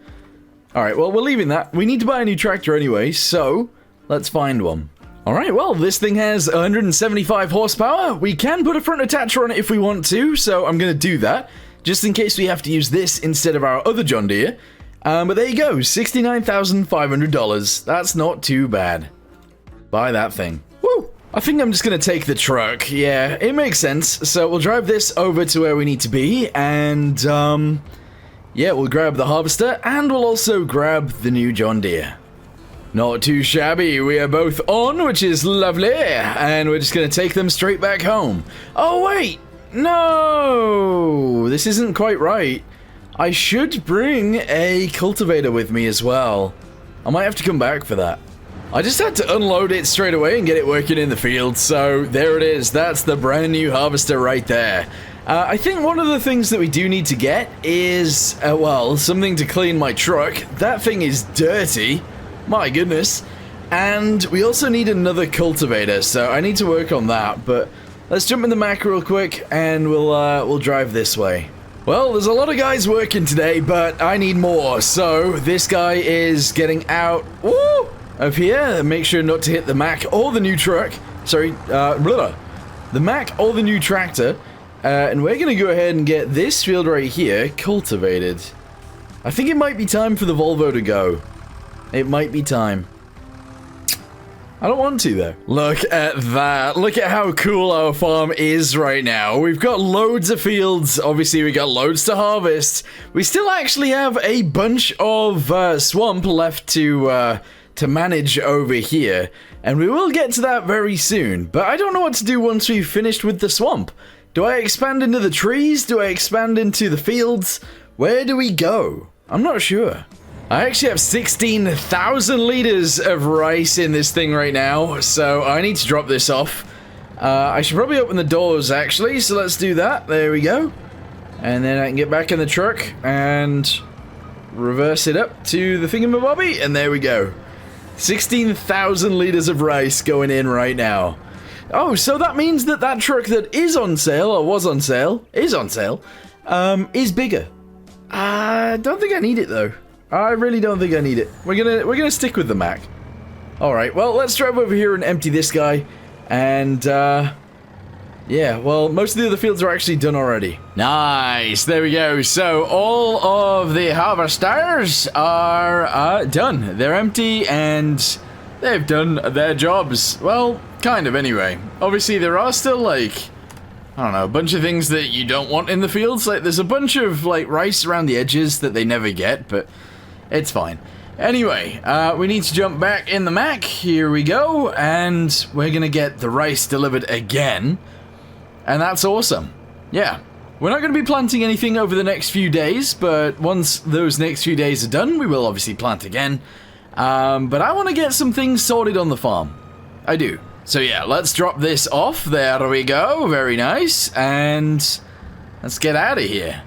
Alright, well, we're leaving that. We need to buy a new tractor anyway, so let's find one. Alright, well, this thing has 175 horsepower. We can put a front attacher on it if we want to, so I'm going to do that, just in case we have to use this instead of our other John Deere. But there you go, $69,500. That's not too bad. Buy that thing. Woo! I think I'm just going to take the truck. Yeah, it makes sense. So we'll drive this over to where we need to be, and, Yeah, we'll grab the harvester, and we'll also grab the new John Deere. Not too shabby. We are both on, which is lovely, and we're just going to take them straight back home. Oh, wait. No, this isn't quite right. I should bring a cultivator with me as well. I might have to come back for that. I just had to unload it straight away and get it working in the field, so there it is. That's the brand new harvester right there. I think one of the things that we do need to get is, well, something to clean my truck. That thing is dirty. My goodness. And we also need another cultivator, so I need to work on that, but let's jump in the Mac real quick and we'll drive this way. Well, there's a lot of guys working today, but I need more, so this guy is getting out of here. Make sure not to hit the Mac or the new truck. Sorry, the Mac or the new tractor. And we're going to go ahead and get this field right here cultivated. I think it might be time for the Volvo to go. It might be time. I don't want to, though. Look at that. Look at how cool our farm is right now. We've got loads of fields. Obviously, we got loads to harvest. We still actually have a bunch of swamp left to manage over here. And we will get to that very soon. But I don't know what to do once we've finished with the swamp. Do I expand into the trees? Do I expand into the fields? Where do we go? I'm not sure. I actually have 16,000 liters of rice in this thing right now, so I need to drop this off. I should probably open the doors, actually, so let's do that. There we go. And then I can get back in the truck and reverse it up to the thingamabobby, and there we go. 16,000 liters of rice going in right now. Oh, so that means that that truck that is on sale, or was on sale, is bigger. I don't think I need it, though. I really don't think I need it. We're gonna stick with the Mac. Alright, well, let's drive over here and empty this guy. And, yeah, well, most of the other fields are actually done already. Nice, there we go. So, all of the harvesters are done. They're empty, and they've done their jobs. Well, kind of, anyway. Obviously, there are still, like, I don't know, a bunch of things that you don't want in the fields. Like, there's a bunch of, like, rice around the edges that they never get, but it's fine. Anyway, we need to jump back in the Mac. Here we go, and we're gonna get the rice delivered again. And that's awesome. Yeah. We're not gonna be planting anything over the next few days, but once those next few days are done, we will obviously plant again. But I want to get some things sorted on the farm. I do. So yeah, let's drop this off. There we go. Very nice. And let's get out of here.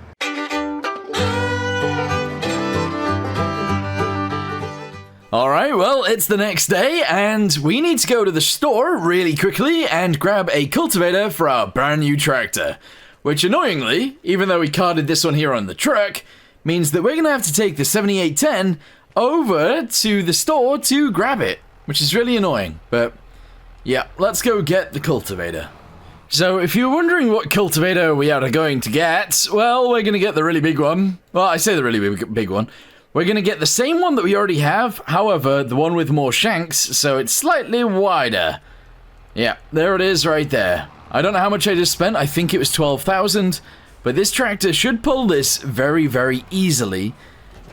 Alright, well, it's the next day, and we need to go to the store really quickly and grab a cultivator for our brand new tractor. Which, annoyingly, even though we carded this one here on the truck, means that we're going to have to take the 7810 over to the store to grab it. Which is really annoying, but yeah, let's go get the cultivator. So, if you're wondering what cultivator we are going to get, well, we're going to get the really big one. Well, I say the really big one. We're going to get the same one that we already have, however, the one with more shanks, so it's slightly wider. Yeah, there it is right there. I don't know how much I just spent, I think it was 12,000, but this tractor should pull this very, very easily,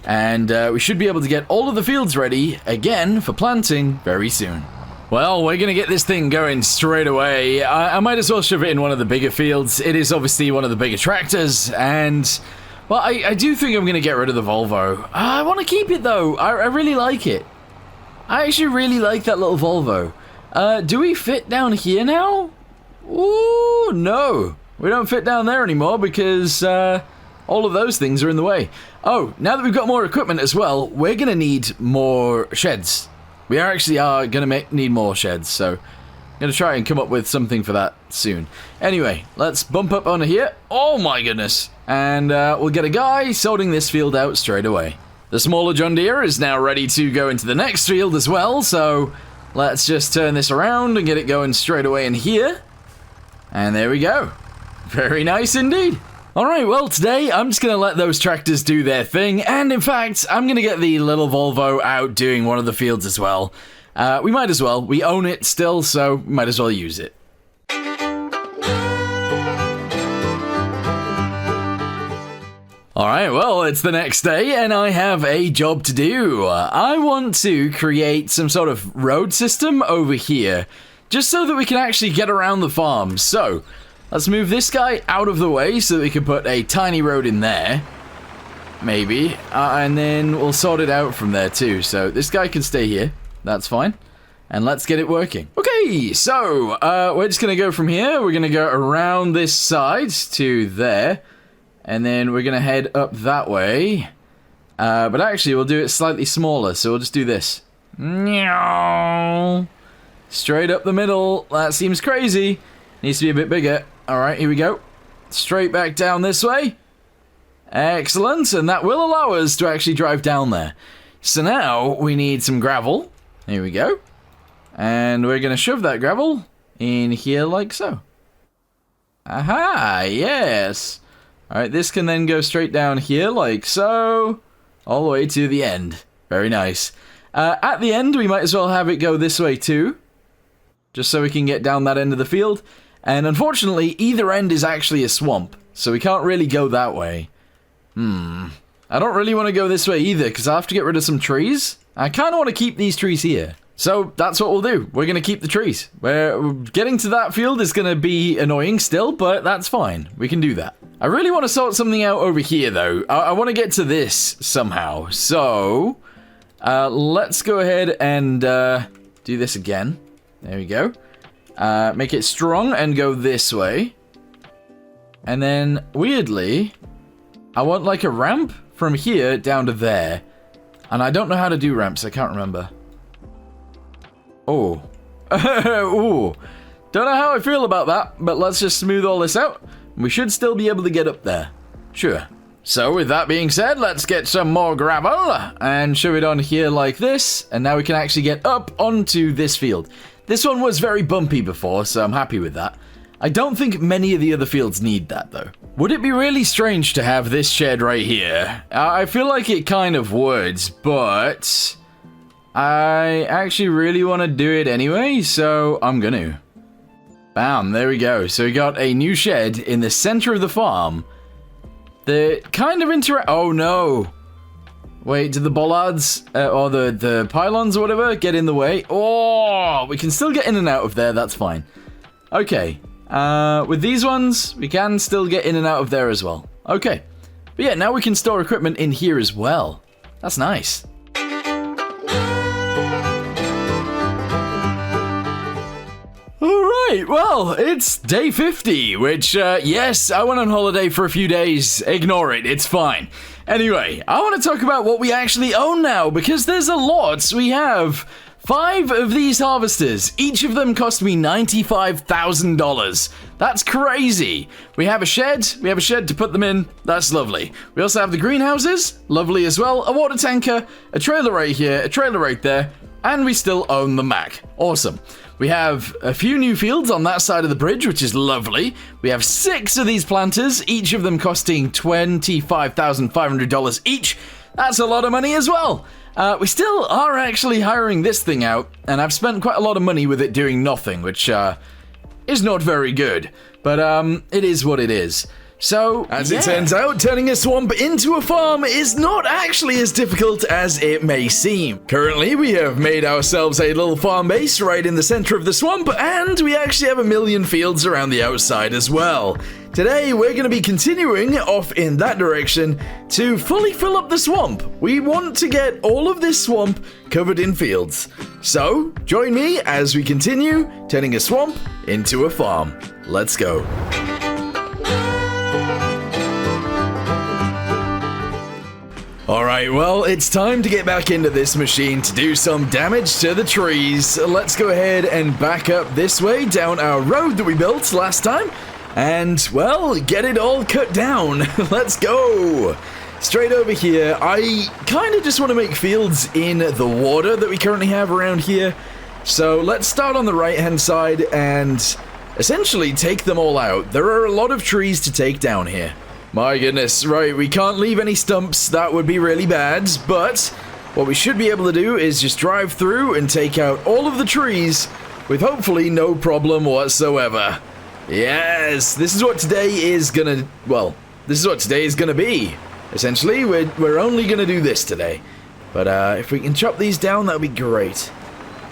and we should be able to get all of the fields ready, again, for planting very soon. Well, we're going to get this thing going straight away. I might as well shove it in one of the bigger fields. It is obviously one of the bigger tractors, and well, I do think I'm going to get rid of the Volvo. I want to keep it, though. I really like it. I actually really like that little Volvo. Do we fit down here now? Ooh, no. We don't fit down there anymore because all of those things are in the way. Oh, now that we've got more equipment as well, we're going to need more sheds. We actually are going to need more sheds, so I'm going to try and come up with something for that soon. Anyway, let's bump up on here. Oh my goodness. And we'll get a guy sorting this field out straight away. The smaller John Deere is now ready to go into the next field as well, so let's just turn this around and get it going straight away in here. And there we go. Very nice indeed. Alright, well today I'm just going to let those tractors do their thing, and in fact, I'm going to get the little Volvo out doing one of the fields as well. We might as well. We own it still, so we might as well use it. Alright, well, it's the next day, and I have a job to do. I want to create some sort of road system over here, just so that we can actually get around the farm. So, let's move this guy out of the way so that we can put a tiny road in there. Maybe. And then we'll sort it out from there too. So, this guy can stay here. That's fine. And let's get it working. Okay, so, we're just going to go from here. We're going to go around this side to there. And then we're going to head up that way. But actually, we'll do it slightly smaller. So we'll just do this. Straight up the middle. That seems crazy. Needs to be a bit bigger. Alright, here we go. Straight back down this way. Excellent. And that will allow us to actually drive down there. So now we need some gravel. Here we go. And we're going to shove that gravel in here like so. Aha, yes. Alright, this can then go straight down here like so, all the way to the end. Very nice. At the end, we might as well have it go this way too, just so we can get down that end of the field. And unfortunately, either end is actually a swamp, so we can't really go that way. I don't really want to go this way either, because I have to get rid of some trees. I kind of want to keep these trees here. So that's what we'll do. We're going to keep the trees. Getting to that field is going to be annoying still, but that's fine. We can do that. I really want to sort something out over here, though. I want to get to this somehow. So, let's go ahead and do this again. There we go. Make it strong and go this way. And then, weirdly, I want like a ramp from here down to there. And I don't know how to do ramps. I can't remember. Oh. Ooh. Don't know how I feel about that, but let's just smooth all this out. We should still be able to get up there. Sure. So with that being said, let's get some more gravel and shove it on here like this. And now we can actually get up onto this field. This one was very bumpy before, so I'm happy with that. I don't think many of the other fields need that, though. Would it be really strange to have this shed right here? I feel like it kind of would, but I actually really want to do it anyway, so I'm gonna. Bam, there we go. So we got a new shed in the center of the farm. The kind of oh no. Wait, did the bollards, or the pylons or whatever, get in the way? Oh, we can still get in and out of there, that's fine. Okay, with these ones, we can still get in and out of there as well. Okay, but yeah, now we can store equipment in here as well. That's nice. Alright, well, it's day 50, which, yes, I went on holiday for a few days. Ignore it, it's fine. Anyway, I want to talk about what we actually own now, because there's a lot. We have 5 of these harvesters. Each of them cost me $95,000. That's crazy. We have a shed to put them in. That's lovely. We also have the greenhouses, lovely as well. A water tanker, a trailer right here, a trailer right there, and we still own the Mac. Awesome. We have a few new fields on that side of the bridge, which is lovely. We have 6 of these planters, each of them costing $25,500 each. That's a lot of money as well. We still are actually hiring this thing out, and I've spent quite a lot of money with it doing nothing, which is not very good. But it is what it is. So, as it turns out, turning a swamp into a farm is not actually as difficult as it may seem. Currently, we have made ourselves a little farm base right in the center of the swamp, and we actually have a million fields around the outside as well. Today, we're going to be continuing off in that direction to fully fill up the swamp. We want to get all of this swamp covered in fields. So, join me as we continue turning a swamp into a farm. Let's go. Alright, well, it's time to get back into this machine to do some damage to the trees. Let's go ahead and back up this way down our road that we built last time. And, well, get it all cut down. Let's go. Straight over here, I kind of just want to make fields in the water that we currently have around here. So let's start on the right-hand side and essentially take them all out. There are a lot of trees to take down here. My goodness, right, we can't leave any stumps, that would be really bad, but what we should be able to do is just drive through and take out all of the trees with hopefully no problem whatsoever. Yes, this is what today is gonna be. essentially. We're only going to do this today. But if we can chop these down, that would be great.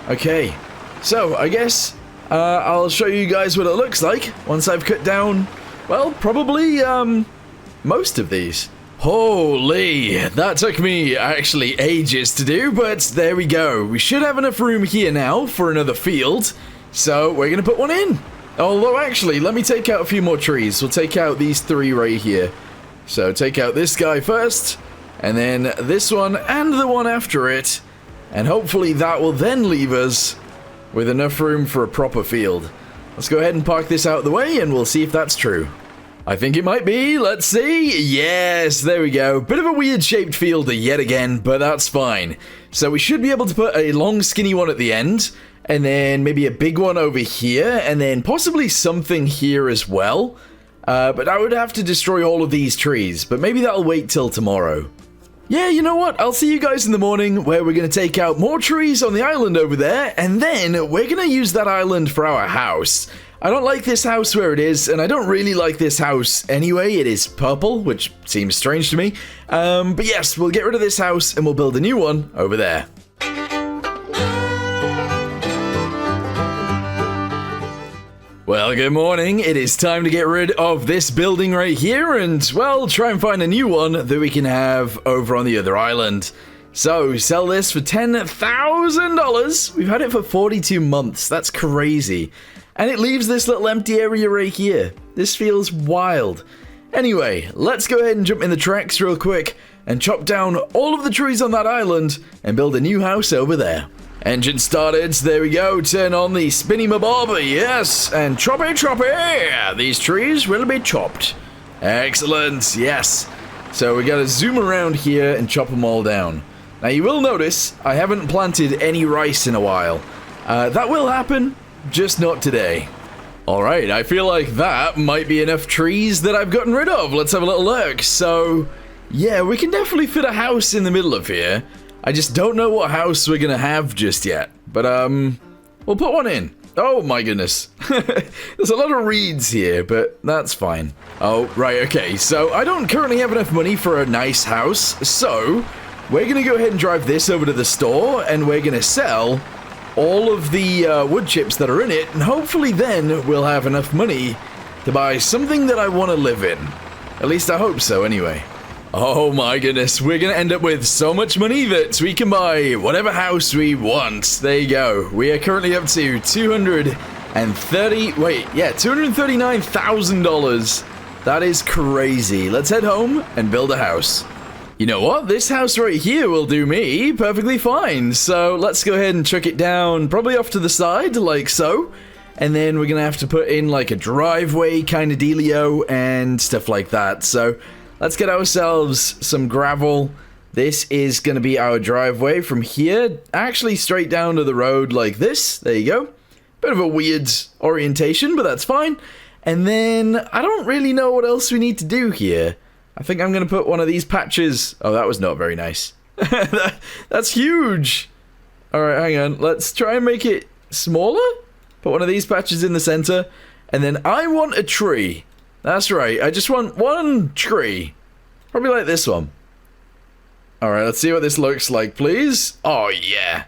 Okay, so I guess I'll show you guys what it looks like once I've cut down, well, probably most of these. Holy, that took me actually ages to do, but there we go. We should have enough room here now for another field, so we're going to put one in. Although, actually, let me take out a few more trees. We'll take out these 3 right here. So take out this guy first, and then this one and the one after it, and hopefully that will then leave us with enough room for a proper field. Let's go ahead and park this out of the way, and we'll see if that's true. I think it might be. Let's see. Yes, there we go. Bit of a weird shaped field yet again, but that's fine. So we should be able to put a long skinny one at the end, and then maybe a big one over here, and then possibly something here as well. But I would have to destroy all of these trees, but maybe that'll wait till tomorrow. Yeah, you know what? I'll see you guys in the morning where we're going to take out more trees on the island over there, and then we're going to use that island for our house. I don't like this house where it is, and I don't really like this house anyway. It is purple, which seems strange to me. But yes, we'll get rid of this house and we'll build a new one over there. Well, good morning. It is time to get rid of this building right here and, well, try and find a new one that we can have over on the other island. So, sell this for $10,000. We've had it for 42 months. That's crazy. And it leaves this little empty area right here. This feels wild. Anyway, let's go ahead and jump in the tracks real quick and chop down all of the trees on that island and build a new house over there. Engine started, there we go, turn on the spinny mabob, yes, and choppy, these trees will be chopped. Excellent, yes. So we gotta zoom around here and chop them all down. Now you will notice, I haven't planted any rice in a while. That will happen, just not today. Alright, I feel like that might be enough trees that I've gotten rid of. Let's have a little look. So, yeah, we can definitely fit a house in the middle of here. I just don't know what house we're gonna have just yet. But, we'll put one in. Oh my goodness. There's a lot of reeds here, but that's fine. Oh, right, okay. So, I don't currently have enough money for a nice house. So, we're gonna go ahead and drive this over to the store, and we're gonna sell all of the wood chips that are in it, and hopefully then we'll have enough money to buy something that I want to live in. At least I hope so, anyway. Oh my goodness, we're gonna end up with so much money that we can buy whatever house we want. There you go. We are currently up to $239,000. That is crazy. Let's head home and build a house. You know what? This house right here will do me perfectly fine. So let's go ahead and chuck it down, probably off to the side, like so. And then we're gonna have to put in like a driveway kind of dealio and stuff like that. So let's get ourselves some gravel. This is gonna be our driveway from here, actually straight down to the road like this. There you go. Bit of a weird orientation, but that's fine. And then I don't really know what else we need to do here. I think I'm going to put one of these patches. Oh, that was not very nice. That's huge. Alright, hang on. Let's try and make it smaller. Put one of these patches in the center. And then I want a tree. That's right. I just want one tree. Probably like this one. Alright, let's see what this looks like, please. Oh, yeah.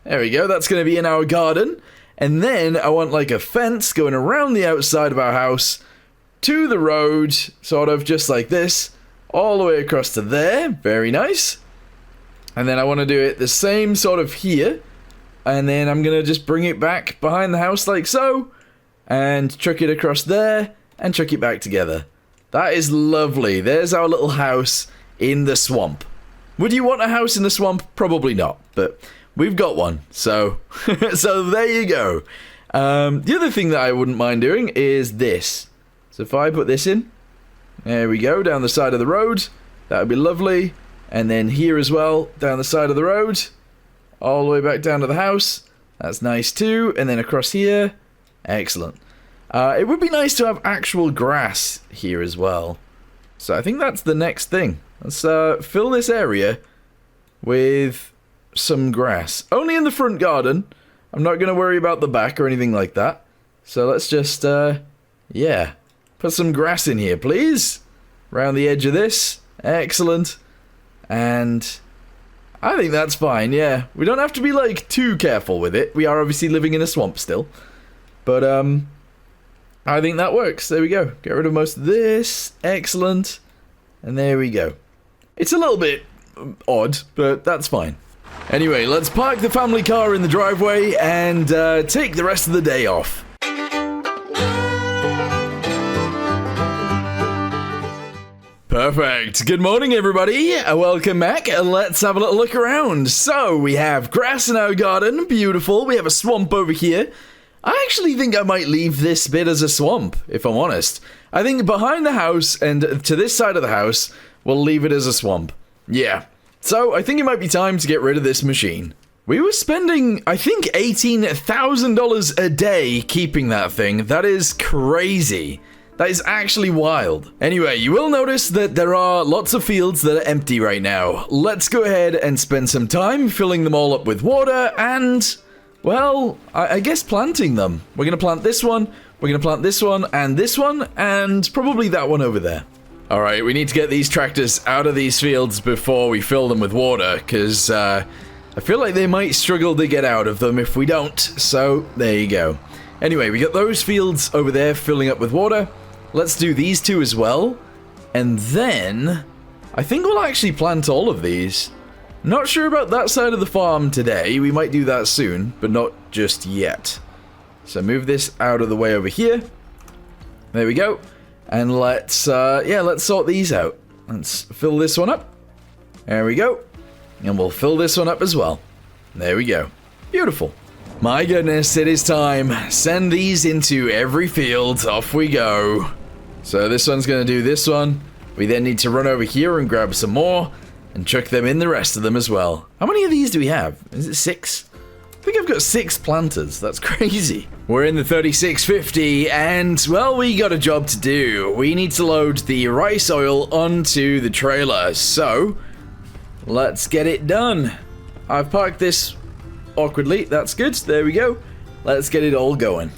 There we go. That's going to be in our garden. And then I want like a fence going around the outside of our house to the road, sort of just like this, all the way across to there. Very nice. And then I want to do it the same sort of here, and then I'm gonna just bring it back behind the house like so, and chuck it across there, and chuck it back together. That is lovely. There's our little house in the swamp. Would you want a house in the swamp? Probably not, but we've got one, so so there you go. The other thing that I wouldn't mind doing is this. So if I put this in, there we go, down the side of the road, that would be lovely. And then here as well, down the side of the road, all the way back down to the house. That's nice too. And then across here, excellent. It would be nice to have actual grass here as well. So I think that's the next thing. Let's fill this area with some grass. Only in the front garden. I'm not going to worry about the back or anything like that. So let's just, yeah. Put some grass in here, please. Around the edge of this. Excellent. And I think that's fine, yeah. We don't have to be, like, too careful with it. We are obviously living in a swamp still. But, I think that works. There we go. Get rid of most of this. Excellent. And there we go. It's a little bit odd, but that's fine. Anyway, let's park the family car in the driveway and take the rest of the day off. Perfect. Good morning, everybody. Welcome back. Let's have a little look around. So, we have grass in our garden. Beautiful. We have a swamp over here. I actually think I might leave this bit as a swamp, if I'm honest. I think behind the house and to this side of the house, we'll leave it as a swamp. Yeah. So, I think it might be time to get rid of this machine. We were spending, I think, $18,000 a day keeping that thing. That is crazy. That is actually wild. Anyway, you will notice that there are lots of fields that are empty right now. Let's go ahead and spend some time filling them all up with water and, well, I guess planting them. We're going to plant this one, we're going to plant this one, and probably that one over there. Alright, we need to get these tractors out of these fields before we fill them with water, because I feel like they might struggle to get out of them if we don't. So, there you go. Anyway, we got those fields over there filling up with water. Let's do these two as well. And then, I think we'll actually plant all of these. Not sure about that side of the farm today. We might do that soon, but not just yet. So move this out of the way over here. There we go. And let's sort these out. Let's fill this one up. There we go. And we'll fill this one up as well. There we go. Beautiful. My goodness, it is time. Send these into every field. Off we go. So this one's going to do this one. We then need to run over here and grab some more and chuck them in the rest of them as well. How many of these do we have? Is it 6? I think I've got 6 planters. That's crazy. We're in the 3650 and, well, we got a job to do. We need to load the rice oil onto the trailer. So, let's get it done. I've parked this awkwardly. That's good. There we go. Let's get it all going.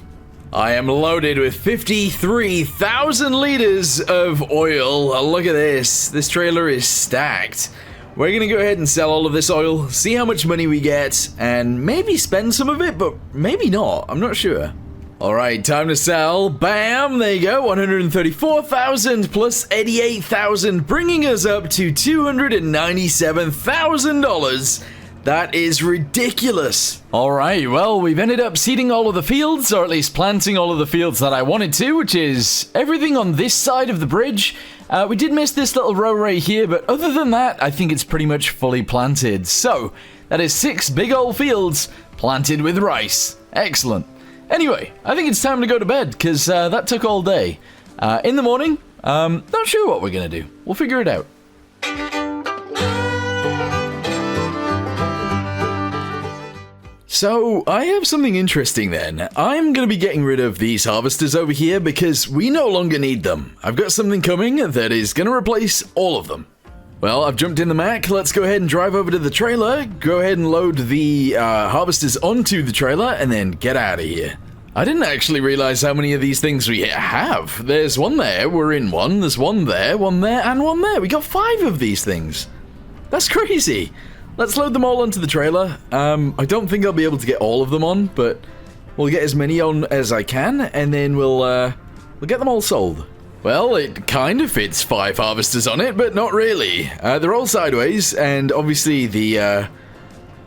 I am loaded with 53,000 liters of oil. Look at this. This trailer is stacked. We're going to go ahead and sell all of this oil, see how much money we get, and maybe spend some of it, but maybe not. I'm not sure. Alright, time to sell. Bam! There you go. 134,000 plus 88,000, bringing us up to $297,000. That is ridiculous. Alright, well, we've ended up seeding all of the fields, or at least planting all of the fields that I wanted to, which is everything on this side of the bridge. We did miss this little row right here, but other than that, I think it's pretty much fully planted. So, that is 6 big old fields planted with rice. Excellent. Anyway, I think it's time to go to bed, because that took all day. In the morning, not sure what we're going to do. We'll figure it out. So, I have something interesting then. I'm going to be getting rid of these harvesters over here because we no longer need them. I've got something coming that is going to replace all of them. Well, I've jumped in the Mac. Let's go ahead and drive over to the trailer, go ahead and load the harvesters onto the trailer, and then get out of here. I didn't actually realize how many of these things we have. There's one there, we're in one, there's one there, and one there. We got 5 of these things. That's crazy. Let's load them all onto the trailer. I don't think I'll be able to get all of them on, but we'll get as many on as I can, and then we'll get them all sold. Well, it kind of fits 5 harvesters on it, but not really. They're all sideways, and obviously the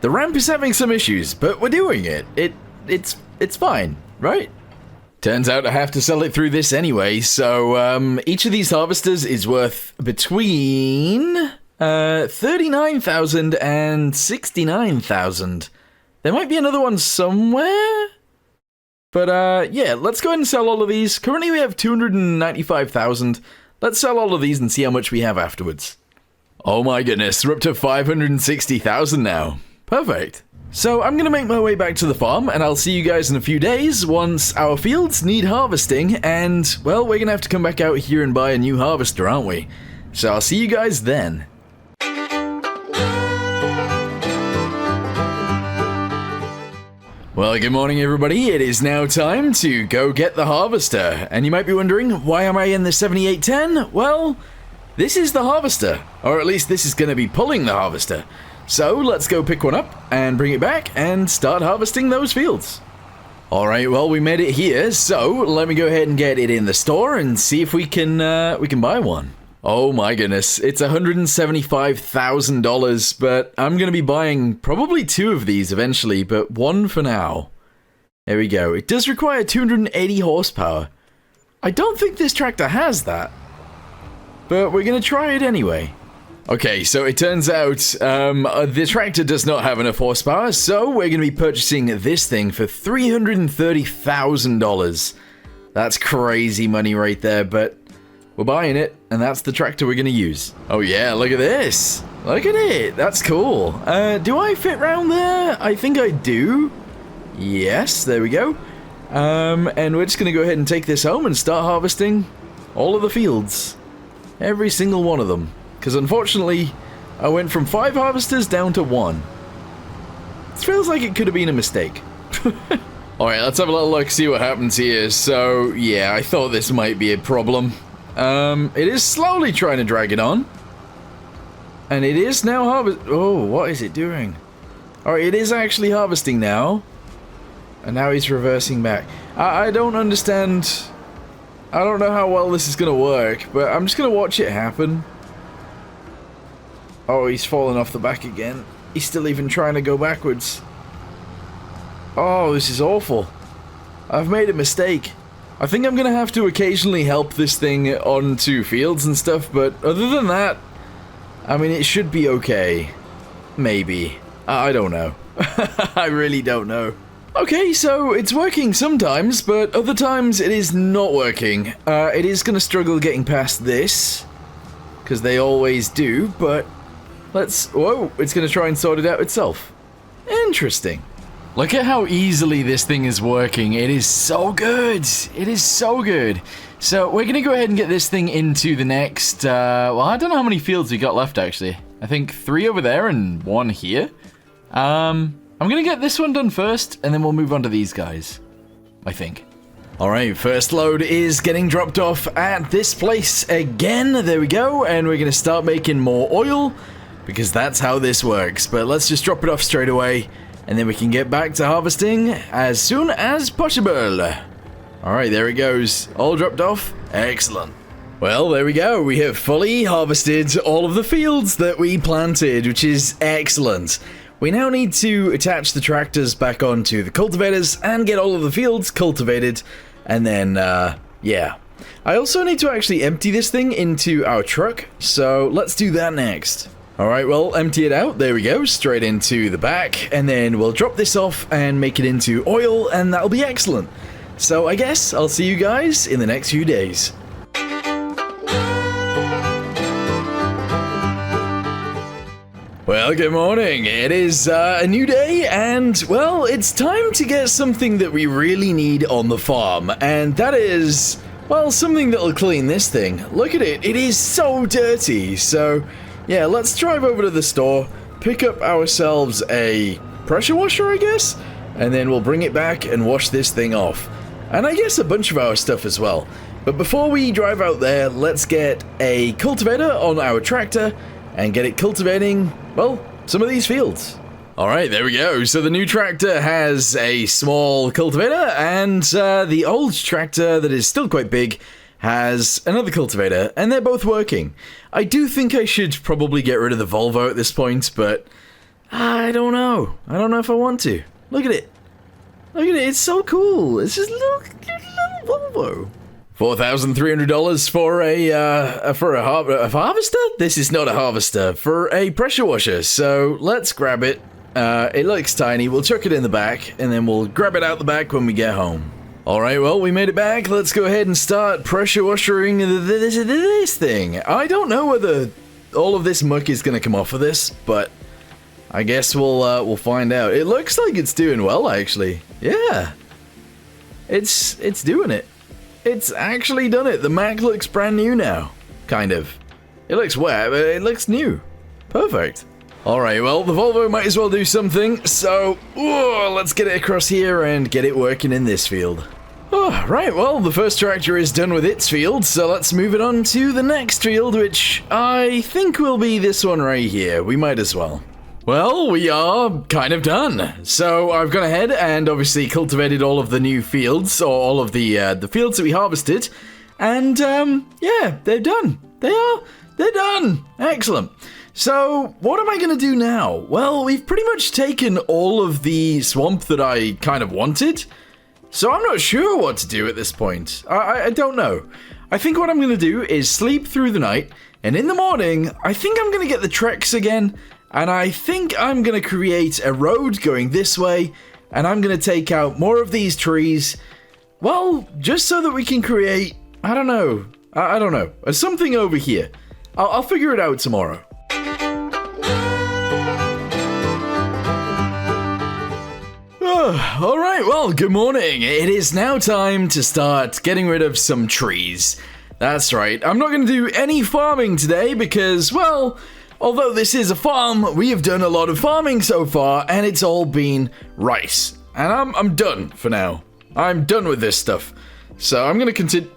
ramp is having some issues, but we're doing it. It's fine, right? Turns out I have to sell it through this anyway, so each of these harvesters is worth between 39,000 and 69,000. There might be another one somewhere. But yeah, let's go ahead and sell all of these. Currently we have 295,000. Let's sell all of these and see how much we have afterwards. Oh my goodness, we're up to 560,000 now. Perfect. So I'm gonna make my way back to the farm, and I'll see you guys in a few days once our fields need harvesting, and, well, we're gonna have to come back out here and buy a new harvester, aren't we? So I'll see you guys then. Well, good morning everybody. It is now time to go get the harvester. And you might be wondering, why am I in the 7810? Well, this is the harvester. Or at least this is going to be pulling the harvester. So let's go pick one up and bring it back and start harvesting those fields. Alright, well, we made it here, so let me go ahead and get it in the store and see if we can buy one. Oh my goodness, it's $175,000, but I'm going to be buying probably 2 of these eventually, but 1 for now. There we go. It does require 280 horsepower. I don't think this tractor has that, but we're going to try it anyway. Okay, so it turns out the tractor does not have enough horsepower, so we're going to be purchasing this thing for $330,000. That's crazy money right there, but we're buying it, and that's the tractor we're going to use. Oh yeah, look at this. Look at it. That's cool. Do I fit round there? I think I do. Yes, there we go. And we're just going to go ahead and take this home and start harvesting all of the fields. Every single one of them. Because unfortunately, I went from 5 harvesters down to 1. This feels like it could have been a mistake. Alright, let's have a little look, see what happens here. So, yeah, I thought this might be a problem. It is slowly trying to drag it on. And it is now oh, what is it doing? Alright, it is actually harvesting now. And now he's reversing back. I don't understand. I don't know how well this is going to work, but I'm just going to watch it happen. Oh, he's fallen off the back again. He's still even trying to go backwards. Oh, this is awful. I've made a mistake. I think I'm going to have to occasionally help this thing onto fields and stuff, but other than that, I mean, it should be okay. Maybe. I don't know. I really don't know. Okay, so it's working sometimes, but other times it is not working. It is going to struggle getting past this, because they always do, but let's... Whoa, it's going to try and sort it out itself. Interesting. Look at how easily this thing is working. It is so good. It is so good. So we're going to go ahead and get this thing into the next... well, I don't know how many fields we got left, actually. I think 3 over there and 1 here. I'm going to get this one done first, and then we'll move on to these guys, I think. Alright, first load is getting dropped off at this place again. There we go, and we're going to start making more oil, because that's how this works. But let's just drop it off straight away, and then we can get back to harvesting as soon as possible. Alright, there it goes. All dropped off. Excellent. Well, there we go. We have fully harvested all of the fields that we planted, which is excellent. We now need to attach the tractors back onto the cultivators and get all of the fields cultivated, and then, yeah. I also need to actually empty this thing into our truck, so let's do that next. Alright, well, empty it out. There we go, straight into the back, and then we'll drop this off and make it into oil, and that'll be excellent. So I guess I'll see you guys in the next few days. Well, good morning. It is a new day, and, well, it's time to get something that we really need on the farm, and that is, well, something that'll clean this thing. Look at it. It is so dirty. So, yeah, let's drive over to the store, pick up ourselves a pressure washer, I guess, and then we'll bring it back and wash this thing off. And I guess a bunch of our stuff as well. But before we drive out there, let's get a cultivator on our tractor and get it cultivating, well, some of these fields. Alright, there we go. So the new tractor has a small cultivator, and the old tractor that is still quite big has another cultivator, and they're both working. I do think I should probably get rid of the Volvo at this point, but I don't know. I don't know if I want to. Look at it. Look at it. It's so cool. It's just a little Volvo. $4,300 for a harvester? This is not a harvester, for a pressure washer. So let's grab it. It looks tiny. We'll chuck it in the back, and then we'll grab it out the back when we get home. Alright, well, we made it back. Let's go ahead and start pressure washing this thing. I don't know whether all of this muck is going to come off of this, but I guess we'll find out. It looks like it's doing well, actually. Yeah. It's doing it. It's actually done it. The Mac looks brand new now. Kind of. It looks wet, but it looks new. Perfect. Alright, well, the Volvo might as well do something, so let's get it across here and get it working in this field. Oh, right, well, the first tractor is done with its field, so let's move it on to the next field, which I think will be this one right here. We might as well. Well, we are kind of done. So I've gone ahead and obviously cultivated all of the new fields, or all of the fields that we harvested. And, yeah, they're done. They're done. Excellent. So, what am I going to do now? Well, we've pretty much taken all of the swamp that I kind of wanted. So I'm not sure what to do at this point. I don't know. I think what I'm going to do is sleep through the night, and in the morning, I think I'm going to get the treks again, and I think I'm going to create a road going this way, and I'm going to take out more of these trees, well, just so that we can create, I don't know, something over here. I'll figure it out tomorrow. Alright, well, good morning. It is now time to start getting rid of some trees. That's right, I'm not going to do any farming today because, well, although this is a farm, we have done a lot of farming so far, and it's all been rice. And I'm done for now. I'm done with this stuff. So I'm going to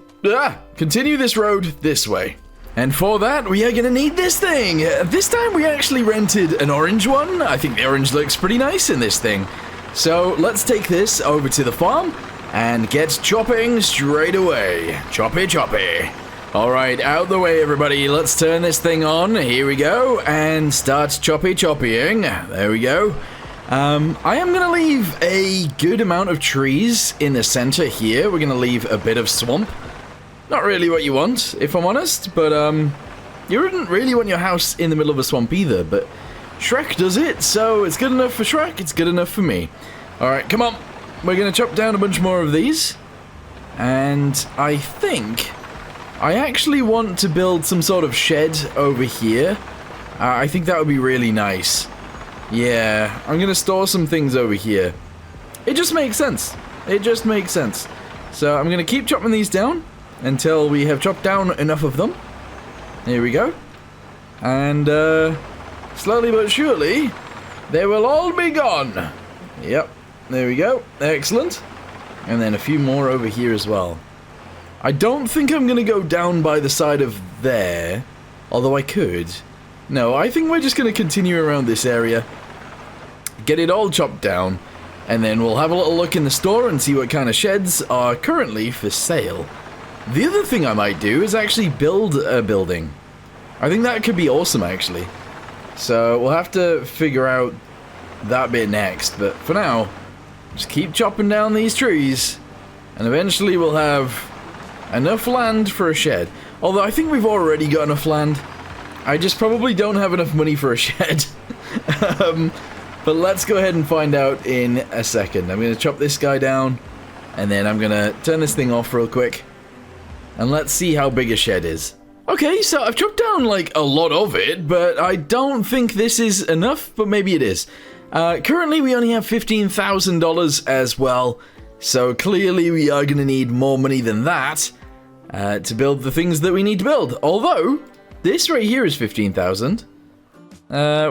continue this road this way. And for that, we are going to need this thing. This time we actually rented an orange one. I think the orange looks pretty nice in this thing. So let's take this over to the farm and get chopping straight away. Choppy, choppy. All right, out the way, everybody. Let's turn this thing on. Here we go. And start choppy, choppying. There we go. I am going to leave a good amount of trees in the center here. We're going to leave a bit of swamp. Not really what you want, if I'm honest, but you wouldn't really want your house in the middle of a swamp either, but Shrek does it, so it's good enough for Shrek, it's good enough for me. Alright, come on. We're going to chop down a bunch more of these. And I think I actually want to build some sort of shed over here. I think that would be really nice. Yeah, I'm going to store some things over here. It just makes sense. It just makes sense. So I'm going to keep chopping these down until we have chopped down enough of them. Here we go. And, slowly but surely, they will all be gone. Yep, there we go. Excellent. And then a few more over here as well. I don't think I'm going to go down by the side of there, although I could. No, I think we're just going to continue around this area, get it all chopped down, and then we'll have a little look in the store and see what kind of sheds are currently for sale. The other thing I might do is actually build a building. I think that could be awesome, actually. So we'll have to figure out that bit next, but for now, just keep chopping down these trees, and eventually we'll have enough land for a shed. Although I think we've already got enough land. I just probably don't have enough money for a shed. But let's go ahead and find out in a second. I'm going to chop this guy down, and then I'm going to turn this thing off real quick, and let's see how big a shed is. Okay, so I've chopped down, like, a lot of it, but I don't think this is enough, but maybe it is. Currently, we only have $15,000 as well, so clearly we are going to need more money than that to build the things that we need to build. Although, this right here is 15,000,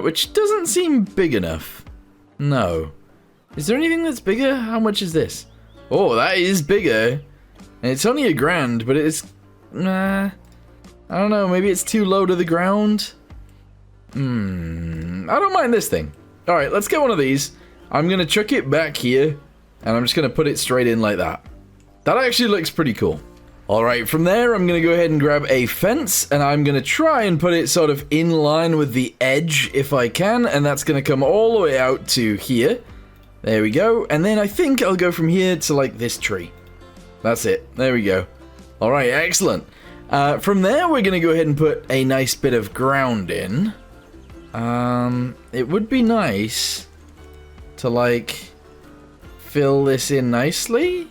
which doesn't seem big enough. No. Is there anything that's bigger? How much is this? Oh, that is bigger. And it's only $1,000, but it's... I don't know, maybe it's too low to the ground? I don't mind this thing. Alright, let's get one of these. I'm going to chuck it back here, and I'm just going to put it straight in like that. That actually looks pretty cool. Alright, from there I'm going to go ahead and grab a fence, and I'm going to try and put it sort of in line with the edge if I can, and that's going to come all the way out to here. There we go, and then I think I'll go from here to like this tree. That's it, there we go. Alright, excellent. From there, we're going to go ahead and put a nice bit of ground in. It would be nice to, like, fill this in nicely.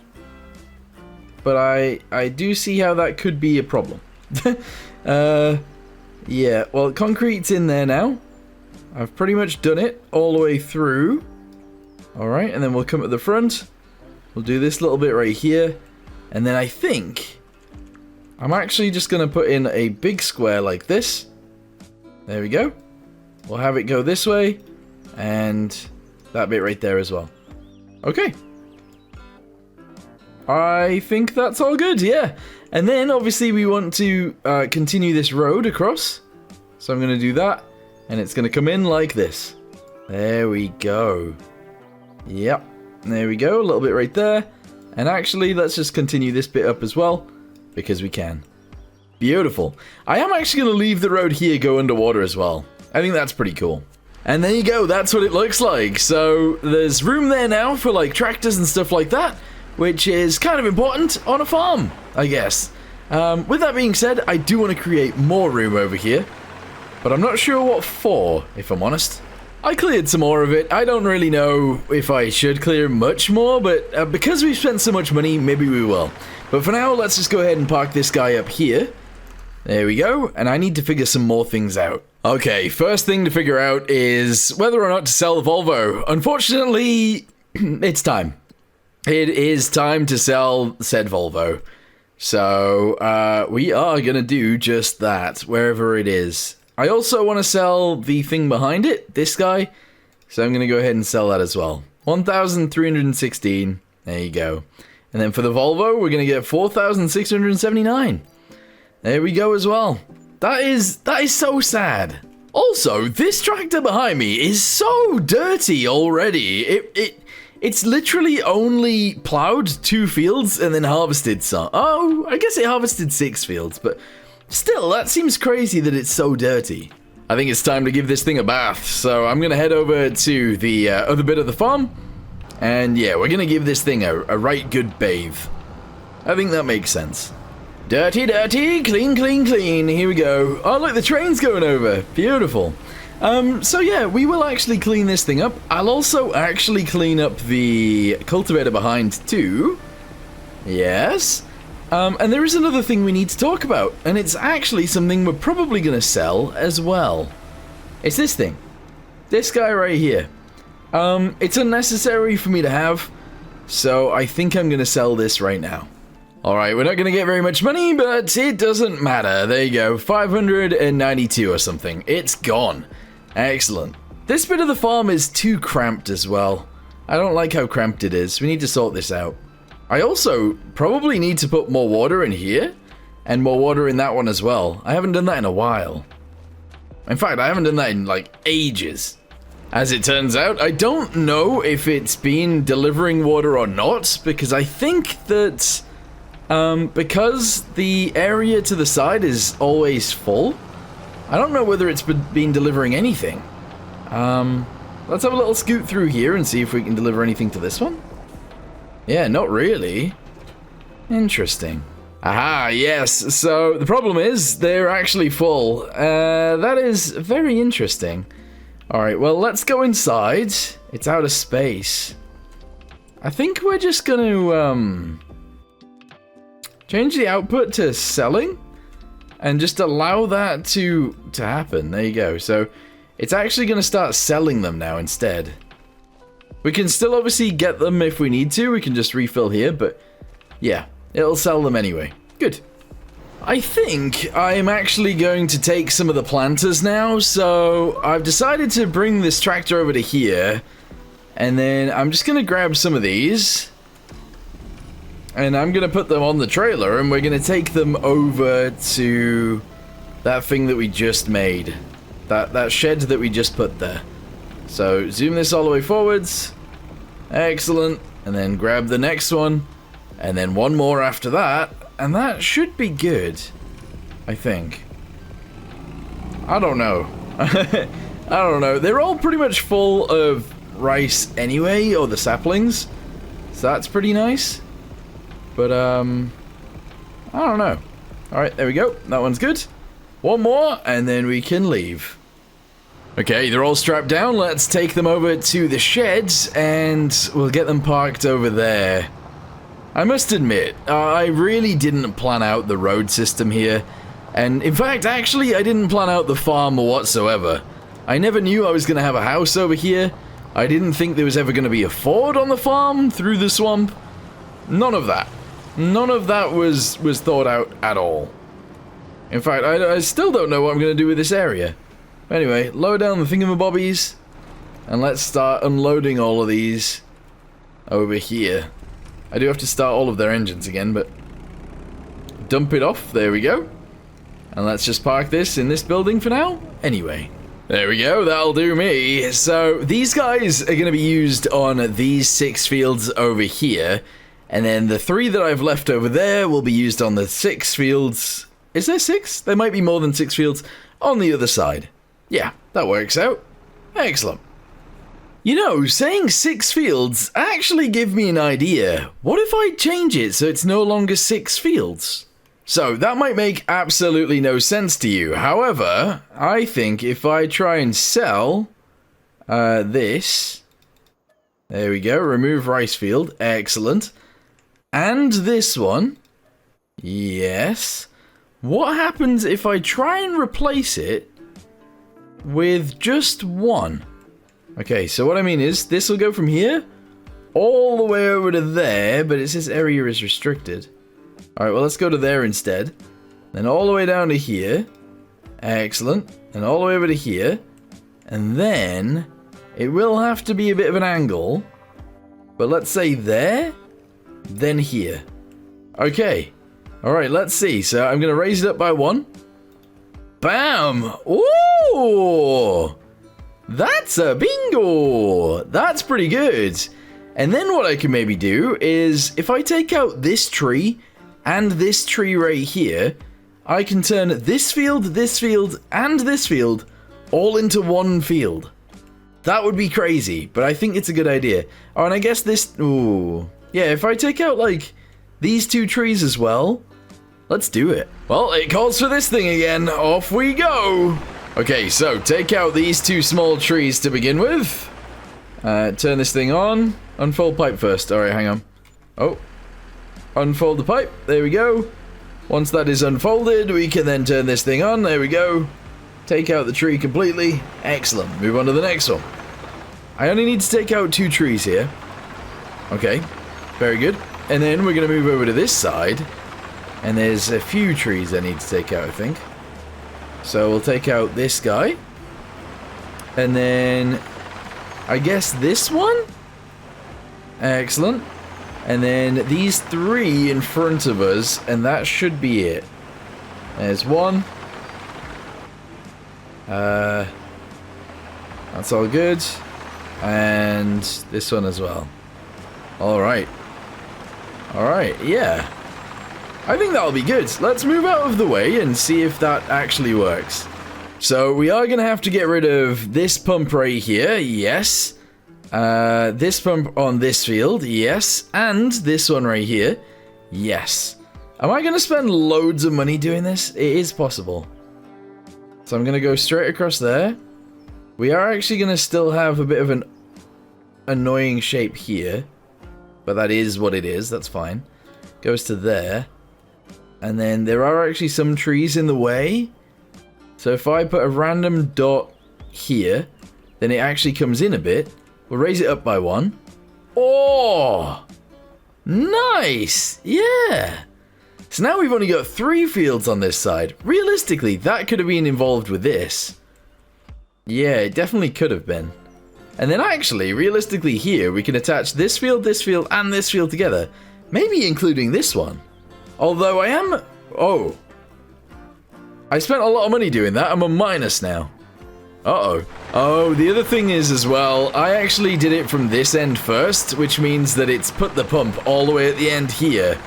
But I do see how that could be a problem. Yeah, well, concrete's in there now. I've pretty much done it all the way through. Alright, and then we'll come at the front. We'll do this little bit right here. And then I think I'm actually just going to put in a big square like this. There we go. We'll have it go this way, and that bit right there as well. Okay. I think that's all good, yeah. And then, obviously, we want to continue this road across. So I'm going to do that. And it's going to come in like this. There we go. Yep. There we go. A little bit right there. And actually, let's just continue this bit up as well. Because we can. Beautiful. I am actually going to leave the road here go underwater as well. I think that's pretty cool. And there you go. That's what it looks like. So there's room there now for like tractors and stuff like that. Which is kind of important on a farm, I guess. With that being said, I do want to create more room over here. But I'm not sure what for, if I'm honest. I cleared some more of it. I don't really know if I should clear much more, but because we've spent so much money, maybe we will. But for now, let's just go ahead and park this guy up here. There we go, and I need to figure some more things out. Okay, first thing to figure out is whether or not to sell the Volvo. Unfortunately, it's time. It is time to sell said Volvo. So, we are gonna do just that, wherever it is. I also want to sell the thing behind it, this guy. So I'm gonna go ahead and sell that as well. 1,316, there you go. And then for the Volvo, we're gonna get 4,679. There we go as well. That is so sad. Also, this tractor behind me is so dirty already. It's literally only plowed 2 fields and then harvested some. Oh, I guess it harvested 6 fields, but still, that seems crazy that it's so dirty. I think it's time to give this thing a bath, so I'm gonna head over to the other bit of the farm. And yeah, we're gonna give this thing a right good bathe. I think that makes sense. Dirty, dirty, clean, clean, clean. Here we go. Oh, look, the train's going over. Beautiful. So yeah, we will actually clean this thing up. I'll also actually clean up the cultivator behind too. Yes. And there is another thing we need to talk about, and it's actually something we're probably going to sell as well. It's this thing. This guy right here. It's unnecessary for me to have, so I think I'm going to sell this right now. Alright, we're not going to get very much money, but it doesn't matter. There you go, 592 or something. It's gone. Excellent. This bit of the farm is too cramped as well. I don't like how cramped it is. We need to sort this out. I also probably need to put more water in here, and more water in that one as well. I haven't done that in a while. In fact, I haven't done that in like ages. As it turns out, I don't know if it's been delivering water or not, because I think that because the area to the side is always full, I don't know whether it's been delivering anything. Let's have a little scoot through here and see if we can deliver anything to this one. Yeah, not really. Interesting. Aha, yes. So the problem is they're actually full. That is very interesting. Alright, well, let's go inside. It's out of space. I think we're just gonna change the output to selling and just allow that to happen. There you go. So it's actually gonna start selling them now instead. We can still obviously get them if we need to. We can just refill here, but yeah, it'll sell them anyway. Good. I think I'm actually going to take some of the planters now, so I've decided to bring this tractor over to here, and then I'm just going to grab some of these, and I'm going to put them on the trailer, and we're going to take them over to that thing that we just made, that shed that we just put there. So zoom this all the way forwards. Excellent. And then grab the next one. And then one more after that. And that should be good, I think. I don't know. I don't know. They're all pretty much full of rice anyway, or the saplings. So that's pretty nice. But, I don't know. Alright, there we go. That one's good. One more, and then we can leave. Okay, they're all strapped down. Let's take them over to the sheds, and we'll get them parked over there. I must admit, I really didn't plan out the road system here. And in fact, actually, I didn't plan out the farm whatsoever. I never knew I was going to have a house over here. I didn't think there was ever going to be a ford on the farm through the swamp. None of that. None of that was thought out at all. In fact, I still don't know what I'm going to do with this area. Anyway, lower down the thingamabobbies, and let's start unloading all of these over here. I do have to start all of their engines again, but dump it off. There we go. And let's just park this in this building for now. Anyway, there we go. That'll do me. So these guys are going to be used on these 6 fields over here. And then the 3 that I've left over there will be used on the 6 fields. Is there 6? There might be more than 6 fields on the other side. Yeah, that works out. Excellent. You know, saying 6 fields actually give me an idea. What if I change it so it's no longer 6 fields? So, that might make absolutely no sense to you. However, I think if I try and sell this... There we go, remove rice field. Excellent. And this one. Yes. What happens if I try and replace it with just 1? Okay, so what I mean is, this will go from here all the way over to there, but it says area is restricted. Alright, well, let's go to there instead. Then all the way down to here. Excellent. And all the way over to here. And then it will have to be a bit of an angle. But let's say there, then here. Okay. Alright, let's see. So I'm going to raise it up by 1. Bam! Ooh! That's a bingo! That's pretty good. And then what I can maybe do is, if I take out this tree and this tree right here, I can turn this field, and this field all into one field. That would be crazy, but I think it's a good idea. Oh, and I guess this... Ooh. Yeah, if I take out, like, these 2 trees as well, let's do it. Well, it calls for this thing again. Off we go! Okay, so take out these 2 small trees to begin with. Turn this thing on. Unfold pipe first. Alright, hang on. Oh. Unfold the pipe. There we go. Once that is unfolded, we can then turn this thing on. There we go. Take out the tree completely. Excellent. Move on to the next one. I only need to take out 2 trees here. Okay. Very good. And then we're going to move over to this side. And there's a few trees I need to take out, I think. So we'll take out this guy. And then I guess this one? Excellent. And then these 3 in front of us, and that should be it. There's 1. That's all good. And this one as well. Alright. Alright, yeah. I think that'll be good. Let's move out of the way and see if that actually works. So we are going to have to get rid of this pump right here. Yes. This pump on this field. Yes. And this one right here. Yes. Am I going to spend loads of money doing this? It is possible. So I'm going to go straight across there. We are actually going to still have a bit of an annoying shape here. But that is what it is. That's fine. Goes to there. And then there are actually some trees in the way. So if I put a random dot here, then it actually comes in a bit. We'll raise it up by 1. Oh! Nice! Yeah! So now we've only got 3 fields on this side. Realistically, that could have been involved with this. Yeah, it definitely could have been. And then actually, realistically here, we can attach this field, and this field together. Maybe including this one. Although I am... Oh. I spent a lot of money doing that. I'm a minus now. Uh-oh. Oh, the other thing is as well, I actually did it from this end first, which means that it's put the pump all the way at the end here.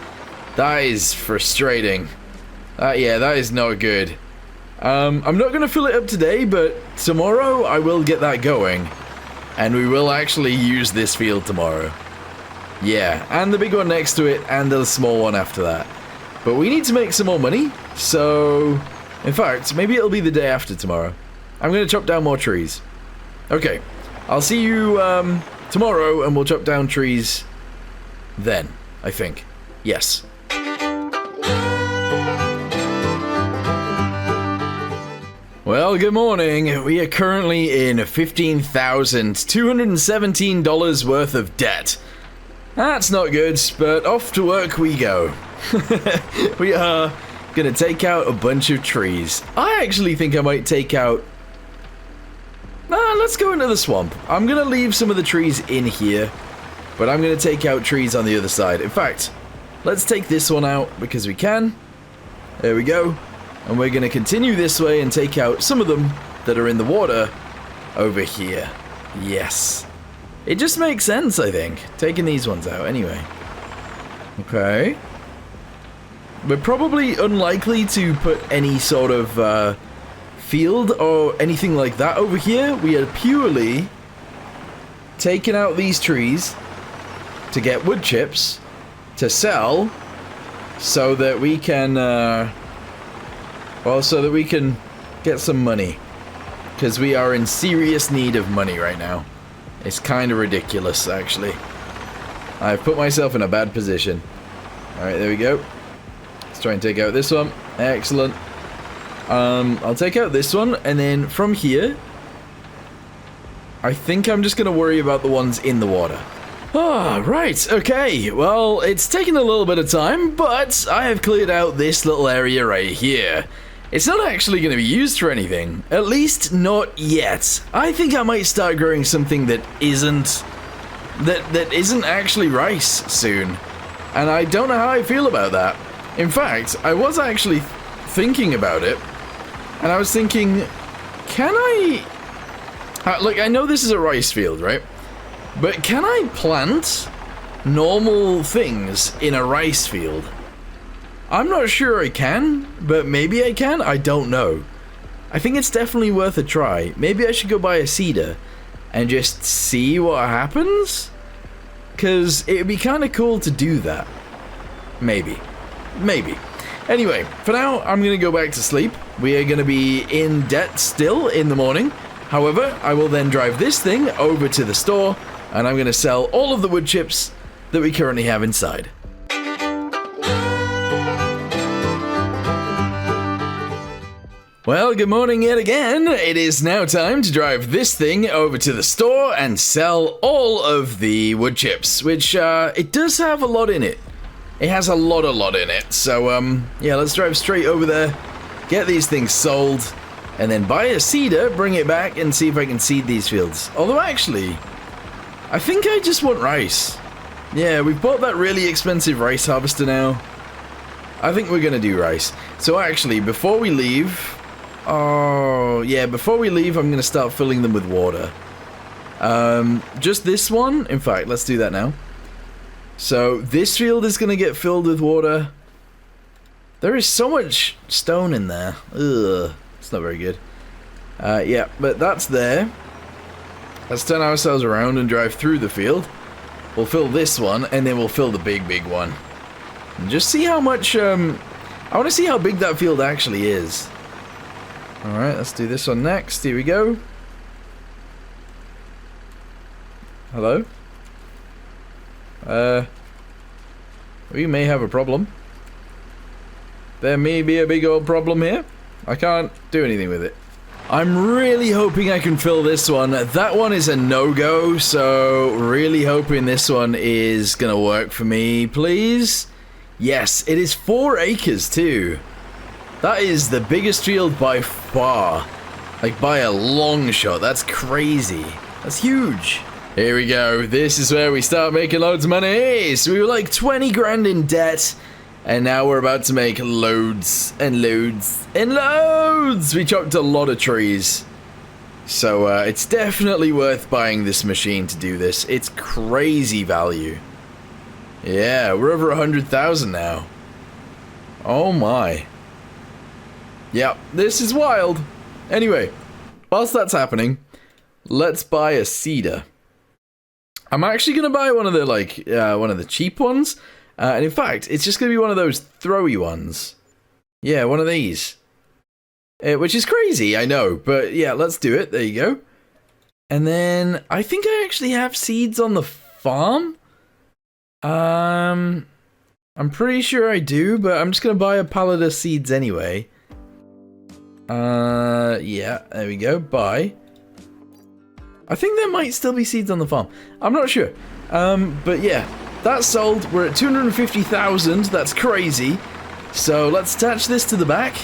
That is frustrating. Yeah, that is not good. I'm not going to fill it up today, but tomorrow I will get that going. And we will actually use this field tomorrow. Yeah, and the big one next to it, and the small one after that. But we need to make some more money, so... In fact, maybe it'll be the day after tomorrow. I'm going to chop down more trees. Okay, I'll see you tomorrow, and we'll chop down trees then, I think. Yes. Well, good morning. We are currently in $15,217 worth of debt. That's not good, but off to work we go. We are gonna take out a bunch of trees. I actually think I might take out... let's go into the swamp. I'm gonna leave some of the trees in here. But I'm going to take out trees on the other side. In fact, let's take this one out because we can. There we go. And we're going to continue this way and take out some of them that are in the water over here. Yes. It just makes sense, I think, taking these ones out anyway. Okay. We're probably unlikely to put any sort of field or anything like that over here. We are purely taking out these trees to get wood chips to sell so that we can, well, so that we can get some money. Because we are in serious need of money right now. It's kind of ridiculous, actually. I've put myself in a bad position. Alright, there we go. Let's try and take out this one. Excellent. I'll take out this one, and then from here, I think I'm just going to worry about the ones in the water. Ah, right, okay. Well, it's taken a little bit of time, but I have cleared out this little area right here. It's not actually going to be used for anything. At least not yet. I think I might start growing something that isn't actually rice soon. And I don't know how I feel about that. In fact, I was actually thinking about it. And I was thinking, can I... look, I know this is a rice field, right? But can I plant normal things in a rice field? I'm not sure I can, but maybe I can. I don't know. I think it's definitely worth a try. Maybe I should go buy a seeder and just see what happens? Because it would be kind of cool to do that. Maybe. Maybe. Anyway, for now, I'm going to go back to sleep. We are going to be in debt still in the morning. However, I will then drive this thing over to the store, and I'm going to sell all of the wood chips that we currently have inside. Well, good morning yet again. It is now time to drive this thing over to the store and sell all of the wood chips, which, it does have a lot in it. It has a lot in it. So, yeah, let's drive straight over there, get these things sold, and then buy a seeder, bring it back, and see if I can seed these fields. Although, actually, I think I just want rice. Yeah, we've bought that really expensive rice harvester now. I think we're gonna do rice. So, actually, before we leave... Oh, yeah, before we leave, I'm going to start filling them with water. Just this one. In fact, let's do that now. So, this field is going to get filled with water. There is so much stone in there. Ugh, it's not very good. Yeah, but that's there. Let's turn ourselves around and drive through the field. We'll fill this one, and then we'll fill the big one. And just see how much, I want to see how big that field actually is. Alright, let's do this one next. Here we go. Hello? We may have a problem. There may be a big old problem here. I can't do anything with it. I'm really hoping I can fill this one. That one is a no-go, so really hoping this one is gonna work for me, please. Yes, it is 4 acres too. That is the biggest field by far. Like, by a long shot. That's crazy. That's huge. Here we go. This is where we start making loads of money. So we were like 20 grand in debt. And now we're about to make loads and loads and loads. We chopped a lot of trees. So it's definitely worth buying this machine to do this. It's crazy value. Yeah, we're over 100,000 now. Oh my. Yeah, this is wild. Anyway, whilst that's happening, let's buy a seeder. I'm actually gonna buy one of the one of the cheap ones, and in fact, it's just gonna be one of those throwy ones. Yeah, one of these, which is crazy, I know, but yeah, let's do it. There you go. And then I think I actually have seeds on the farm. I'm pretty sure I do, but I'm just gonna buy a pallet of seeds anyway. Yeah, there we go, buy. I think there might still be seeds on the farm. I'm not sure. But yeah, that's sold. We're at 250,000. That's crazy. So let's attach this to the back,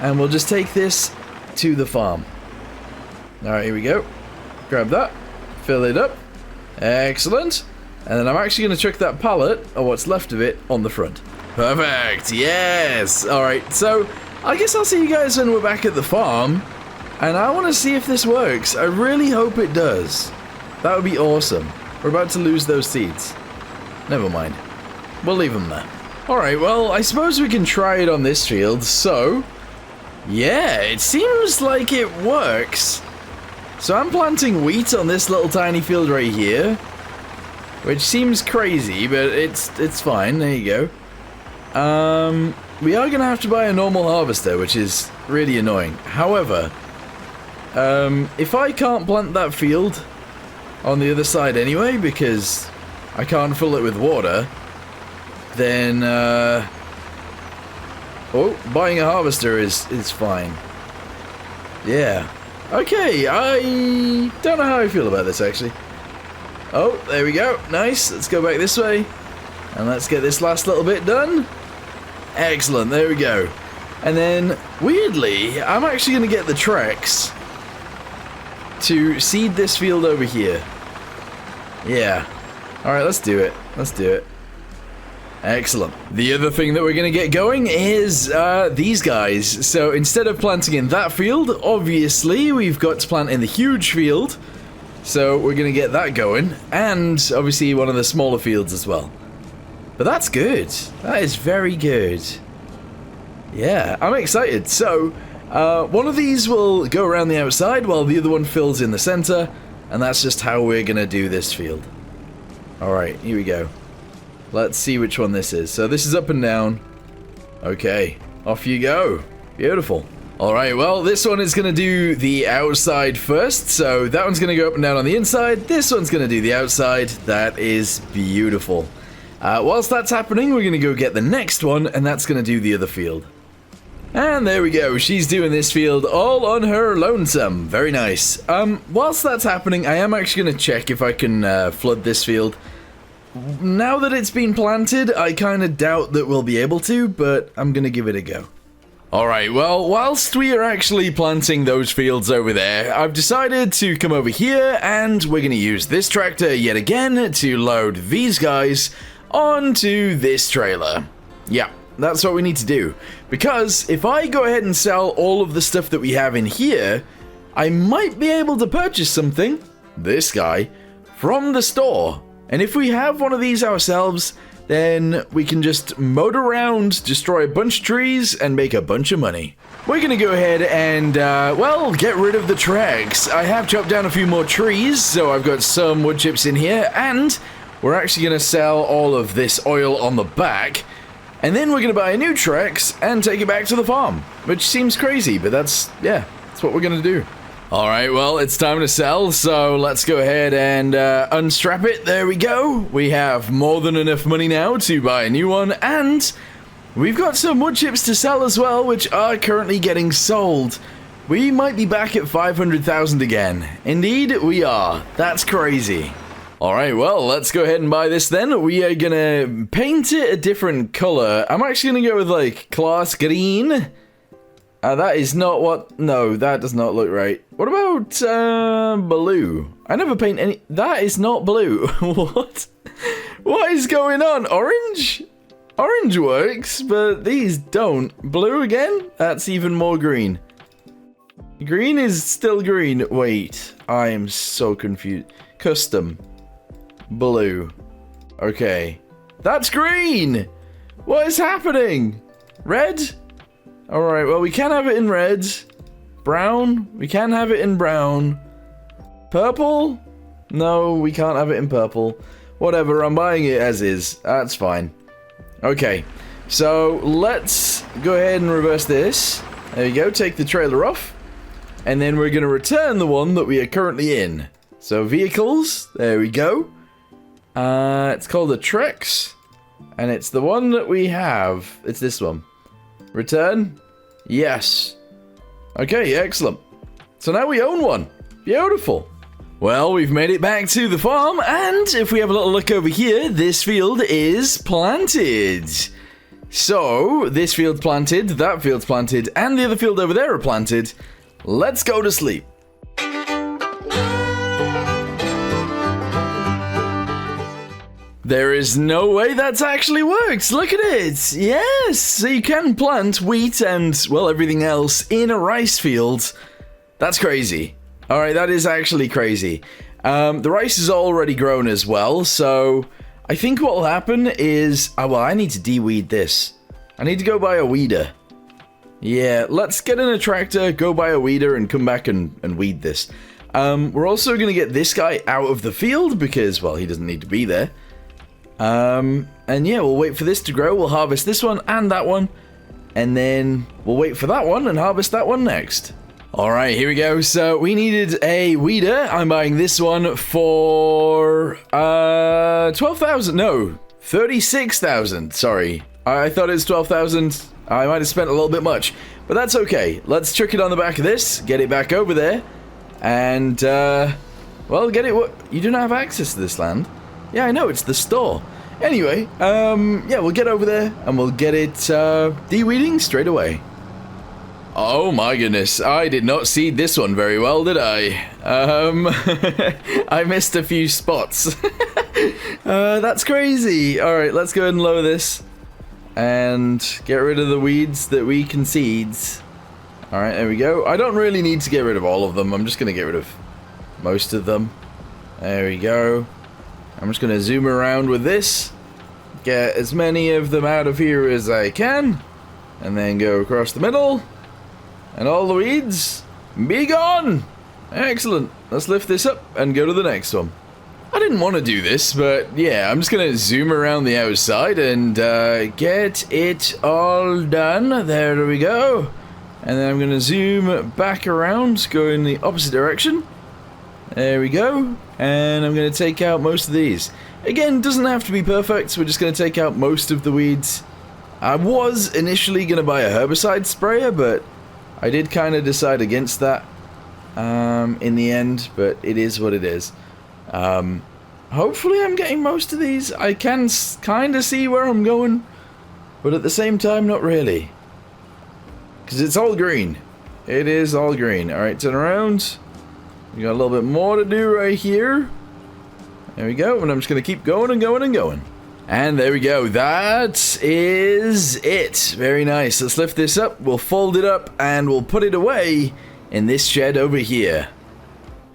and we'll just take this to the farm. Alright, here we go. Grab that. Fill it up. Excellent. And then I'm actually going to chuck that pallet, or what's left of it, on the front. Perfect, yes! Alright, so I guess I'll see you guys when we're back at the farm. And I want to see if this works. I really hope it does. That would be awesome. We're about to lose those seeds. Never mind. We'll leave them there. Alright, well, I suppose we can try it on this field, so... yeah, it seems like it works. So I'm planting wheat on this little tiny field right here. Which seems crazy, but it's fine. There you go. We are going to have to buy a normal harvester, which is really annoying. However, if I can't plant that field on the other side anyway, because I can't fill it with water, then, buying a harvester is fine. Yeah. Okay, I don't know how I feel about this, actually. Oh, there we go. Nice. Let's go back this way. And let's get this last little bit done. Excellent. There we go. And then, weirdly, I'm actually going to get the Trex to seed this field over here. Yeah. Alright, let's do it. Let's do it. Excellent. The other thing that we're going to get going is these guys. So instead of planting in that field, obviously we've got to plant in the huge field. So we're going to get that going. And obviously one of the smaller fields as well. But that's good. That is very good. Yeah, I'm excited. So one of these will go around the outside while the other one fills in the center. And that's just how we're going to do this field. Alright, here we go. Let's see which one this is. So this is up and down. Okay, off you go. Beautiful. Alright, well, this one is going to do the outside first. So that one's going to go up and down on the inside. This one's going to do the outside. That is beautiful. Whilst that's happening, we're going to go get the next one, and that's going to do the other field. And there we go. She's doing this field all on her lonesome. Very nice. Whilst that's happening, I am actually going to check if I can flood this field. Now that it's been planted, I kind of doubt that we'll be able to, but I'm going to give it a go. Alright, well, whilst we are actually planting those fields over there, I've decided to come over here, and we're going to use this tractor yet again to load these guys onto this trailer. Yeah, that's what we need to do. Because if I go ahead and sell all of the stuff that we have in here, I might be able to purchase something, this guy, from the store. And if we have one of these ourselves, then we can just motor around, destroy a bunch of trees, and make a bunch of money. We're going to go ahead and, well, get rid of the Trex. I have chopped down a few more trees, so I've got some wood chips in here, and we're actually going to sell all of this oil on the back. And then we're going to buy a new Trex and take it back to the farm. Which seems crazy, but that's what we're going to do. Alright, well, it's time to sell, so let's go ahead and unstrap it. There we go. We have more than enough money now to buy a new one, and we've got some wood chips to sell as well, which are currently getting sold. We might be back at 500,000 again. Indeed, we are. That's crazy. Alright, well, let's go ahead and buy this then. We are gonna paint it a different color. I'm actually gonna go with, like, class green. That is not what... no, that does not look right. What about, blue? I never paint any... that is not blue. What? What is going on? Orange? Orange works, but these don't. Blue again? That's even more green. Green is still green. Wait, I am so confused. Custom. Blue. Okay. That's green! What is happening? Red? Alright, well, we can have it in red. Brown? We can have it in brown. Purple? No, we can't have it in purple. Whatever, I'm buying it as is. That's fine. Okay, so let's go ahead and reverse this. There you go, take the trailer off. And then we're going to return the one that we are currently in. So, vehicles, there we go. It's called the Trex. And it's the one that we have. It's this one. Return? Yes. Okay, excellent. So now we own one. Beautiful. Well, we've made it back to the farm, and if we have a little look over here, this field is planted. So, this field's planted, that field's planted, and the other field over there are planted. Let's go to sleep. There is no way that's actually worked. Look at it. Yes, so you can plant wheat and, well, everything else in a rice field. That's crazy. All right, that is actually crazy. The rice is already grown as well, so I think what will happen is... well, I need to de-weed this. I need to go buy a weeder. Yeah, let's get in a tractor, go buy a weeder, and come back and weed this. We're also going to get this guy out of the field because, well, he doesn't need to be there. And yeah, we'll wait for this to grow. We'll harvest this one and that one. And then we'll wait for that one and harvest that one next. Alright, here we go. So we needed a weeder. I'm buying this one for 12,000. No, 36,000. Sorry. I thought it was 12,000. I might have spent a little bit much. But that's okay. Let's chuck it on the back of this. Get it back over there. And, well, get it. You do not have access to this land. Yeah, I know, it's the store. Anyway, yeah, we'll get over there and we'll get it de-weeding straight away. Oh my goodness, I did not seed this one very well, did I? I missed a few spots. That's crazy. Alright, let's go ahead and lower this and get rid of the weeds that we can seed. Alright, there we go. I don't really need to get rid of all of them. I'm just going to get rid of most of them. There we go. I'm just going to zoom around with this, get as many of them out of here as I can, and then go across the middle, and all the weeds, be gone! Excellent. Let's lift this up and go to the next one. I didn't want to do this, but yeah, I'm just going to zoom around the outside and get it all done. There we go. And then I'm going to zoom back around, go in the opposite direction. There we go. And I'm going to take out most of these. Again, doesn't have to be perfect. We're just going to take out most of the weeds. I was initially going to buy a herbicide sprayer, but I did kind of decide against that in the end. But it is what it is. Hopefully I'm getting most of these. I can kind of see where I'm going, but at the same time, not really. Because it's all green. It is all green. Alright, turn around. We got a little bit more to do right here. There we go, and I'm just going to keep going and going and going. And there we go, that is it. Very nice. Let's lift this up, we'll fold it up, and we'll put it away in this shed over here.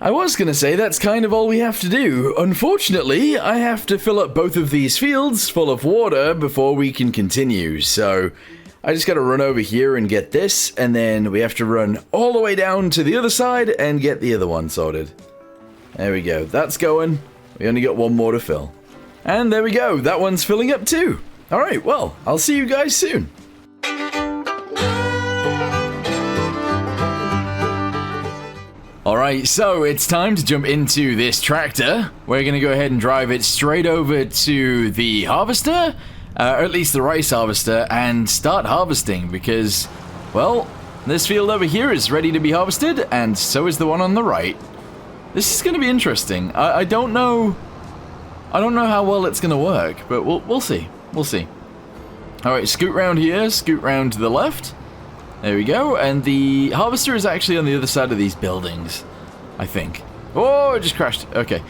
I was going to say that's kind of all we have to do. Unfortunately, I have to fill up both of these fields full of water before we can continue, so I just got to run over here and get this, and then we have to run all the way down to the other side and get the other one sorted. There we go, that's going. We only got one more to fill. And there we go, that one's filling up too. Alright, well, I'll see you guys soon. Alright, so it's time to jump into this tractor. We're going to go ahead and drive it straight over to the harvester. Or at least the rice harvester, and start harvesting because, well, this field over here is ready to be harvested, and so is the one on the right. This is going to be interesting. I don't know how well it's going to work, but we'll see. We'll see. Alright, scoot round here, scoot round to the left. There we go, and the harvester is actually on the other side of these buildings, I think. Oh, it just crashed. Okay.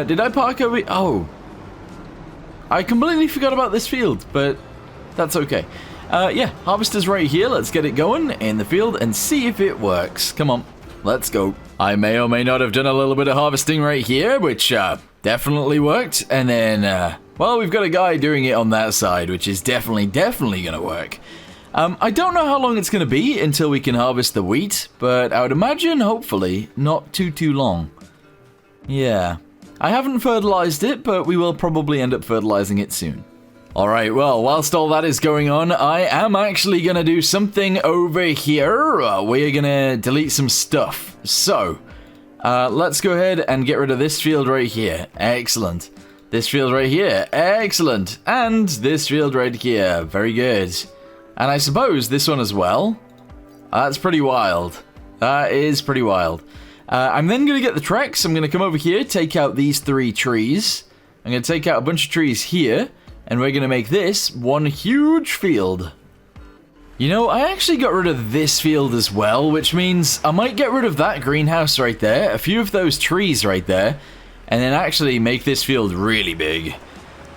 Did I park over here? Oh. I completely forgot about this field, but that's okay. Yeah, harvester's right here. Let's get it going in the field and see if it works. Come on, let's go. I may or may not have done a little bit of harvesting right here, which definitely worked. And then, well, we've got a guy doing it on that side, which is definitely going to work. I don't know how long it's going to be until we can harvest the wheat, but I would imagine, hopefully, not too long. Yeah. I haven't fertilized it, but we will probably end up fertilizing it soon. Alright, well, whilst all that is going on, I am actually going to do something over here. We're going to delete some stuff. So, let's go ahead and get rid of this field right here. Excellent. This field right here. Excellent. And this field right here. Very good. And I suppose this one as well. That's pretty wild. That is pretty wild. I'm then going to get the tracks. I'm going to come over here, take out these 3 trees. I'm going to take out a bunch of trees here, and we're going to make this one huge field. You know, I actually got rid of this field as well, which means I might get rid of that greenhouse right there, a few of those trees right there, and then actually make this field really big.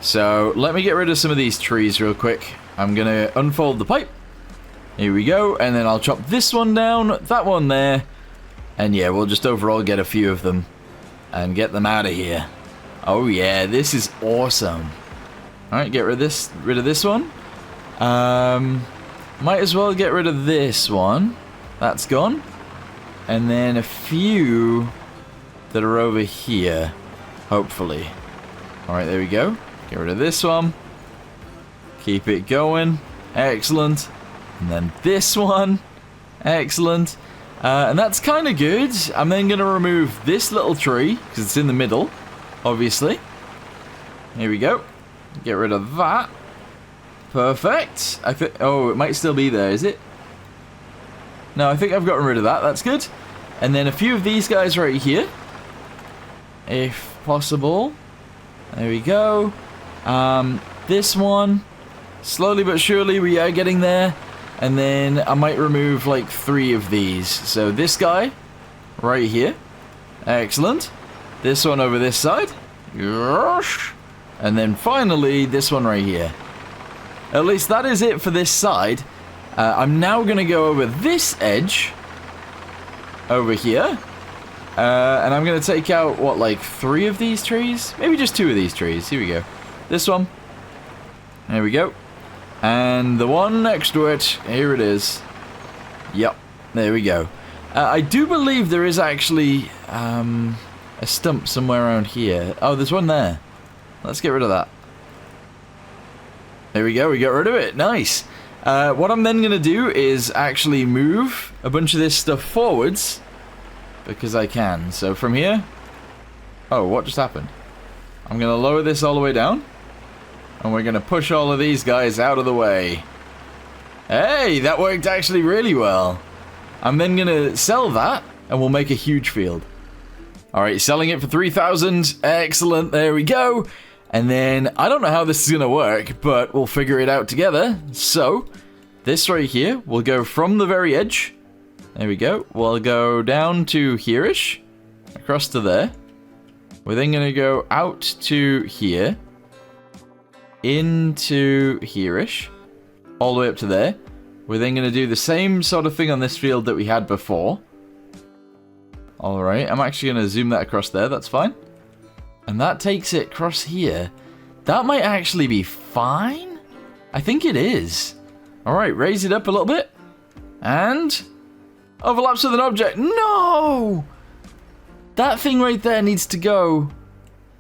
So let me get rid of some of these trees real quick. I'm going to unfold the pipe. Here we go. And then I'll chop this one down, that one there. And yeah, we'll just overall get a few of them and get them out of here. Oh yeah, this is awesome. Alright, get rid of this one. Might as well get rid of this one. That's gone. And then a few that are over here, hopefully. Alright, there we go. Get rid of this one. Keep it going. Excellent. And then this one. Excellent. And that's kind of good. I'm then going to remove this little tree, because it's in the middle, obviously. Here we go. Get rid of that. Perfect. I think. Oh, it might still be there, is it? No, I think I've gotten rid of that. That's good. And then a few of these guys right here, if possible. There we go. This one. Slowly but surely we are getting there. And then I might remove like 3 of these. So this guy right here. Excellent. This one over this side. And then finally this one right here. At least that is it for this side. I'm now going to go over this edge over here. And I'm going to take out, what, like 3 of these trees? Maybe just 2 of these trees. Here we go. This one. There we go. And the one next to it. Here it is. Yep. There we go. I do believe there is actually a stump somewhere around here. Oh, there's one there. Let's get rid of that. There we go, we got rid of it. Nice. What I'm then going to do is actually move a bunch of this stuff forwards. Because I can. So from here... Oh, what just happened? I'm going to lower this all the way down. And we're going to push all of these guys out of the way. Hey, that worked actually really well. I'm then going to sell that. And we'll make a huge field. Alright, selling it for 3,000. Excellent, there we go. And then, I don't know how this is going to work, but we'll figure it out together. So, this right here will go from the very edge. There we go. We'll go down to here-ish. Across to there. We're then going to go out to here. Into here-ish. All the way up to there. We're then going to do the same sort of thing on this field that we had before. Alright, I'm actually going to zoom that across there. That's fine. And that takes it across here. That might actually be fine? I think it is. Alright, raise it up a little bit. And... overlaps with an object. No! That thing right there needs to go.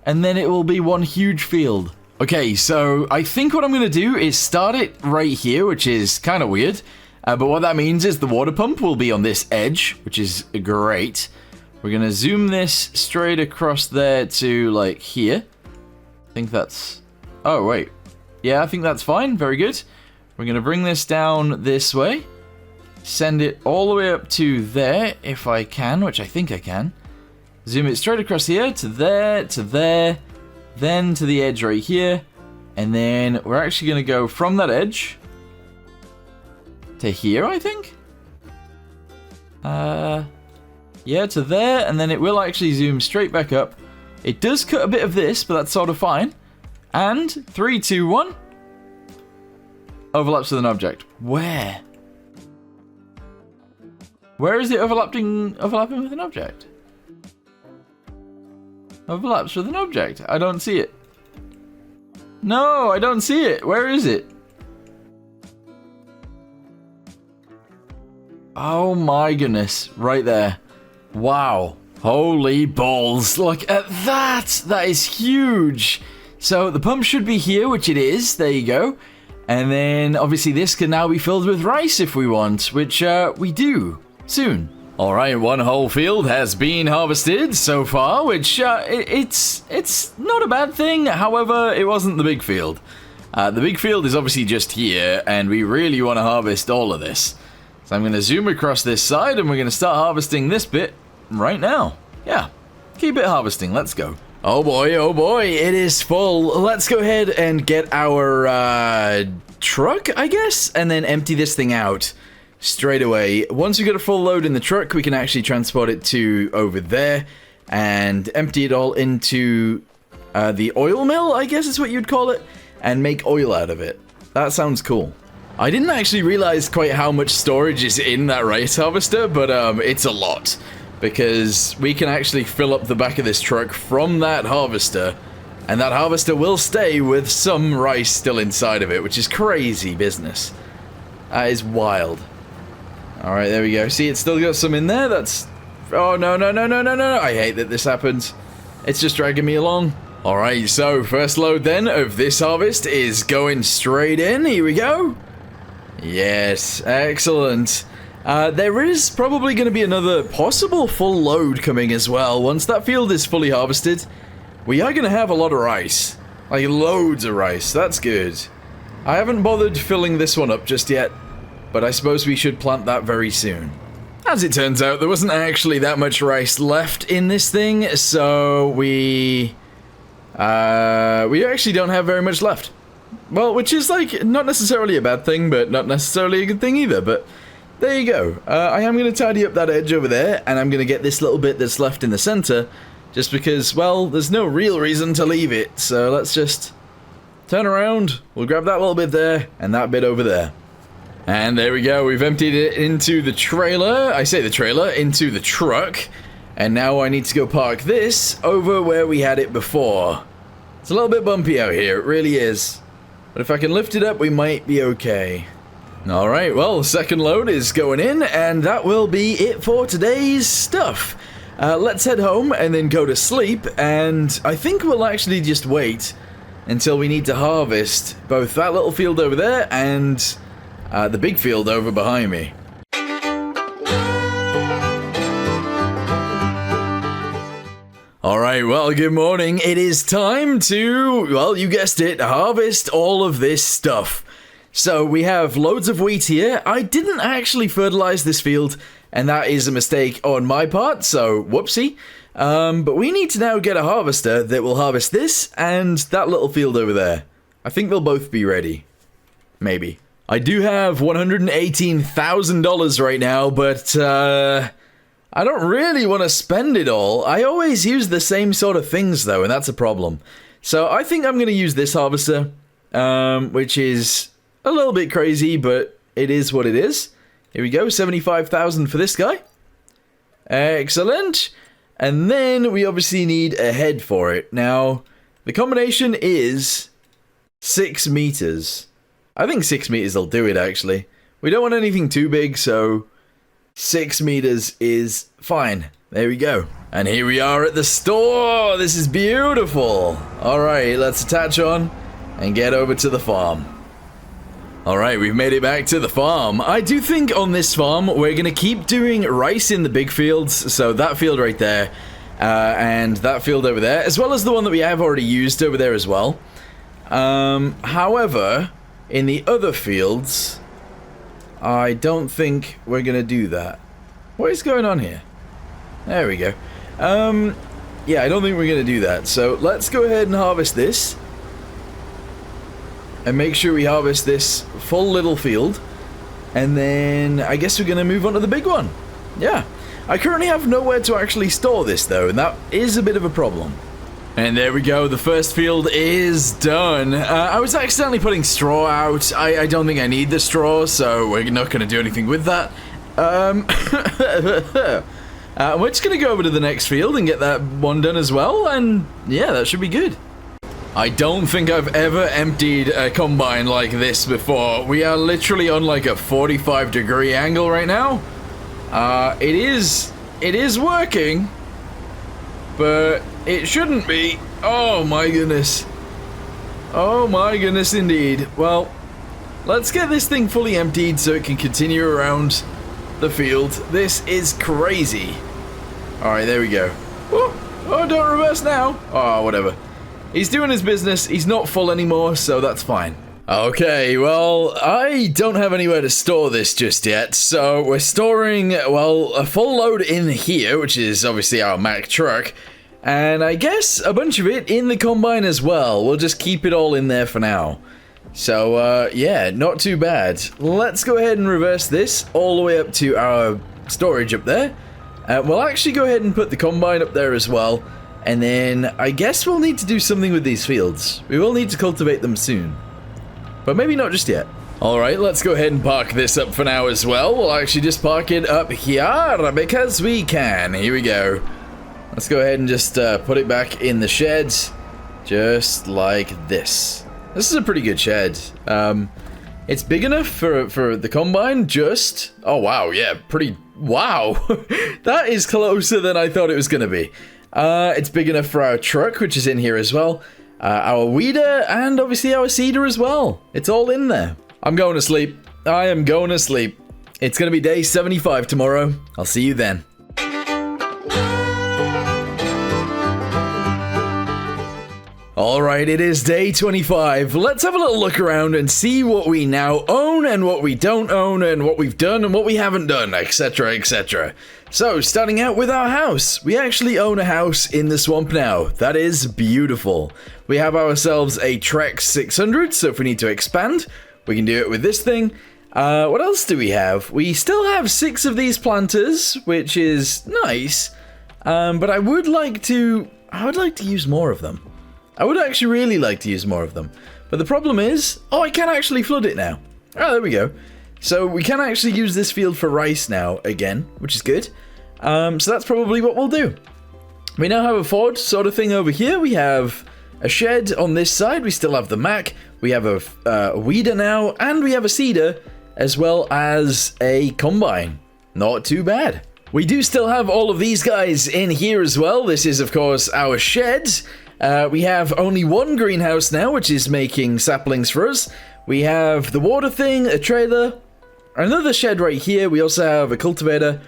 And then it will be one huge field. Okay, so I think what I'm going to do is start it right here, which is kind of weird. But what that means is the water pump will be on this edge, which is great. We're going to zoom this straight across there to, like, here. I think that's... oh, wait. Yeah, I think that's fine. Very good. We're going to bring this down this way. Send it all the way up to there, if I can, which I think I can. Zoom it straight across here, to there, then to the edge right here. And then we're actually going to go from that edge to here, I think. Yeah, to there, and then it will actually zoom straight back up. It does cut a bit of this, but that's sort of fine. And 3, 2, 1. Overlaps with an object. Where? Where is it overlapping with an object? Overlaps with an object. I don't see it. No, I don't see it. Where is it? Oh my goodness. Right there. Wow. Holy balls. Look at that. That is huge. So the pump should be here, which it is. There you go. And then obviously this can now be filled with rice if we want, which we do soon. Alright, one whole field has been harvested so far, which it's not a bad thing. However, it wasn't the big field. The big field is obviously just here, and we really want to harvest all of this. So I'm going to zoom across this side, and we're going to start harvesting this bit right now. Yeah, keep it harvesting. Let's go. Oh boy, it is full. Let's go ahead and get our truck, I guess, and then empty this thing out straight away. Once we get a full load in the truck, we can actually transport it to over there and empty it all into the oil mill, I guess is what you'd call it, and make oil out of it. That sounds cool. I didn't actually realize quite how much storage is in that rice harvester, but it's a lot. Because we can actually fill up the back of this truck from that harvester, and that harvester will stay with some rice still inside of it, which is crazy business. That is wild. Alright, there we go. See, it's still got some in there. That's... Oh, no, no, no, no, no, no. I hate that this happens. It's just dragging me along. Alright, so first load then of this harvest is going straight in. Here we go. Yes, excellent. There is probably going to be another possible full load coming as well. Once that field is fully harvested, we are going to have a lot of rice. Like, loads of rice. That's good. I haven't bothered filling this one up just yet, but I suppose we should plant that very soon. As it turns out, there wasn't actually that much rice left in this thing, so we actually don't have very much left. Well, which is, like, not necessarily a bad thing, but not necessarily a good thing either, but... There you go. I am going to tidy up that edge over there, and I'm going to get this little bit that's left in the center, just because, well, there's no real reason to leave it, so let's just turn around. We'll grab that little bit there, and that bit over there. And there we go, we've emptied it into the trailer, I say the trailer, into the truck, and now I need to go park this over where we had it before. It's a little bit bumpy out here, it really is, but if I can lift it up, we might be okay. Alright, well, second load is going in, and that will be it for today's stuff. Let's head home and then go to sleep, and I think we'll actually just wait until we need to harvest both that little field over there and the big field over behind me. Alright, well, good morning. It is time to, well, you guessed it, harvest all of this stuff. So we have loads of wheat here. I didn't actually fertilize this field, and that is a mistake on my part, so whoopsie. But we need to now get a harvester that will harvest this and that little field over there. I think they'll both be ready. Maybe. I do have $118,000 right now, but I don't really want to spend it all. I always use the same sort of things, though, and that's a problem. So I think I'm going to use this harvester, which is... a little bit crazy, but it is what it is. Here we go, 75,000 for this guy. Excellent. And then we obviously need a head for it. Now, the combination is 6 meters. I think 6 meters will do it, actually. We don't want anything too big, so 6 meters is fine. There we go. And here we are at the store. This is beautiful. All right, let's attach on and get over to the farm. Alright, we've made it back to the farm. I do think on this farm, we're going to keep doing rice in the big fields. So that field right there, and that field over there, as well as the one that we have already used over there as well. However, in the other fields, I don't think we're going to do that. What is going on here? There we go. Yeah, I don't think we're going to do that. So let's go ahead and harvest this. And make sure we harvest this full little field. And then I guess we're going to move on to the big one. Yeah. I currently have nowhere to actually store this though, and that is a bit of a problem. And there we go, the first field is done. I was accidentally putting straw out. I don't think I need the straw, so we're not going to do anything with that. We're just going to go over to the next field and get that one done as well, and yeah, that should be good. I don't think I've ever emptied a combine like this before. We are literally on like a 45-degree angle right now. It is working, but it shouldn't be. Oh my goodness. Oh my goodness indeed. Well, let's get this thing fully emptied so it can continue around the field. This is crazy. Alright, there we go. Oh, don't reverse now. Oh, whatever. He's doing his business, he's not full anymore, so that's fine. Okay, well, I don't have anywhere to store this just yet, so we're storing, well, a full load in here, which is obviously our Mack truck, and I guess a bunch of it in the combine as well. We'll just keep it all in there for now. So, yeah, not too bad. Let's go ahead and reverse this all the way up to our storage up there. We'll actually go ahead and put the combine up there as well. And then I guess we'll need to do something with these fields. We will need to cultivate them soon. But maybe not just yet. Alright, let's go ahead and park this up for now as well. We'll actually just park it up here because we can. Here we go. Let's go ahead and just put it back in the sheds. Just like this. This is a pretty good shed. It's big enough for the combine, just... Oh, wow, yeah, pretty... Wow! That is closer than I thought it was going to be. It's big enough for our truck, which is in here as well. Our weeder, and obviously our seeder as well. It's all in there. I'm going to sleep. I am going to sleep. It's going to be day 75 tomorrow. I'll see you then. Alright, it is day 25. Let's have a little look around and see what we now own and what we don't own and what we've done and what we haven't done, etc, etc. So, starting out with our house. We actually own a house in the swamp now. That is beautiful. We have ourselves a Trex 600, so if we need to expand, we can do it with this thing. What else do we have? We still have 6 of these planters, which is nice. But I would like to use more of them. I would actually really like to use more of them. But the problem is, oh, I can actually flood it now. Oh, there we go. So we can actually use this field for rice now again, which is good. So that's probably what we'll do. We now have a forge sort of thing over here. We have a shed on this side. We still have the Mac. We have a weeder now, and we have a seeder, as well as a combine. Not too bad. We do still have all of these guys in here as well. This is, of course, our shed. We have only one greenhouse now, which is making saplings for us. We have the water thing, a trailer, another shed right here. We also have a cultivator.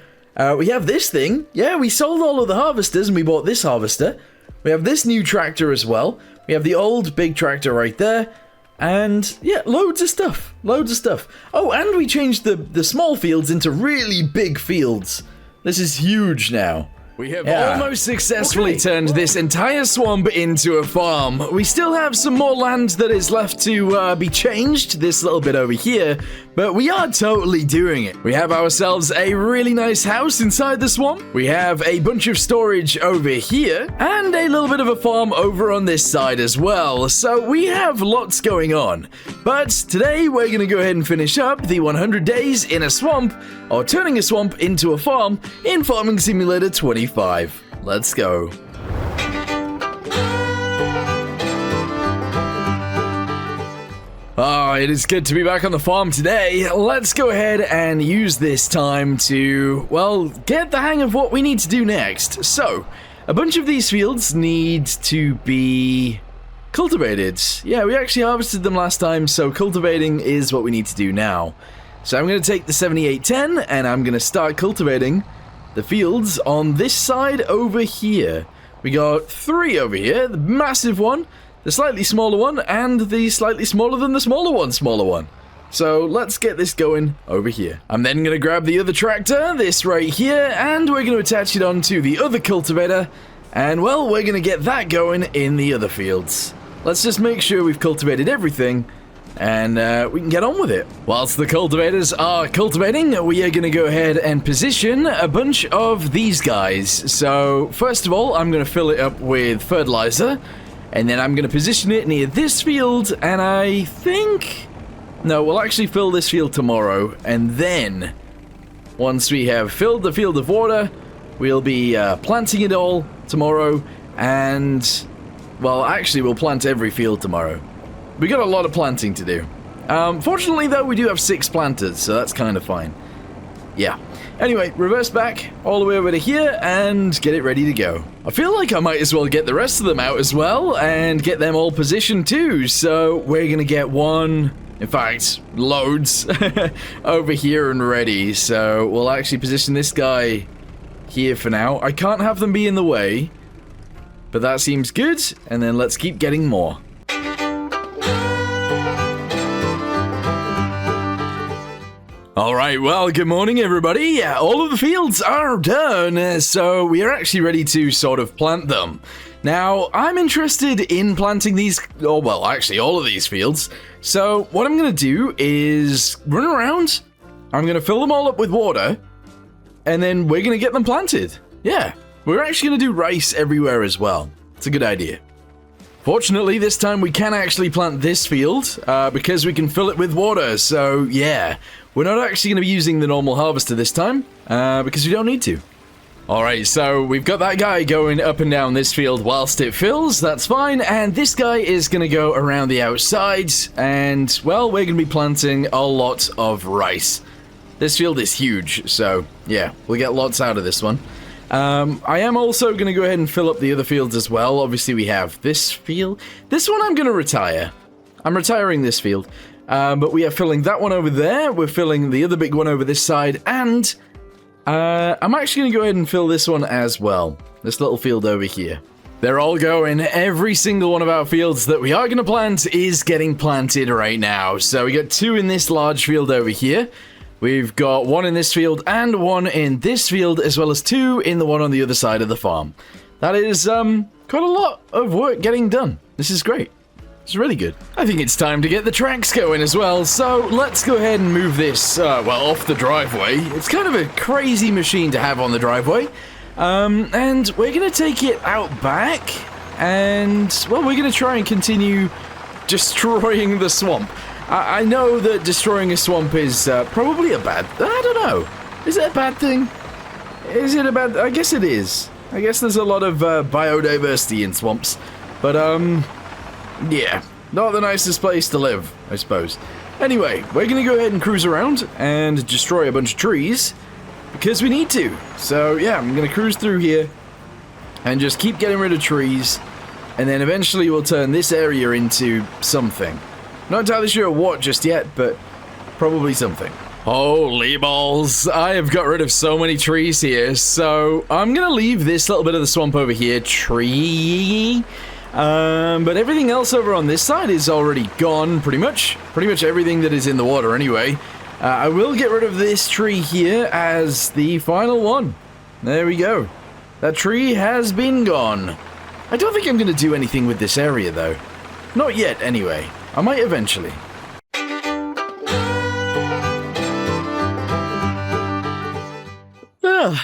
We have this thing. Yeah, we sold all of the harvesters and we bought this harvester. We have this new tractor as well. We have the old big tractor right there. And yeah, loads of stuff. Loads of stuff. Oh, and we changed the small fields into really big fields. This is huge now. We have almost successfully turned this entire swamp into a farm. We still have some more land that is left to be changed, this little bit over here, but we are totally doing it. We have ourselves a really nice house inside the swamp. We have a bunch of storage over here, and a little bit of a farm over on this side as well. So we have lots going on. But today we're going to go ahead and finish up the 100 days in a swamp, or turning a swamp into a farm in Farming Simulator 25. Let's go. Oh, it is good to be back on the farm today. Let's go ahead and use this time to, well, get the hang of what we need to do next. So, a bunch of these fields need to be cultivated. Yeah, we actually harvested them last time, so cultivating is what we need to do now. So I'm going to take the 7810 and I'm going to start cultivating the fields on this side over here. We got 3 over here, the massive one, the slightly smaller one, and the slightly smaller than the smaller one. So let's get this going over here. I'm then going to grab the other tractor, this right here, and we're going to attach it onto the other cultivator, and well, we're going to get that going in the other fields. Let's just make sure we've cultivated everything, and we can get on with it. Whilst the cultivators are cultivating, we are going to go ahead and position a bunch of these guys. So, first of all, I'm going to fill it up with fertilizer, and then I'm going to position it near this field, and I think... No, we'll actually fill this field tomorrow, and then, once we have filled the field of water, we'll be planting it all tomorrow, and... Well, actually, we'll plant every field tomorrow. We got a lot of planting to do. Fortunately, though, we do have 6 planters, so that's kind of fine. Yeah. Anyway, reverse back all the way over to here and get it ready to go. I feel like I might as well get the rest of them out as well and get them all positioned too. So we're going to get one, in fact, loads over here and ready. So we'll actually position this guy here for now. I can't have them be in the way, but that seems good. And then let's keep getting more. Alright, well, good morning everybody. Yeah, all of the fields are done, so we are actually ready to sort of plant them. Now, I'm interested in planting these, oh, well, actually all of these fields. So, what I'm going to do is run around, I'm going to fill them all up with water, and then we're going to get them planted. Yeah, we're actually going to do rice everywhere as well. It's a good idea. Fortunately, this time we can actually plant this field because we can fill it with water. So, yeah, we're not actually going to be using the normal harvester this time because we don't need to. Alright, so we've got that guy going up and down this field whilst it fills, that's fine, and this guy is going to go around the outside, and, well, we're going to be planting a lot of rice. This field is huge, so, yeah, we'll get lots out of this one. I am also going to go ahead and fill up the other fields as well. Obviously, we have this field. This one I'm going to retire. I'm retiring this field, but we are filling that one over there, we're filling the other big one over this side, and... I'm actually going to go ahead and fill this one as well. This little field over here. They're all going. Every single one of our fields that we are going to plant is getting planted right now. So we got 2 in this large field over here. We've got 1 in this field and 1 in this field, as well as 2 in the one on the other side of the farm. That is quite a lot of work getting done. This is great. It's really good. I think it's time to get the tracks going as well, so let's go ahead and move this, well, off the driveway. It's kind of a crazy machine to have on the driveway, and we're going to take it out back, and, well, we're going to try and continue destroying the swamp. I know that destroying a swamp is probably a bad... I don't know. Is it a bad thing? Is it a bad... I guess it is. I guess there's a lot of biodiversity in swamps, but, yeah, not the nicest place to live, I suppose. Anyway, we're going to go ahead and cruise around and destroy a bunch of trees because we need to. So, yeah, I'm going to cruise through here and just keep getting rid of trees, and then eventually we'll turn this area into something. Not entirely sure what just yet, but probably something. Holy balls, I have got rid of so many trees here, so I'm going to leave this little bit of the swamp over here, tree... but everything else over on this side is already gone, pretty much everything that is in the water anyway. I will get rid of this tree here as the final one. There we go. That tree has been gone. I don't think I'm going to do anything with this area though. Not yet anyway. I might eventually.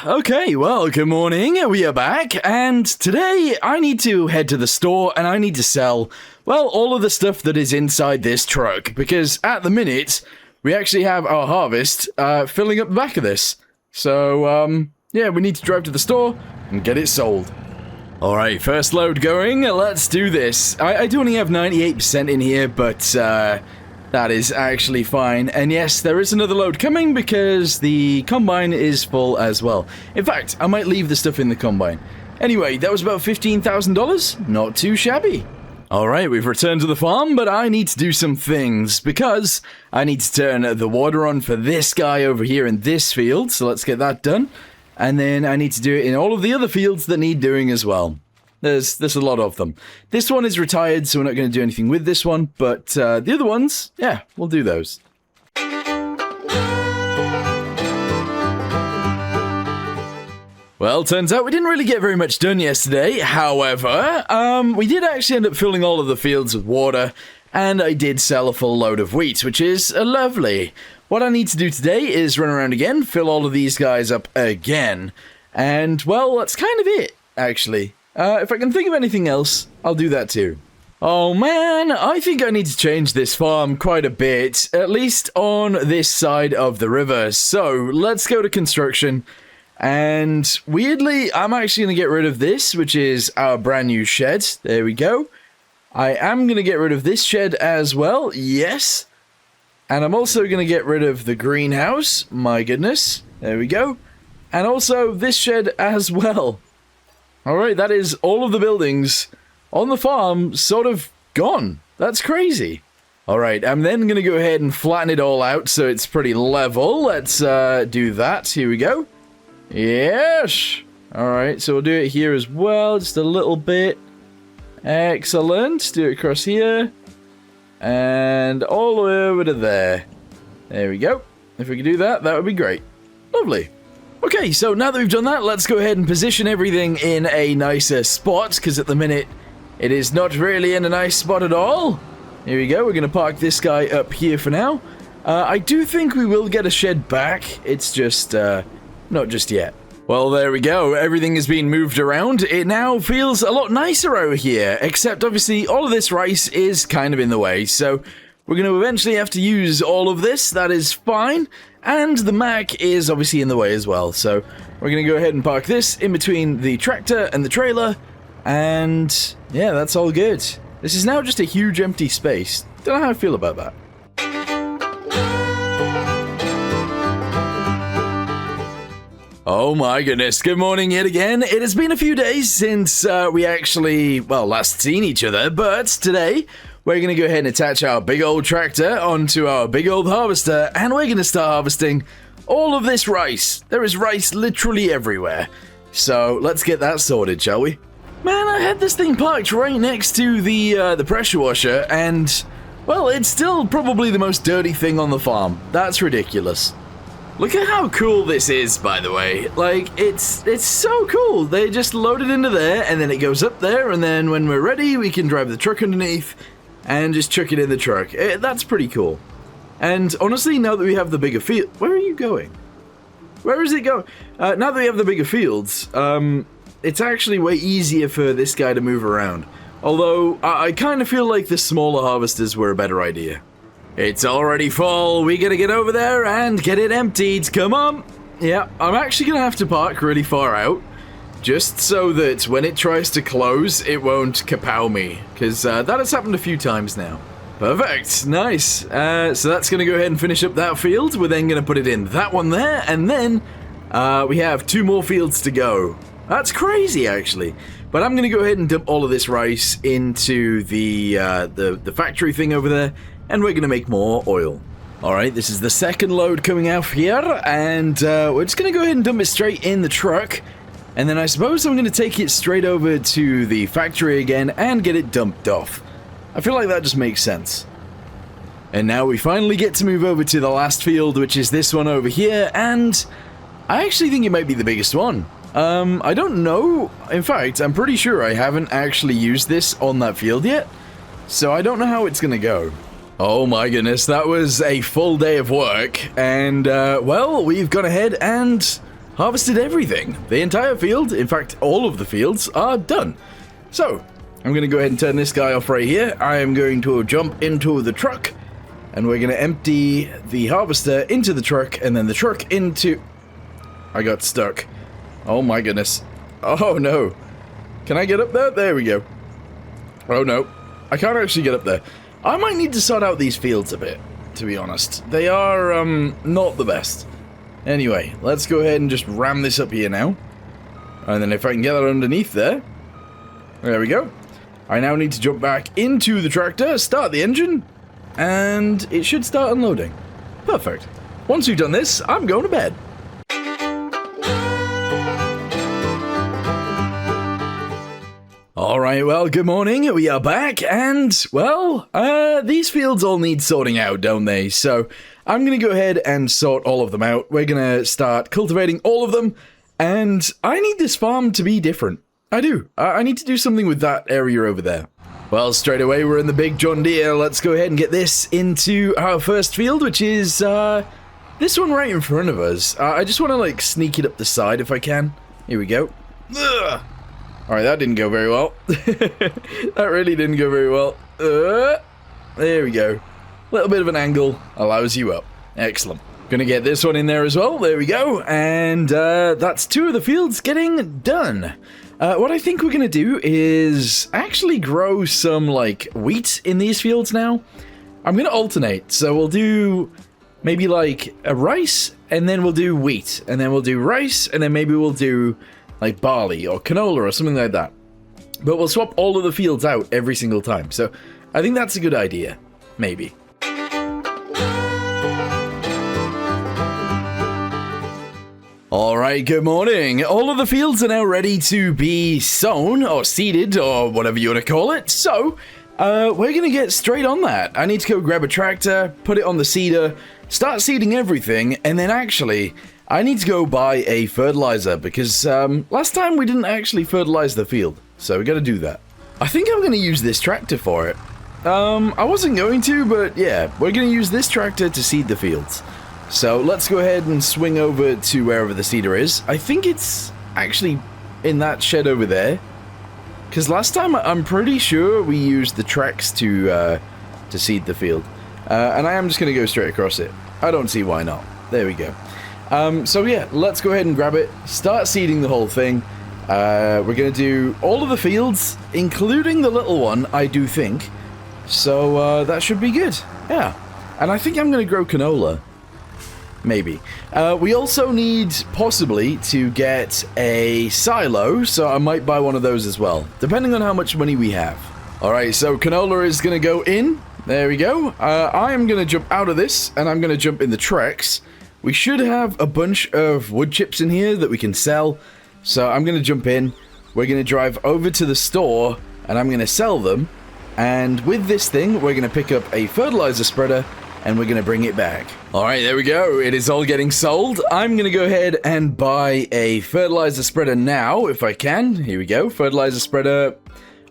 Okay, well, good morning, we are back, and today I need to head to the store and I need to sell, well, all of the stuff that is inside this truck, because at the minute, we actually have our harvest filling up the back of this. So, yeah, we need to drive to the store and get it sold. Alright, first load going, let's do this. I do only have 98% in here, but, that is actually fine. And yes, there is another load coming because the combine is full as well. In fact, I might leave the stuff in the combine. Anyway, that was about $15,000. Not too shabby. Alright, we've returned to the farm, but I need to do some things because I need to turn the water on for this guy over here in this field. So let's get that done. And then I need to do it in all of the other fields that need doing as well. There's a lot of them. This one is retired, so we're not going to do anything with this one, but the other ones, yeah, we'll do those. Well, turns out we didn't really get very much done yesterday. However, we did actually end up filling all of the fields with water, and I did sell a full load of wheat, which is lovely. What I need to do today is run around again, fill all of these guys up again, and, well, that's kind of it, actually. If I can think of anything else, I'll do that too. Oh man, I think I need to change this farm quite a bit, at least on this side of the river. So, let's go to construction, and weirdly, I'm actually going to get rid of this, which is our brand new shed. There we go. I am going to get rid of this shed as well, yes. And I'm also going to get rid of the greenhouse, my goodness. There we go. And also this shed as well. Alright, that is all of the buildings on the farm sort of gone. That's crazy. Alright, I'm then going to go ahead and flatten it all out so it's pretty level. Let's do that. Here we go. Yes! Alright, so we'll do it here as well, just a little bit. Excellent. Do it across here. And all the way over to there. There we go. If we could do that, that would be great. Lovely. Okay, so now that we've done that, let's go ahead and position everything in a nicer spot, because at the minute, it is not really in a nice spot at all. Here we go, we're going to park this guy up here for now. I do think we will get a shed back, it's just, not just yet. Well, there we go. Everything has been moved around. It now feels a lot nicer over here, except obviously all of this rice is kind of in the way, so we're going to eventually have to use all of this. That is fine. And the Mac is obviously in the way as well, so we're going to go ahead and park this in between the tractor and the trailer, and yeah, that's all good. This is now just a huge empty space. Don't know how I feel about that. Oh my goodness, good morning yet again. It has been a few days since we actually, well, last seen each other, but today we're going to go ahead and attach our big old tractor onto our big old harvester, and we're going to start harvesting all of this rice. There is rice literally everywhere. So let's get that sorted, shall we? Man, I had this thing parked right next to the pressure washer, and, well, it's still probably the most dirty thing on the farm. That's ridiculous. Look at how cool this is, by the way. Like, it's so cool. They just load it into there, and then it goes up there, and then when we're ready, we can drive the truck underneath and just chuck it in the truck. That's pretty cool. And honestly, now that we have the bigger field... Where are you going? Where is it going? Now that we have the bigger fields, it's actually way easier for this guy to move around. Although, I kind of feel like the smaller harvesters were a better idea. It's already full. We gotta get over there and get it emptied. Come on. Yeah, I'm actually gonna have to park really far out, just so that when it tries to close, it won't kapow me, because that has happened a few times now. Perfect. Nice. So that's gonna go ahead and finish up that field. We're then gonna put it in that one there, and then we have 2 more fields to go. That's crazy, actually. But I'm gonna go ahead and dump all of this rice into the factory thing over there, and we're gonna make more oil. Alright, this is the second load coming out here, and we're just gonna go ahead and dump it straight in the truck, and then I suppose I'm gonna take it straight over to the factory again and get it dumped off. I feel like that just makes sense. And now we finally get to move over to the last field, which is this one over here, and I actually think it might be the biggest one. I don't know. In fact, I'm pretty sure I haven't actually used this on that field yet, so I don't know how it's gonna go. Oh my goodness, that was a full day of work, and well, we've gone ahead and harvested everything. The entire field, in fact, all of the fields are done. So, I'm going to go ahead and turn this guy off right here. I am going to jump into the truck, and we're going to empty the harvester into the truck, and then the truck into... I got stuck. Oh my goodness. Oh no. Can I get up there? There we go. Oh no. I can't actually get up there. I might need to sort out these fields a bit, to be honest. They are, not the best. Anyway, let's go ahead and just ram this up here now. And then if I can get that underneath there. There we go. I now need to jump back into the tractor, start the engine, and it should start unloading. Perfect. Once we've done this, I'm going to bed. Alright, well, good morning, we are back, and, well, these fields all need sorting out, don't they? So, I'm gonna go ahead and sort all of them out. We're gonna start cultivating all of them, and I need this farm to be different. I do. I need to do something with that area over there. Well, straight away, we're in the big John Deere. Let's go ahead and get this into our first field, which is, this one right in front of us. I just want to, like, sneak it up the side if I can. Here we go. Ugh. Alright, that didn't go very well. That really didn't go very well. There we go. Little bit of an angle allows you up. Excellent. Gonna get this one in there as well. There we go. And that's 2 of the fields getting done. What I think we're gonna do is actually grow some, like, wheat in these fields now. I'm gonna alternate. So we'll do maybe, like, a rice, and then we'll do wheat. And then we'll do rice, and then maybe we'll do... like barley or canola or something like that. But we'll swap all of the fields out every single time. So I think that's a good idea. Maybe. Alright, good morning. All of the fields are now ready to be sown or seeded or whatever you want to call it. So we're going to get straight on that. I need to go grab a tractor, put it on the seeder, start seeding everything, and then actually... I need to go buy a fertilizer because last time we didn't actually fertilize the field, so we got to do that. I think I'm going to use this tractor for it. I wasn't going to, but yeah, we're going to use this tractor to seed the fields. So let's go ahead and swing over to wherever the seeder is. I think it's actually in that shed over there. Because last time, I'm pretty sure we used the tracks to seed the field. And I am just going to go straight across it. I don't see why not. There we go. So yeah, let's go ahead and grab it. Start seeding the whole thing. We're going to do all of the fields, including the little one, I do think. So that should be good. Yeah. And I think I'm going to grow canola. Maybe. We also need, possibly, to get a silo, so I might buy one of those as well, depending on how much money we have. Alright, so canola is going to go in. There we go. I am going to jump out of this, and I'm going to jump in the Trex. We should have a bunch of wood chips in here that we can sell, so I'm going to jump in. We're going to drive over to the store, and I'm going to sell them. And with this thing, we're going to pick up a fertilizer spreader, and we're going to bring it back. Alright, there we go. It is all getting sold. I'm going to go ahead and buy a fertilizer spreader now, if I can. Here we go. Fertilizer spreader.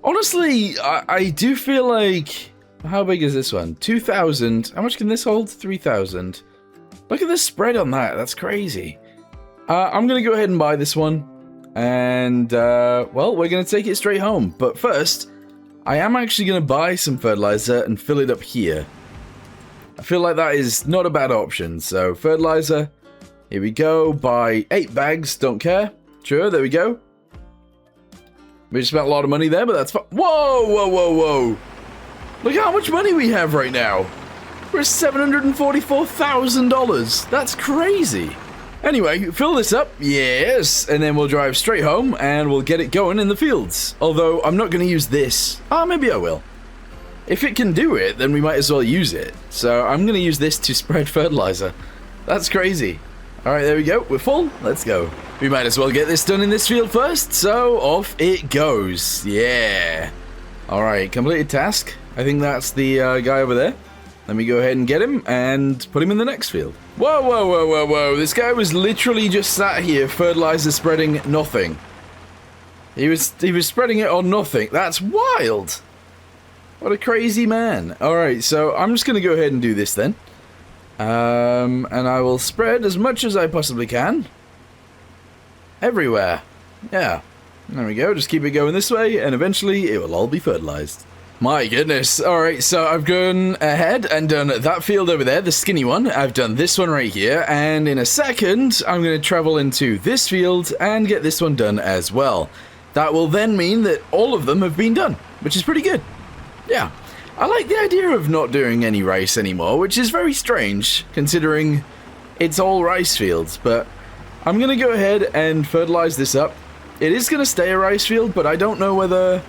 Honestly, I do feel like... How big is this one? 2,000. How much can this hold? 3,000. Look at the spread on that. That's crazy. I'm going to go ahead and buy this one. And, well, we're going to take it straight home. But first, I am actually going to buy some fertilizer and fill it up here. I feel like that is not a bad option. So, fertilizer. Here we go. Buy 8 bags. Don't care. Sure, there we go. We just spent a lot of money there, but that's fine. Whoa, whoa, whoa, whoa. Look how much money we have right now. We're at $744,000. That's crazy. Anyway, fill this up. Yes. And then we'll drive straight home and we'll get it going in the fields. Although, I'm not going to use this. Maybe I will. If it can do it, then we might as well use it. So I'm going to use this to spread fertilizer. That's crazy. Alright, there we go. We're full. Let's go. We might as well get this done in this field first. So off it goes. Yeah. Alright, completed task. I think that's the guy over there. Let me go ahead and get him and put him in the next field. Whoa, whoa, whoa, whoa, whoa. This guy was literally just sat here fertilizer spreading nothing. He was spreading it on nothing. That's wild. What a crazy man. Alright, so I'm just going to go ahead and do this then. And I will spread as much as I possibly can. Everywhere. Yeah. There we go. Just keep it going this way, and eventually it will all be fertilized. My goodness. Alright, so I've gone ahead and done that field over there, the skinny one. I've done this one right here, and in a second, I'm going to travel into this field and get this one done as well. That will then mean that all of them have been done, which is pretty good. Yeah. I like the idea of not doing any rice anymore, which is very strange, considering it's all rice fields, but I'm going to go ahead and fertilize this up. It is going to stay a rice field, but I don't know whether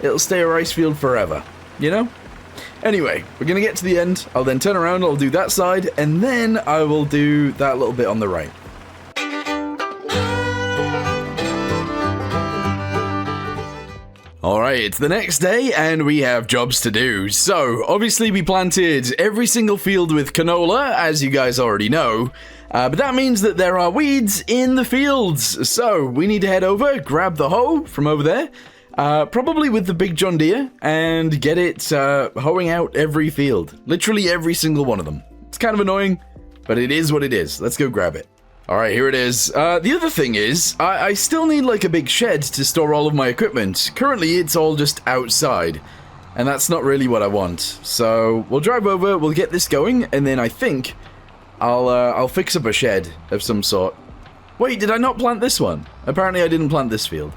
it'll stay a rice field forever, you know? Anyway, we're going to get to the end. I'll then turn around, I'll do that side, and then I will do that little bit on the right. Alright, it's the next day, and we have jobs to do. So, obviously we planted every single field with canola, as you guys already know. But that means that there are weeds in the fields. So, we need to head over, grab the hoe from over there. Probably with the big John Deere, and get it hoeing out every field. Literally every single one of them. It's kind of annoying, but it is what it is. Let's go grab it. Alright, here it is. The other thing is, I still need like a big shed to store all of my equipment. Currently, it's all just outside, and that's not really what I want. So, we'll drive over, we'll get this going, and then I think I'll fix up a shed of some sort. Wait, did I not plant this one? Apparently I didn't plant this field.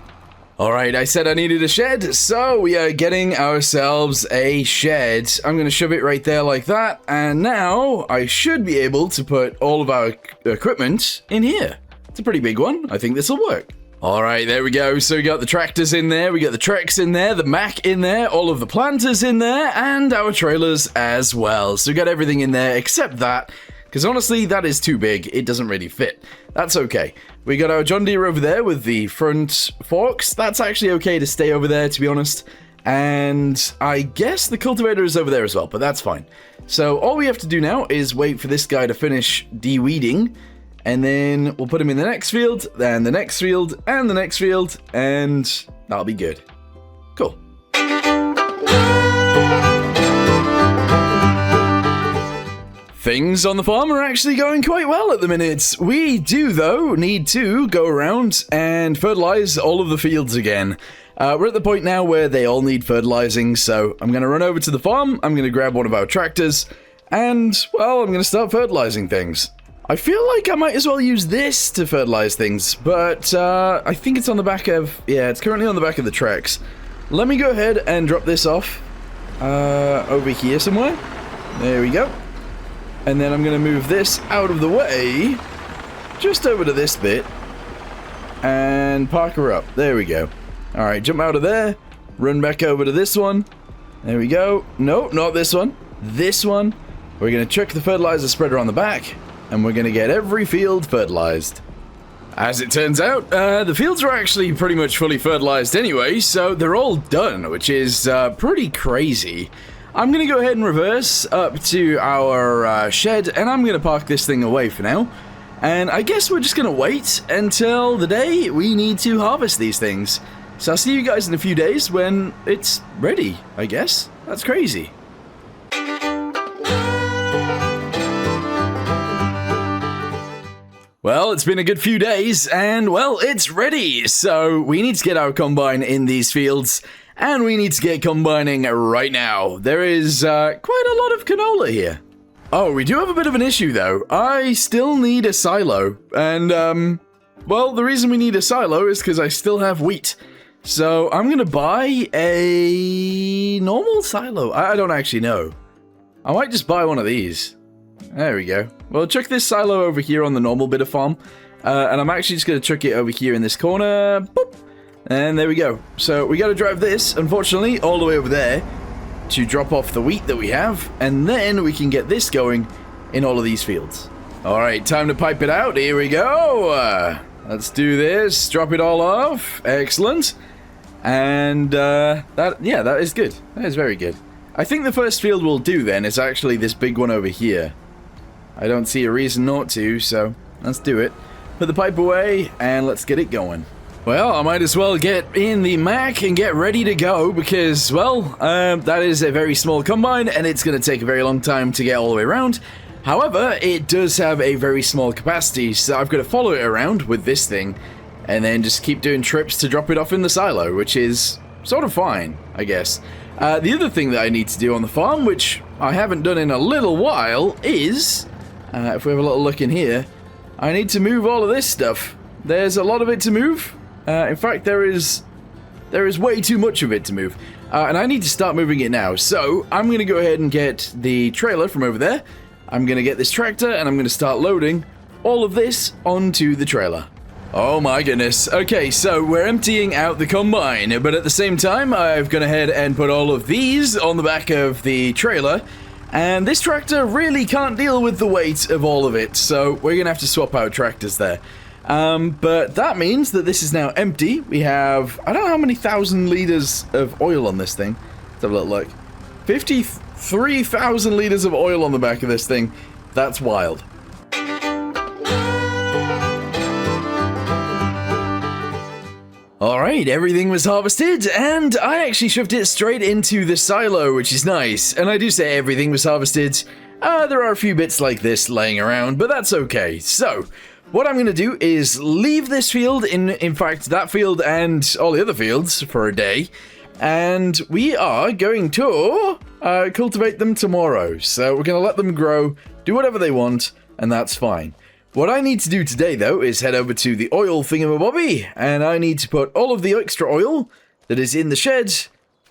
Alright, I said I needed a shed, so we are getting ourselves a shed. I'm going to shove it right there like that, and now I should be able to put all of our equipment in here. It's a pretty big one. I think this will work. Alright, there we go. So we got the tractors in there, we got the Trex in there, the Mac in there, all of the planters in there, and our trailers as well. So we got everything in there except that. Because honestly, that is too big. It doesn't really fit. That's okay. We got our John Deere over there with the front forks. That's actually okay to stay over there, to be honest. And I guess the cultivator is over there as well, but that's fine. So all we have to do now is wait for this guy to finish de-weeding. And then we'll put him in the next field, then the next field, and the next field. And that'll be good. Cool. Things on the farm are actually going quite well at the minute. We do, though, need to go around and fertilize all of the fields again. We're at the point now where they all need fertilizing, so I'm going to run over to the farm, I'm going to grab one of our tractors, and, well, I'm going to start fertilizing things. I feel like I might as well use this to fertilize things, but I think it's on the back of... yeah, it's currently on the back of the tracks. Let me go ahead and drop this off over here somewhere. There we go. And then I'm going to move this out of the way, just over to this bit, and park her up. There we go. Alright, jump out of there, run back over to this one. There we go. No, not this one. This one. We're going to chuck the fertilizer spreader on the back, and we're going to get every field fertilized. As it turns out, the fields are actually pretty much fully fertilized anyway, so they're all done, which is pretty crazy. I'm going to go ahead and reverse up to our shed, and I'm going to park this thing away for now. And I guess we're just going to wait until the day we need to harvest these things. So I'll see you guys in a few days when it's ready, I guess. That's crazy. Well, it's been a good few days, and, well, it's ready. So we need to get our combine in these fields. And we need to get combining right now. There is quite a lot of canola here. Oh, we do have a bit of an issue though. I still need a silo. And, well, the reason we need a silo is because I still have wheat. So I'm going to buy a normal silo. I don't actually know. I might just buy one of these. There we go. Well, chuck this silo over here on the normal bit of farm. And I'm actually just going to chuck it over here in this corner. Boop. And there we go. So we got to drive this, unfortunately, all the way over there to drop off the wheat that we have, and then we can get this going in all of these fields. All right, time to pipe it out. Here we go. Let's do this. Drop it all off. Excellent. And that is good. That is very good. I think the first field we'll do then is actually this big one over here. I don't see a reason not to, so let's do it. Put the pipe away, and let's get it going. Well, I might as well get in the Mac and get ready to go because, well, that is a very small combine and it's going to take a very long time to get all the way around. However, it does have a very small capacity, so I've got to follow it around with this thing and then just keep doing trips to drop it off in the silo, which is sort of fine, I guess. The other thing that I need to do on the farm, which I haven't done in a little while, is, if we have a little look in here, I need to move all of this stuff. There's a lot of it to move. In fact, there is way too much of it to move, and I need to start moving it now. So I'm going to go ahead and get the trailer from over there. I'm going to get this tractor, and I'm going to start loading all of this onto the trailer. Oh my goodness. Okay, so we're emptying out the combine, but at the same time, I've gone ahead and put all of these on the back of the trailer, and this tractor really can't deal with the weight of all of it, so we're going to have to swap out tractors there. But that means that this is now empty. We have, I don't know how many thousand liters of oil on this thing. Let's have a little look. 53,000 liters of oil on the back of this thing. That's wild. Alright, everything was harvested, and I actually shoved it straight into the silo, which is nice. And I do say everything was harvested. There are a few bits like this laying around, but that's okay. So what I'm going to do is leave this field, in fact, that field and all the other fields for a day, and we are going to cultivate them tomorrow. So we're going to let them grow, do whatever they want, and that's fine. What I need to do today, though, is head over to the oil thingamabobby, and I need to put all of the extra oil that is in the shed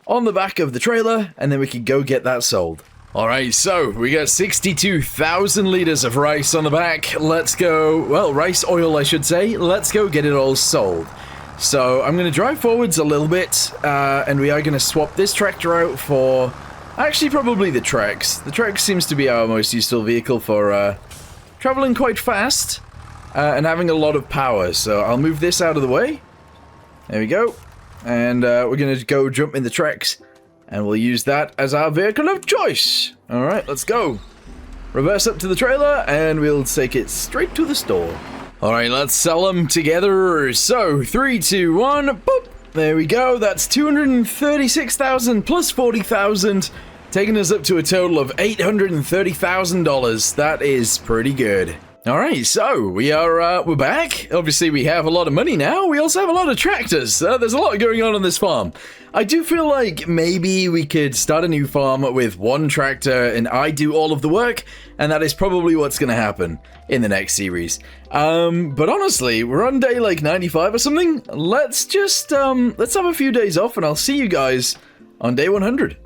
on the back of the trailer, and then we can go get that sold. Alright, so we got 62,000 liters of rice on the back. Let's go, well, rice oil, I should say. Let's go get it all sold. So I'm going to drive forwards a little bit, and we are going to swap this tractor out for, actually, probably the Trex. The Trex seems to be our most useful vehicle for traveling quite fast and having a lot of power. So I'll move this out of the way. There we go. And we're going to go jump in the Trex. And we'll use that as our vehicle of choice. Alright, let's go. Reverse up to the trailer, and we'll take it straight to the store. Alright, let's sell them together. So, 3, 2, 1, boop. There we go. That's 236,000 plus 40,000. taking us up to a total of $830,000. That is pretty good. All right, so we're back. Obviously, we have a lot of money now. We also have a lot of tractors. There's a lot going on this farm. I do feel like maybe we could start a new farm with one tractor and I do all of the work, and that is probably what's going to happen in the next series. But honestly, we're on day like 95 or something. Let's just let's have a few days off, and I'll see you guys on day 100.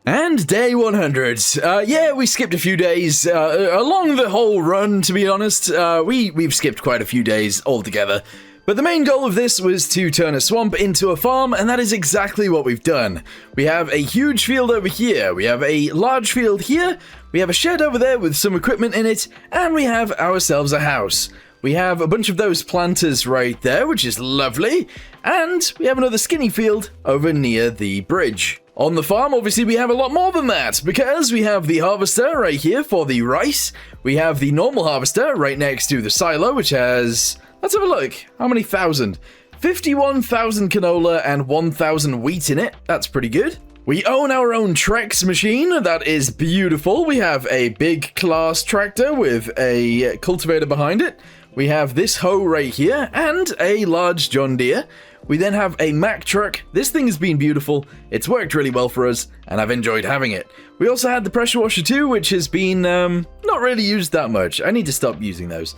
And day 100. Yeah, we skipped a few days along the whole run, to be honest. We've skipped quite a few days altogether. But the main goal of this was to turn a swamp into a farm, and that is exactly what we've done. We have a huge field over here, we have a large field here, we have a shed over there with some equipment in it, and we have ourselves a house. We have a bunch of those planters right there, which is lovely, and we have another skinny field over near the bridge. On the farm, obviously, we have a lot more than that, because we have the harvester right here for the rice. We have the normal harvester right next to the silo, which has... Let's have a look. How many thousand? 51,000 canola and 1,000 wheat in it. That's pretty good. We own our own Trex machine. That is beautiful. We have a big class tractor with a cultivator behind it. We have this hoe right here and a large John Deere. We then have a Mack truck. This thing has been beautiful. It's worked really well for us, and I've enjoyed having it. We also had the pressure washer too, which has been not really used that much. I need to stop using those.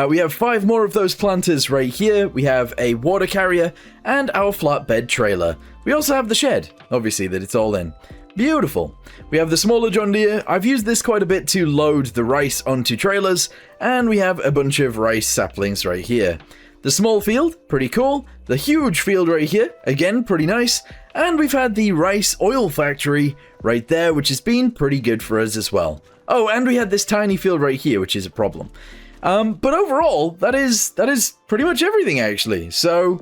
We have 5 more of those planters right here. We have a water carrier and our flatbed trailer. We also have the shed, obviously, that it's all in. Beautiful. We have the smaller John Deere. I've used this quite a bit to load the rice onto trailers, and we have a bunch of rice saplings right here. The small field, pretty cool. The huge field right here, again, pretty nice. And we've had the rice oil factory right there, which has been pretty good for us as well. Oh, and we had this tiny field right here, which is a problem. But overall, that is pretty much everything, actually. So,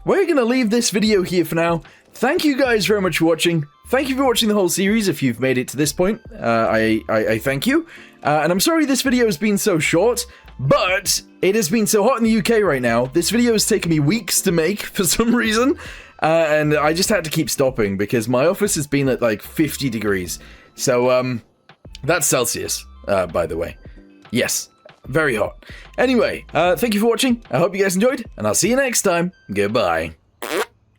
we're going to leave this video here for now. Thank you guys very much for watching. Thank you for watching the whole series if you've made it to this point. I thank you. And I'm sorry this video has been so short, but it has been so hot in the UK right now. This video has taken me weeks to make for some reason. And I just had to keep stopping because my office has been at like 50 degrees. So, that's Celsius, by the way. Yes, very hot. Anyway, thank you for watching. I hope you guys enjoyed, and I'll see you next time. Goodbye.